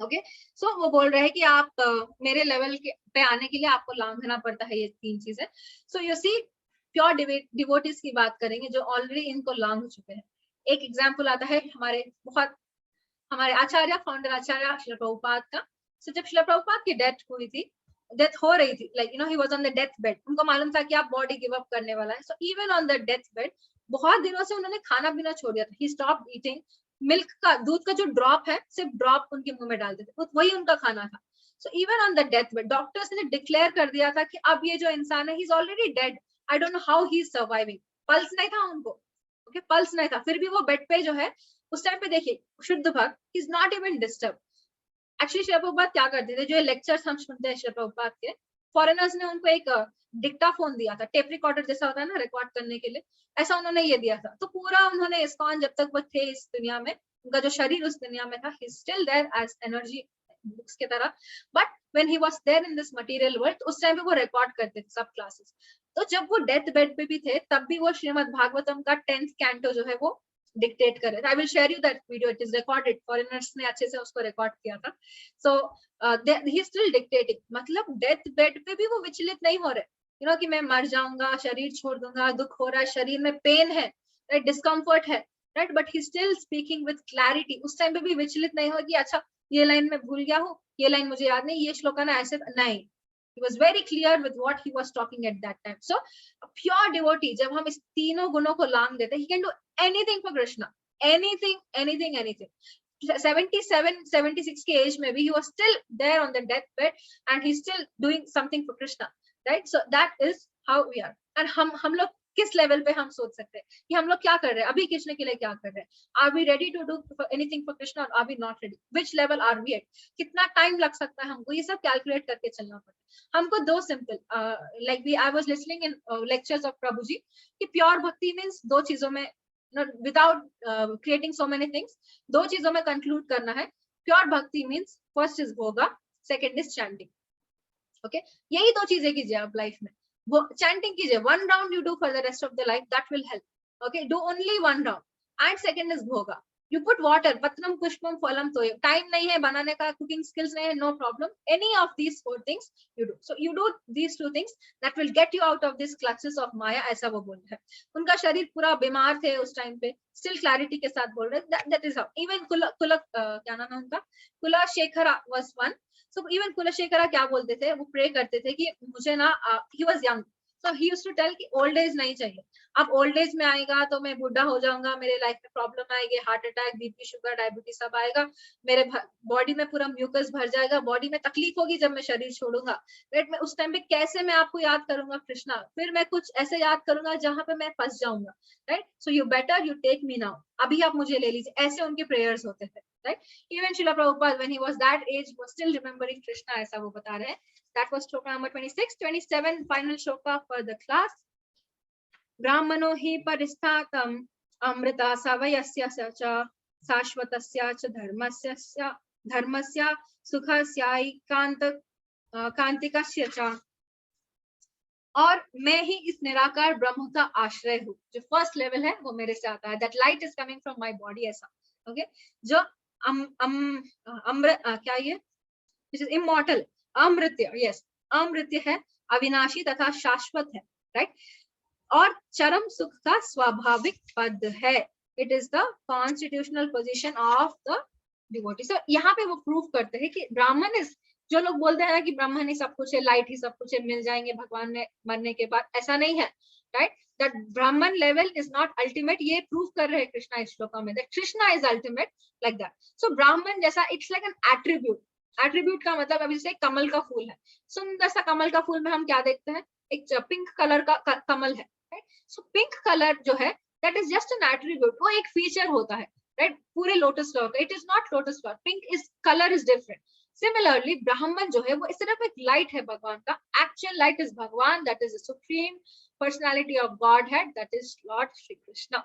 ओके, सो वो बोल रहे हैं कि आप मेरे लेवल के पे आने के लिए आपको लांघना पड़ता है ये 3 चीजें। So you see, pure devotees की बात करेंगे जो ऑलरेडी इनको लांघ चुके हैं। एक एग्जाम्पल आता है हमारे आचार्य, फाउंडर आचार्य श्रील प्रभुपाद का। सो जब श्रील प्रभुपाद की डेथ हुई थी, डेथ हो रही थी, like he was on the death bed, उनको मालूम था कि आप बॉडी गिव अप करने वाला है। So even on the death bed बहुत दिनों से उन्होंने खाना पीना छोड़ दिया था। ही स्टॉप्ड ईटिंग मिल्क, का दूध का जो ड्रॉप है सिर्फ ड्रॉप उनके मुंह में डालते थे, वही उनका खाना था। So even on the death bed doctors ने डिक्लेयर कर दिया था कि अब ये जो इंसान है, he is already dead, I don't know how he is surviving. Pulse नहीं था उनको, ओके, पल्स नहीं था, फिर भी वो बेड पे जो है उस टाइम पे देखिए शुद्ध भक्त is not even disturb. Actually Srila Prabhupada क्या करते थे, जो लेक्चर्स हम सुनते हैं श्रील प्रभुपाद के, फॉरेनर्स ने उनको एक डिक्टाफोन दिया था, टेप रिकॉर्डर जैसा होता है ना रिकॉर्ड करने के लिए, ऐसा उन्होंने ये दिया था। तो पूरा उन्होंने इस्कॉन जब तक वो थे इस दुनिया में, उनका जो शरीर उस दुनिया में था, he still there as energy books की तरह, but when he was there in this material world, उस टाइम पे वो रिकॉर्ड करते थे सब क्लासेस। तो जब वो डेथ बेड पे भी थे, तब भी वो श्रीमद् भागवतम का 10th कैंटो जो है वो डिक्टेट कर रहे थे। I will share you that video, it is recorded, foreigners ने अच्छे से उसको रिकॉर्ड किया था। सो ही स्टिल डिक्टेटिंग, मतलब डेथ बेड पे भी वो विचलित नहीं हो रहे, यू नो कि मैं मर जाऊंगा, शरीर छोड़ दूंगा, दुख हो रहा है, शरीर में पेन है, राइट, डिस्कम्फर्ट है, right, but he still speaking with clarity. उस टाइम पे भी विचलित नहीं हो कि अच्छा ये लाइन मैं भूल गया हूँ, ये लाइन मुझे याद नहीं, ये श्लोक ना ऐसे नहीं। He was very clear with what he was talking at that time. So a pure devotee, जब हम इस तीनों गुणों को लांघ देते हैं, he can do anything for Krishna, anything. 77-76 के एज में भी he was still there on the deathbed and he's still doing something for Krishna, right? So that is how we are. And हम लोग किस लेवल पे हम सोच सकते हैं कि हम लोग क्या कर रहे हैं अभी कृष्ण के लिए, क्या कर रहे हैं, are we ready to do anything for Krishna, are we not ready, which level are we at, कितना टाइम लग सकता है हमको, ये सब कैलकुलेट करके चलना पड़ता है हमको। दो simple, like we I was listening in lectures of Prabhu ji कि प्योर भक्ति मींस 2 चीजों में, without creating so many things, 2 चीजों में कंक्लूड करना है। Pure bhakti means first is bhoga, second is chanting, okay, यही 2 चीजें कीजिए आप लाइफ में। वो चैंटिंग कीजिए, 1 round you do for the rest of the life, that will help, okay, do only 1 round. And second is भोगा, यू पुट वाटर, पत्रम पुष्पम फलम तोय, time नहीं है बनाने का, कुकिंग स्किल्स नहीं है, no problem, any of these 4 things you do. So you do these 2 things, that will get you out of this clutches of Maya, ऐसा वो बोल रहे हैं। उनका शरीर पूरा बीमार थे उस टाइम पे, स्टिल क्लैरिटी के साथ बोल रहे हैं, दैट इज हाउ। इवन क्या नाम है उनका, Kulashekhara was one. So even Kulashekhara क्या बोलते थे, वो प्रे करते थे कि मुझे ना, he was young, so he used to tell कि ओल्ड एज नहीं चाहिए, अब ओल्ड एज में आएगा तो मैं बुढ़ा हो जाऊंगा, मेरे लाइफ में प्रॉब्लम आएगी, heart attack, BP, sugar, diabetes सब आएगा, मेरे बॉडी में पूरा म्यूकस भर जाएगा, बॉडी में तकलीफ होगी जब मैं शरीर छोड़ूंगा, राइट, मैं उस टाइम पे कैसे मैं आपको याद करूंगा कृष्णा, फिर मैं कुछ ऐसे याद करूंगा जहां पे मैं फंस जाऊंगा, right, so you better you take me now, अभी आप मुझे ले लीजिए, ऐसे उनके प्रेयर्स होते थे, right. Even Srila Prabhupada when he was that age was still remembering Krishna, ऐसा वो बता रहे हैं। That was shloka number 26. 27 final shloka for the class. ब्राह्मणो हि परिस्थातम अमृता सवयस्य च शाश्वतस्य च धर्मस्य सुखस्याय कांतिकस्य च। और मैं ही इस निराकार ब्रह्म का आश्रय हूँ, जो फर्स्ट लेवल है वो मेरे से आता है, that light is coming from my body, ऐसा, ओके, जो क्या ये इमॉर्टल, अमृत्य, यस, अमृत्य है, अविनाशी तथा शाश्वत है, राइट, और चरम सुख का स्वाभाविक पद है। It is the constitutional position of the devotee. So यहाँ पे वो प्रूव करते हैं कि ब्राह्मण इज, जो लोग बोलते हैं ना कि ब्राह्मण ही सब कुछ है, लाइट ही सब कुछ है, मिल जाएंगे भगवान में मरने के बाद, ऐसा नहीं है, right? That Brahman level is not ultimate, ये प्रूव कर रहे हैं कृष्णा इस श्लोक में, that Krishna is ultimate like that. So Brahman जैसा it's like an attribute. Attribute का मतलब अभी जैसे कमल का फूल है, सुंदर सा कमल का फूल में हम क्या देखते हैं, एक पिंक कलर का कमल है, राइट? सो पिंक कलर जो है that is just an attribute, वो एक फीचर होता है, राइट? पूरे lotus flower, it is not lotus flower, pink is colour is different. Similarly ब्राह्मण जो है वो सिर्फ एक लाइट है भगवान का, एक्चुअल लाइट इज भगवान, that is the supreme personality of God head, that is Lord Shri Krishna.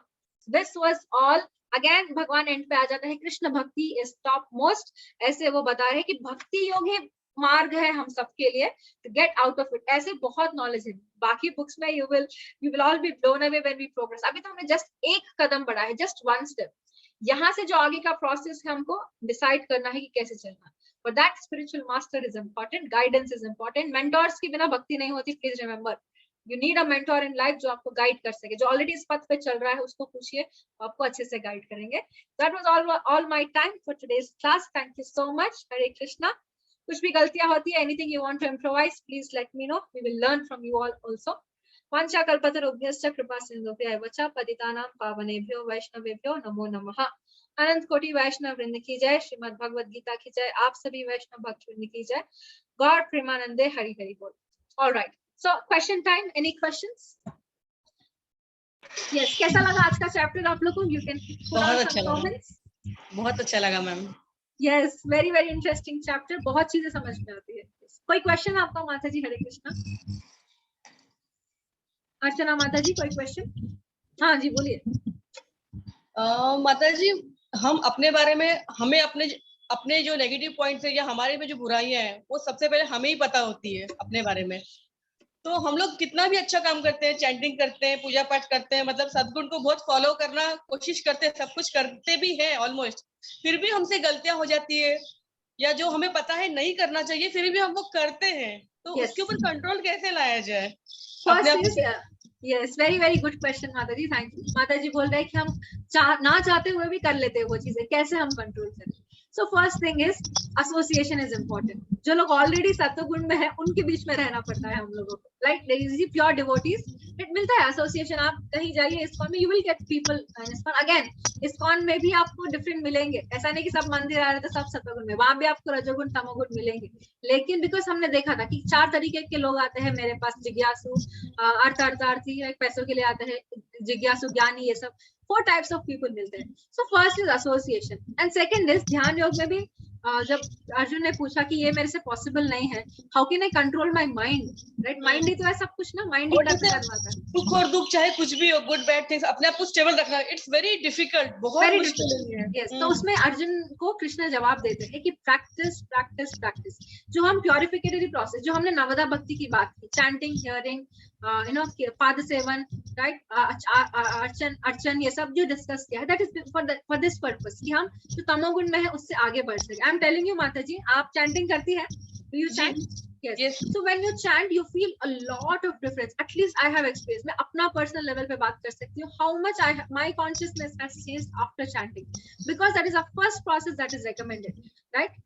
This was all. Again भगवान एंड पे आ जाता है, कृष्ण भक्ति इज टॉप मोस्ट, ऐसे वो बता रहे हैं कि भक्ति योग ही मार्ग है हम सबके लिए, to get out of it। ऐसे बहुत नॉलेज है बाकी बुक्स में, you will all be blown away when we progress। अभी तो हमने जस्ट एक कदम बढ़ा है, जस्ट वन स्टेप। यहाँ से जो आगे का प्रोसेस है हमको डिसाइड करना है कि कैसे चलना है। For that spiritual master is important, guidance is important। mentors के बिना भक्ति नहीं होती, please remember. You need a mentor in life जो आपको गाइड कर सके, जो ऑलरेडी इस पथ पे चल रहा है उसको पूछिए, आपको अच्छे से गाइड करेंगे। That was all my time for today's class। Thank you so much। हरे कृष्णा। कुछ भी गलतियां होती है, anything you want to improvise, please let me know। We will learn from you all also। वाञ्छा कल्पतरुभ्यश्च कृपा सिन्धुभ्यः एव च पतितानां पावनेभ्यो वैष्णवेभ्यो नमो नमः। अनंत कोटि वैष्णव वृंद की जय, श्रीमद् भगवद गीता की जय, आप सभी वैष्णव भक्त वृंद की जय। गॉड प्रेमानंदे, हरि हरि बोल। All right, so question time. Any questions? Yes, कैसा लगा आज का चैप्टर आप लोगों को? यू कैन बहुत अच्छा लगा, बहुत अच्छा लगा ma'am. Yes, very very interesting chapter, बहुत चीजें समझ में आती है। कोई क्वेश्चन आपका माता जी? हरे कृष्णा। अर्चना माता जी, कोई क्वेश्चन? हाँ जी, बोलिए। माता जी, हम अपने बारे में, हमें अपने जो नेगेटिव पॉइंट्स है या हमारे में जो बुराइयां हैं वो सबसे पहले हमें ही पता होती है अपने बारे में। तो हम लोग कितना भी अच्छा काम करते हैं, चैंटिंग करते हैं, पूजा पाठ करते हैं, मतलब सद्गुण को बहुत फॉलो करना कोशिश करते हैं, सब कुछ करते भी हैं ऑलमोस्ट, फिर भी हमसे गलतियां हो जाती है, या जो हमें पता है नहीं करना चाहिए फिर भी हम वो करते हैं। तो उसके ऊपर कंट्रोल कैसे लाया जाए? Yes, very very good question माता जी, थैंक यू। माता जी बोल रहे हैं कि हम ना चाहते हुए भी कर लेते हैं वो चीजें, कैसे हम कंट्रोल करें? So first thing is association is important. जो लोग ऑलरेडी सत्वगुण में है उनके बीच में रहना पड़ता है हम लोगों को, लाइक प्योर डिवोटीज इट मिलता है एसोसिएशन। आप कहीं जाइए इस्कॉन में, you will get people ISKCON. Again ISKCON में भी आपको डिफरेंट मिलेंगे, ऐसा नहीं कि सब मंदिर आ रहे थे सब सत्वगुण में, वहां भी आपको रजोगुण तमोगुण मिलेंगे। लेकिन बिकॉज हमने देखा था कि 4 तरीके के लोग आते हैं मेरे पास, जिज्ञासु, अर्थार्थी, पैसों के लिए आते हैं, जिज्ञासु, ज्ञानी, ये सब 4 टाइप्स ऑफ पीपल मिलते हैं। So first is association and second is ध्यान योग में भी जब अर्जुन ने पूछा कि ये मेरे से पॉसिबल नहीं है, how can I control my mind, right? Mind ही तो है सब कुछ ना, माइंड ही करवाता है। सुख और दुख चाहे कुछ भी हो, गुड बैड थिंग्स, अपने आप को स्टेबल रखना, इट्स वेरी डिफिकल्ट, बहुत मुश्किल है। यस, तो उसमें अर्जुन को कृष्ण जवाब देते हैं कि प्रैक्टिस प्रैक्टिस प्रैक्टिस। जो हम प्योरिफिकेटरी प्रोसेस, जो हमने नवदा भक्ति की बात की, चैंटिंग, हियरिंग, पाद सेवन, राइट, अर्चन, ये सब जो डिस्कस किया है, that is for this purpose कि हम जो तमोगुण में है उससे आगे बढ़ सके। आई एम टेलिंग यू माता जी, आप चैंटिंग करती है? Do you chant? Yes. So when you chant, you feel a lot of difference. At least I have experience. मैं अपना personal level पे बात कर सकती हूँ. How much my consciousness has changed after chanting, because that is a first process that is recommended, right?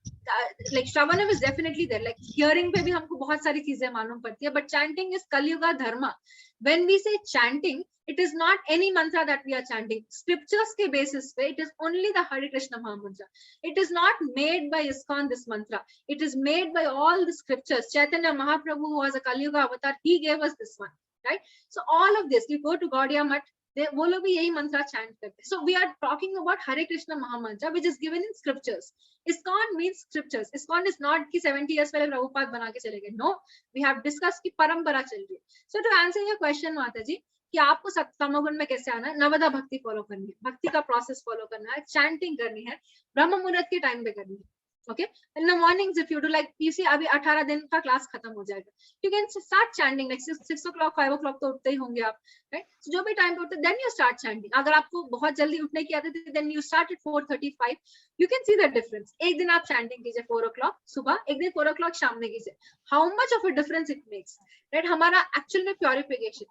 Like Shravanam is definitely there. Like hearing पे भी हमको बहुत सारी चीजें मालूम पड़ती है, but chanting is Kaliyuga dharma. When we say chanting, it is not any mantra that we are chanting. Scriptures के basis पे, it is only the Hare Krishna Mahamantra. It is not made by ISKCON, this mantra. It is made by all the scriptures. Chaitanya Mahaprabhu, who was a Kali Yuga avatar, he gave us this one, right? So all of this, you go to Gaudiya Math, वो लोग भी यही मंत्र chant करते हैं. So we are talking about Hare Krishna Mahamantra, which is given in scriptures. ISKCON means scriptures. ISKCON is not कि 70 years पहले प्रभुपाद बना के चले गए. No, we have discussed कि परंपरा चल रही है. So to answer your question माता जी, कि आपको तमोगुण में कैसे आना है, नवदा भक्ति फॉलो करनी है, भक्ति का प्रोसेस फॉलो करना है, चैंटिंग करनी है, ब्रह्म मुहूर्त के टाइम पे करनी है. Okay, in the mornings if you do, like you see अभी 18 दिन का क्लास खत्म हो जाएगा, you can start chanting like 6 o'clock 5 o'clock तो उठते ही होंगे आप, right? So जो भी टाइम पे उठते, then you start chanting. अगर आपको बहुत जल्दी उठने की आदत है, then you start at 4:35. You can see the difference. एक दिन आप chanting कीजिए 4 o'clock सुबह, एक दिन 4 o'clock शाम में कीजिए. How much of a difference it makes, right? हमारा actual में purification,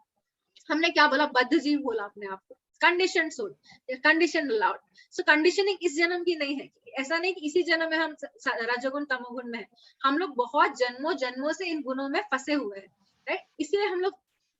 हमने क्या बोला, बद्ध जीव बोला अपने आप को, कंडीशन सोल, कंडीशन अलाउड. सो कंडीशनिंग इस जन्म की नहीं है. ऐसा नहीं कि इसी जन्म में हम रजोगुण तमोगुण में है. हम लोग बहुत जन्मों जन्मों से इन गुणों में फंसे हुए हैं, राइट. इसलिए हम लोग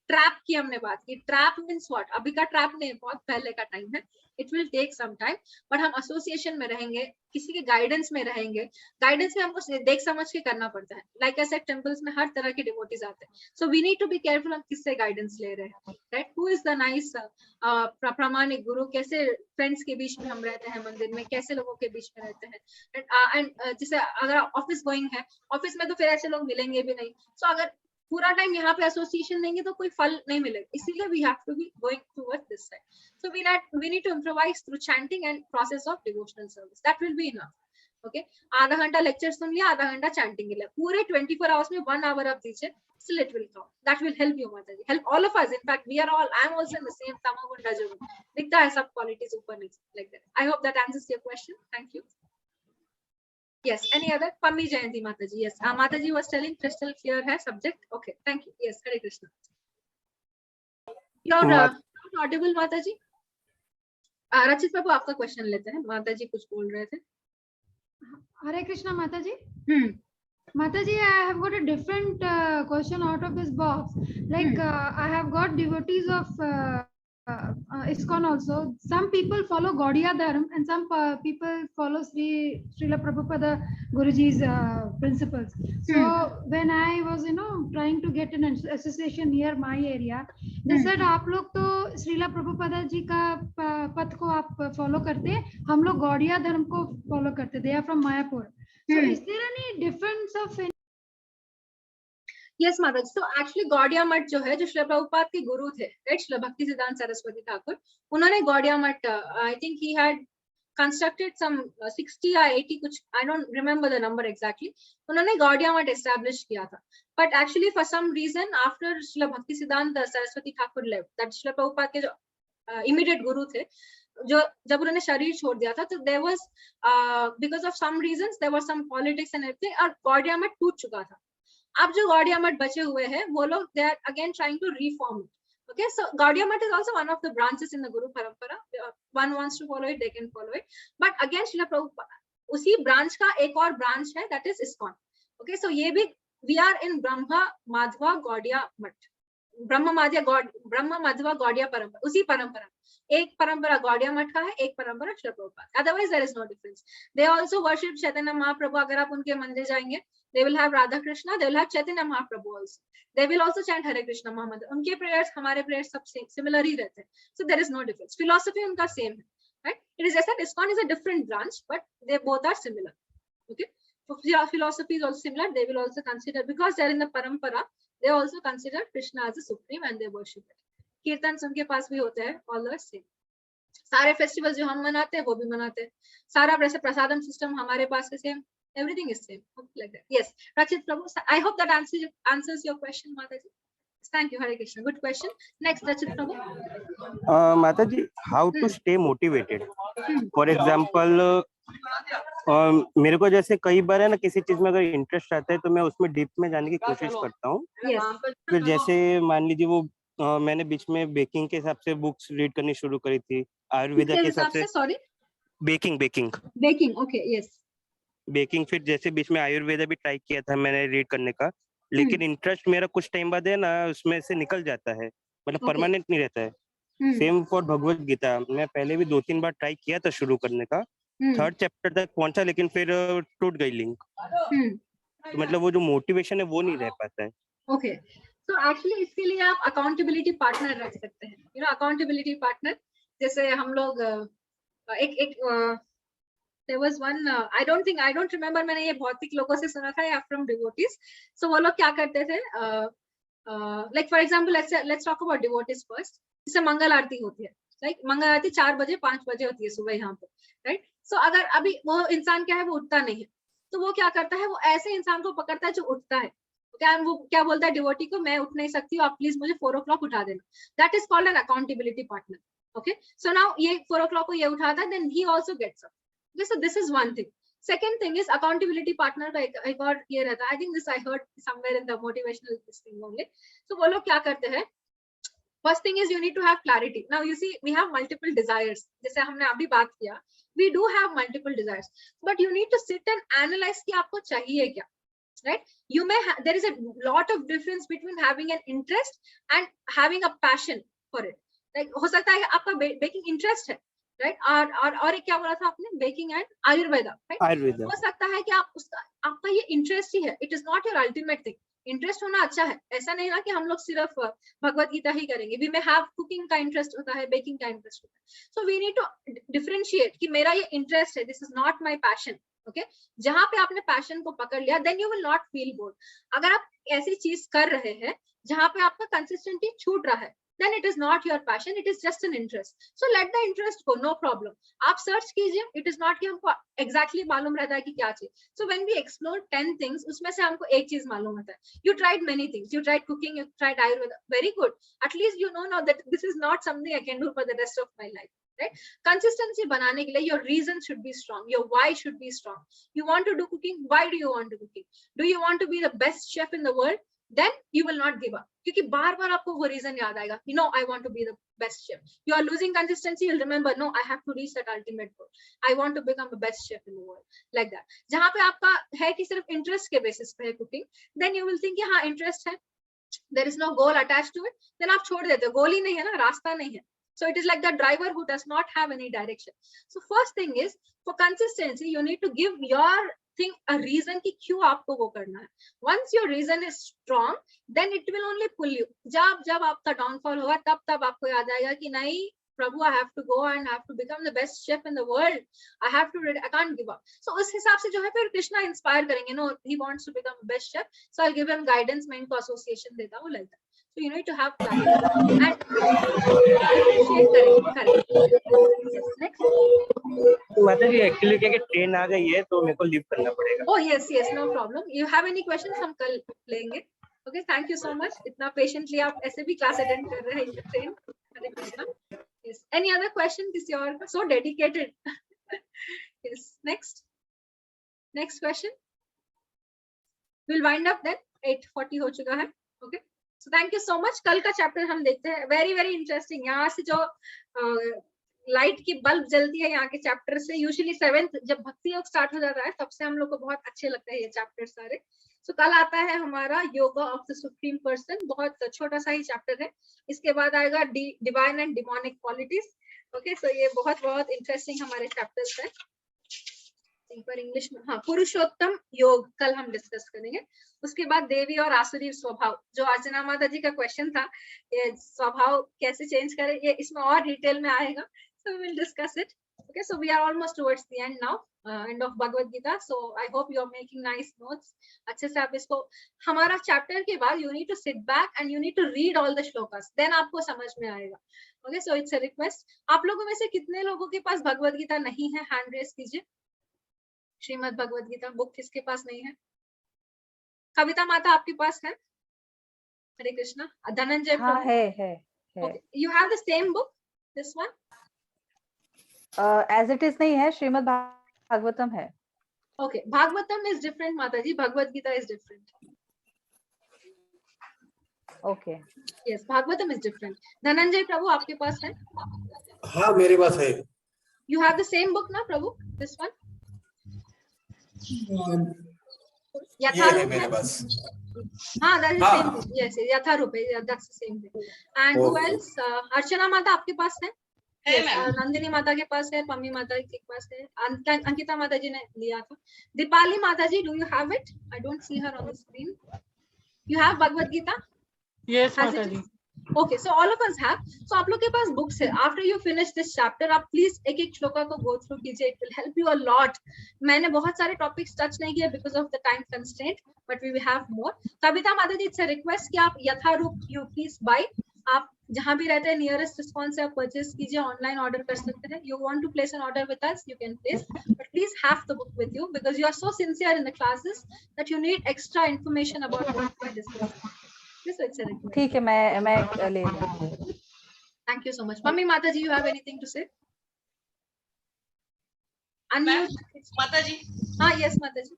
ट्रैप की हमने बात की. Trap means what? अभी का ट्रैप नहीं, बहुत पहले का टाइम है. It will take some time, but हम एसोसिएशन में रहेंगे, किसी के गाइडेंस में रहेंगे. गाइडेंस में हमको देख समझ के करना पड़ता है. लाइक ऐसे टेम्पल्स में हर तरह के डिवोटीज आते हैं. So we need to be careful हम किससे गाइडेंस ले रहे हैं, right. Who is the nice प्रामाणिक गुरु. कैसे फ्रेंड्स के बीच में हम रहते हैं मंदिर में, कैसे लोगों के बीच में रहते हैं. एंड जैसे अगर ऑफिस गोइंग है, ऑफिस में तो फिर ऐसे लोग मिलेंगे भी नहीं. सो अगर पूरा टाइम यहाँ पे एसोसिएशन देंगे तो कोई फल नहीं मिलेगा. इसीलिए we have to be going towards this side. So we need to improvise through chanting and process of devotional service. That will be enough. Okay, आधा घंटा लेक्चर सुन लिया, आधा घंटा चैंटिंग के लिए. पूरे 24 आवर्स में 1 आवर आप दीजिए. Still it will come. That will help you, Mataji. Help all of us. In fact, we are all. I am also in the same Tamagun Rajagun. दिखता है सब qualities ऊपर नीचे like that. I hope that answers your question. Thank you. Yes. Any other? Pammi Jayanti Mataji. Yes. Mataji was telling crystal clear है subject. Okay. Thank you. Yes. Hare Krishna. You're not audible, Mataji. रचित बाबू आपका question लेते हैं. माताजी कुछ बोल रहे थे. Hare Krishna, Mataji. Hmm. Mataji, I have got a different question out of this box. Like I have got devotees of ISKCON also. Some people follow Gaudiya Dharma and some people follow Srila Prabhupada Guruji's principles. So when I was, trying to get an association near my area, they said आप लोग तो श्रीला प्रभुपादा जी का पथ को आप follow करते हैं, हम लोग गौड़िया धर्म को फॉलो करते. They are from Mayapur. So is there any difference of? Yes, Mataji. So actually Gaudiya मठ जो है, जो श्रील प्रभुपाद के गुरु थे, राइट, श्रील भक्ति सिद्धांत सरस्वती ठाकुर, उन्होंने Gaudiya Math, I think he had constructed some 60 या 80 कुछ, I don't remember the number exactly. उन्होंने गौड़िया मठ एस्टैब्लिश किया था. But actually for some reason after Srila Bhakti Siddhanta Saraswati Thakur left, that Srila Prabhupada के जो इमीडिएट गुरु थे, जो जब उन्होंने शरीर छोड़ दिया था, तो there was because of some reasons, there was some politics and everything, और गौड़िया मठ टूट चुका था. अब जो गौड़िया मठ बचे हुए हैं, वो लोग they are again trying to reform it. Okay, so Gaudiya Math is also one of the branches in the Guru Parampara. One wants to follow it, they can follow it. But again, Srila Prabhupada, उसी branch का एक और branch है, that is ISKCON. Okay, so ये भी we are in Brahma Madhva Gaudiya Math. ब्रह्म माधवा गौड़िया परंपरा, उसी परंपरा. एक परंपरा गौड़िया मठ का है, एक परंपरा Srila Prabhupada. Otherwise there is no difference. They also worship Chaitanya Mahaprabhu. अगर आप उनके मंदिर जाएंगे, they will have Radha Krishna, they will have Chaitanya Mahaprabhu also. They will also chant Hare Krishna Mahamantra. उनके prayers हमारे prayers सब similar ही रहते हैं. So there is no difference. Philosophy उनका same है, right? It is just that ISKCON is a different branch, but they both are similar. Okay. So philosophy is also similar. They will also consider, because they are in the parampara, they also consider Krishna as a supreme and they worship it. कीर्तन उनके पास भी होते हैं, all the same. सारे festivals जो हम मनाते हैं वो भी मनाते हैं. सारा वैसे प्रसादम सिस्टम हमारे पास है same. Everything is same, like that. Yes, Rachit Prabhu, I hope that answers your question, Mataji. Thank you, Hare Krishna. Good question. Next, Rachit Prabhu. Mataji, how to stay motivated? For example, मेरे को जैसे कई बार है ना, किसी चीज में अगर इंटरेस्ट आता है तो मैं उसमें डीप में जाने की कोशिश करता हूँ. फिर जैसे मान लीजिए वो मैंने बीच में बेकिंग के हिसाब से बुक्स रीड करनी शुरू करी थी, आयुर्वेदा के हिसाब से. Sorry, baking. Okay, yes, baking. फिर जैसे बीच में आयुर्वेदा भी ट्राई किया था मैंने रीड करने का, लेकिन इंटरेस्ट मेरा कुछ टाइम बाद है ना उसमें से निकल जाता है, मतलब परमानेंट नहीं रहता है. Same for Bhagavad Gita. मैं पहले भी 2-3 बार ट्राई किया था शुरू करने का, 3rd चैप्टर तक पहुंचा, लेकिन फिर टूट गई लिंक. तो मतलब वो जो मोटिवेशन है वो नहीं रह पाता है. ओके, तो एक्चुअली इसके लिए आप अकाउंटेबिलिटी पार्टनर रख सकते हैं. यू नो, अकाउंटेबिलिटी पार्टनर, जैसे हम लोग एक there was one, I don't remember, मैंने ये भौतिक लोगों से सुना था या from devotees. So वो लोग क्या करते थे, like for example, let's talk about devotees first. जैसे मंगल आरती होती है, like मंगल आरती 4 बजे 5 बजे होती है सुबह यहाँ पे, right? So अगर अभी वो इंसान क्या है, वो उठता नहीं है, तो वो क्या करता है, वो ऐसे इंसान को पकड़ता है जो उठता है. वो क्या बोलता है डिवोटी को, मैं उठ नहीं सकती हूँ, आप प्लीज मुझे 4 o'clock उठा देना. That is called an accountability partner. Okay, so now ये 4 o'clock को ये उठाता है, then he also gets up. Okay, so this is one thing. Second thing is accountability partner का एक और ये रहता है. I think this I heard somewhere in the motivational this thing only. So वो लोग क्या करते हैं, First thing is you need to have clarity. Now you see we have multiple desires. जैसे हमने अभी बात किया, we do have multiple desires, but you need to sit and analyze कि आपको चाहिए क्या, right? You may there is a lot of difference between having an interest and having a passion for it. Like हो सकता है आपका baking interest है, right? और एक क्या बोला था आपने, baking and Ayurveda, right? Ayurveda. हो सकता है कि आप उसका आपका ये interest ही है. It is not your ultimate thing. Interest होना अच्छा है, ऐसा नहीं ना कि हम लोग सिर्फ भगवत गीता ही करेंगे. वी मे हैव कुकिंग का इंटरेस्ट होता है, बेकिंग का इंटरेस्ट होता है. So we need to differentiate कि मेरा ये इंटरेस्ट है, this is not my passion. Okay, जहां पे आपने पैशन को पकड़ लिया, then you will not feel bored. अगर आप ऐसी चीज कर रहे हैं जहां पे आपका कंसिस्टेंटली छूट रहा है, then it is not your passion, it is just an interest. So let the interest go, no problem. आप search कीजिए, it is not कि हमको exactly मालूम रहता है कि क्या चीज. So when we explore 10 things, उसमें से हमको एक चीज मालूम होता है. You tried many things, you tried cooking, you tried Ayurveda, very good. At least you know now that this is not something I can do for the rest of my life. Right? Consistency बनाने के लिए your reason should be strong, your why should be strong. You want to do cooking, why do you want to cooking? Do you want to be the best chef in the world? Then you will not give up. क्योंकि बार बार आपको वो reason याद आएगा, you know, I want to be the best chef. You are losing consistency, you'll remember, no, I have to reach that ultimate goal. I want to become the best chef in the world. Like that. जहाँ पे आपका है कि सिर्फ interest के basis पे है cooking, then you will think कि हाँ इंटरेस्ट है, there is no goal attached to it, then आप छोड़ देते हो. गोल ही नहीं है ना, रास्ता नहीं है. So it is like the driver who does not have any direction. So first thing is, for consistency, you need to give your thing a reason कि क्यों आपको वो करना है. Once your reason is strong, then it will only pull you. जब आपका downfall होगा, तब आपको याद आएगा कि नहीं प्रभु, I have to go and I have to become the best chef in the world. I can't give up. So उस हिसाब से जो है फिर कृष्णा इंस्पायर करेंगे. No, he wants to become the best chef, so I'll give him guidance. मैं इनको association देता हूँ, like that. So you need to have clarity and differentiate करेंगे. Yes, next. माता जी एक्चुअली क्या कि ट्रेन आ गई है तो मेरे को लीव करना पड़ेगा. Oh yes, no problem. You have any questions? हम कल लेंगे. Okay, thank you so much. इतना patiently आप ऐसे भी class attend कर रहे हैं in the train. Hare Krishna. Yes. Any other question? This you are so dedicated. Yes. Next question. We'll wind up then. 8:40 हो चुका है. Okay. So thank you so much. कल का chapter हम देखते हैं. Very very interesting. यहाँ से जो लाइट की बल्ब जलती है यहाँ के चैप्टर से. यूजुअली 7th जब भक्ति योग स्टार्ट हो जाता है, तब से हम लोग को बहुत अच्छे लगते हैं ये चैप्टर सारे. सो कल आता है हमारा yoga of the supreme person. बहुत छोटा सा ही चैप्टर है. इसके बाद आएगा divine and demonic qualities. Okay, so ये बहुत इंटरेस्टिंग हमारे चैप्टर्स है. पर इंग्लिश में हाँ, पुरुषोत्तम योग कल हम डिस्कस करेंगे. उसके बाद देवी और आसुरी स्वभाव, जो अर्चना माता जी का क्वेश्चन था, ये स्वभाव कैसे चेंज करें, ये इसमें और डिटेल में आएगा. So we will discuss it. Okay, so we are almost towards the end now, end of Bhagavad Gita. So I hope you are making nice notes. अच्छे से आप इसको, हमारा चैप्टर के बाद you need to sit back and you need to read all the shlokas. Then आपको समझ में आएगा. Okay, so it's a request. आप लोगों में से कितने लोगों के पास भगवद गीता नहीं है, हैंड रेस कीजिए. श्रीमद् भगवद गीता बुक किसके पास नहीं है? कविता माता आपके पास है? हरे कृष्णा. धनंजय हाँ है. Okay, you have the same book, this one? As it is नहीं है, श्रीमद् भागवतम है. Okay, Bhagavatam is different, Mataji. Bhagavad Gita is different. Okay. Yes, Bhagavatam is different. Dhananjay Prabhu, आपके पास है? हाँ मेरे पास है. You have the same book ना Prabhu? This one? ये है मेरे पास. हाँ, that is the same thing. Yes, Yatharup, that's the same thing. And who else? Archana माता आपके पास है? Yes, नंदिनी माता के पास है, पम्मी माता के पास है, अंकिता माता जी ने लिया था. दीपाली माता जी, do you have it? I don't see her on the screen. You have Bhagavad Gita? Yes, माता जी. Okay, so all of us have. So आप लोग के पास books है. After you finish this chapter, आप please एक श्लोका को go through कीजिए. It will help you a lot. मैंने बहुत सारे topics touch नहीं किए because of the time constraint, but we will have more. कविता माता जी, it's a request कि आप यथारूप you please buy. आप जहाँ भी रहते हैं नियरेस्ट रिस्पॉन्स से आप परचेज कीजिए, ऑनलाइन ऑर्डर कर सकते हैं. You want to place an order with us, you can place, but please have the book with you because you are so sincere in the classes that you need extra information about what we discuss. This it's a request. ठीक है, मैं ले लूंगी. Thank you so much. Mummy माता जी, you have anything to say? Unmute माता जी. हाँ, यस माता जी.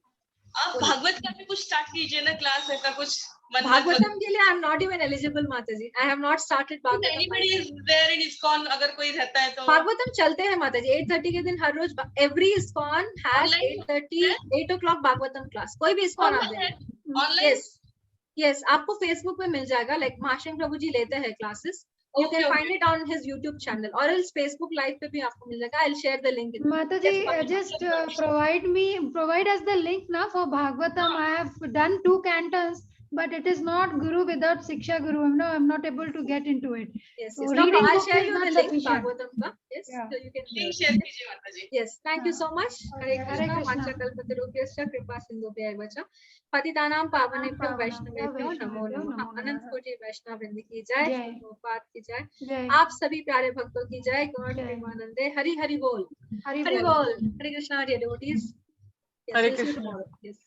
आप भागवत का भी कुछ स्टार्ट कीजिए ना क्लास, ऐसा कुछ भागवतम के लिए I am not even eligible mata ji, I have not started Bhagavatam. Anybody is there in ISKCON, अगर कोई रहता है तो भागवतम चलते हैं माता जी 8:30 के दिन हर रोज। Every ISKCON has 8 o'clock Bhagavatam class. कोई भी इस्कॉन आ जाए ऑनलाइन। यस आपको फेसबुक पे मिल जाएगा, लाइक महाशंकर प्रभु जी लेते हैं classes, you can find it on his YouTube channel or else Facebook live पे भी आपको मिल जाएगा। I'll share the link. Mataji, just provide us the link now for Bhagavatam. I have done 2 cantons, but it is not Guru without Siksha Guru. No, I'm not able to get into it. Yes, So yes. No, reading I'll book share is you not the link sufficient. Bhagavatam ka. Yes, Yeah. so you can link share कीजिए माताजी। Yes, thank you so much. Hare Hare Krishna, Krishna. Vancha Kalpatarubhyascha, Kripa Sindhubhya eva cha, Patitanam Pavanebhyo Vaishnavebhyo Namo Namah। अनंत कोटि वैष्णव वृंद की जय, जय। प्रभुपाद की जय, Jai. आप सभी प्यारे भक्तों की जय। गौर जय। प्रेमानंदे हरि हरि बोल, Hari हरि Bol. बोल। हरे Krishna, dear devotees. Yes, Hare we'll see you Krishna. tomorrow. Yes.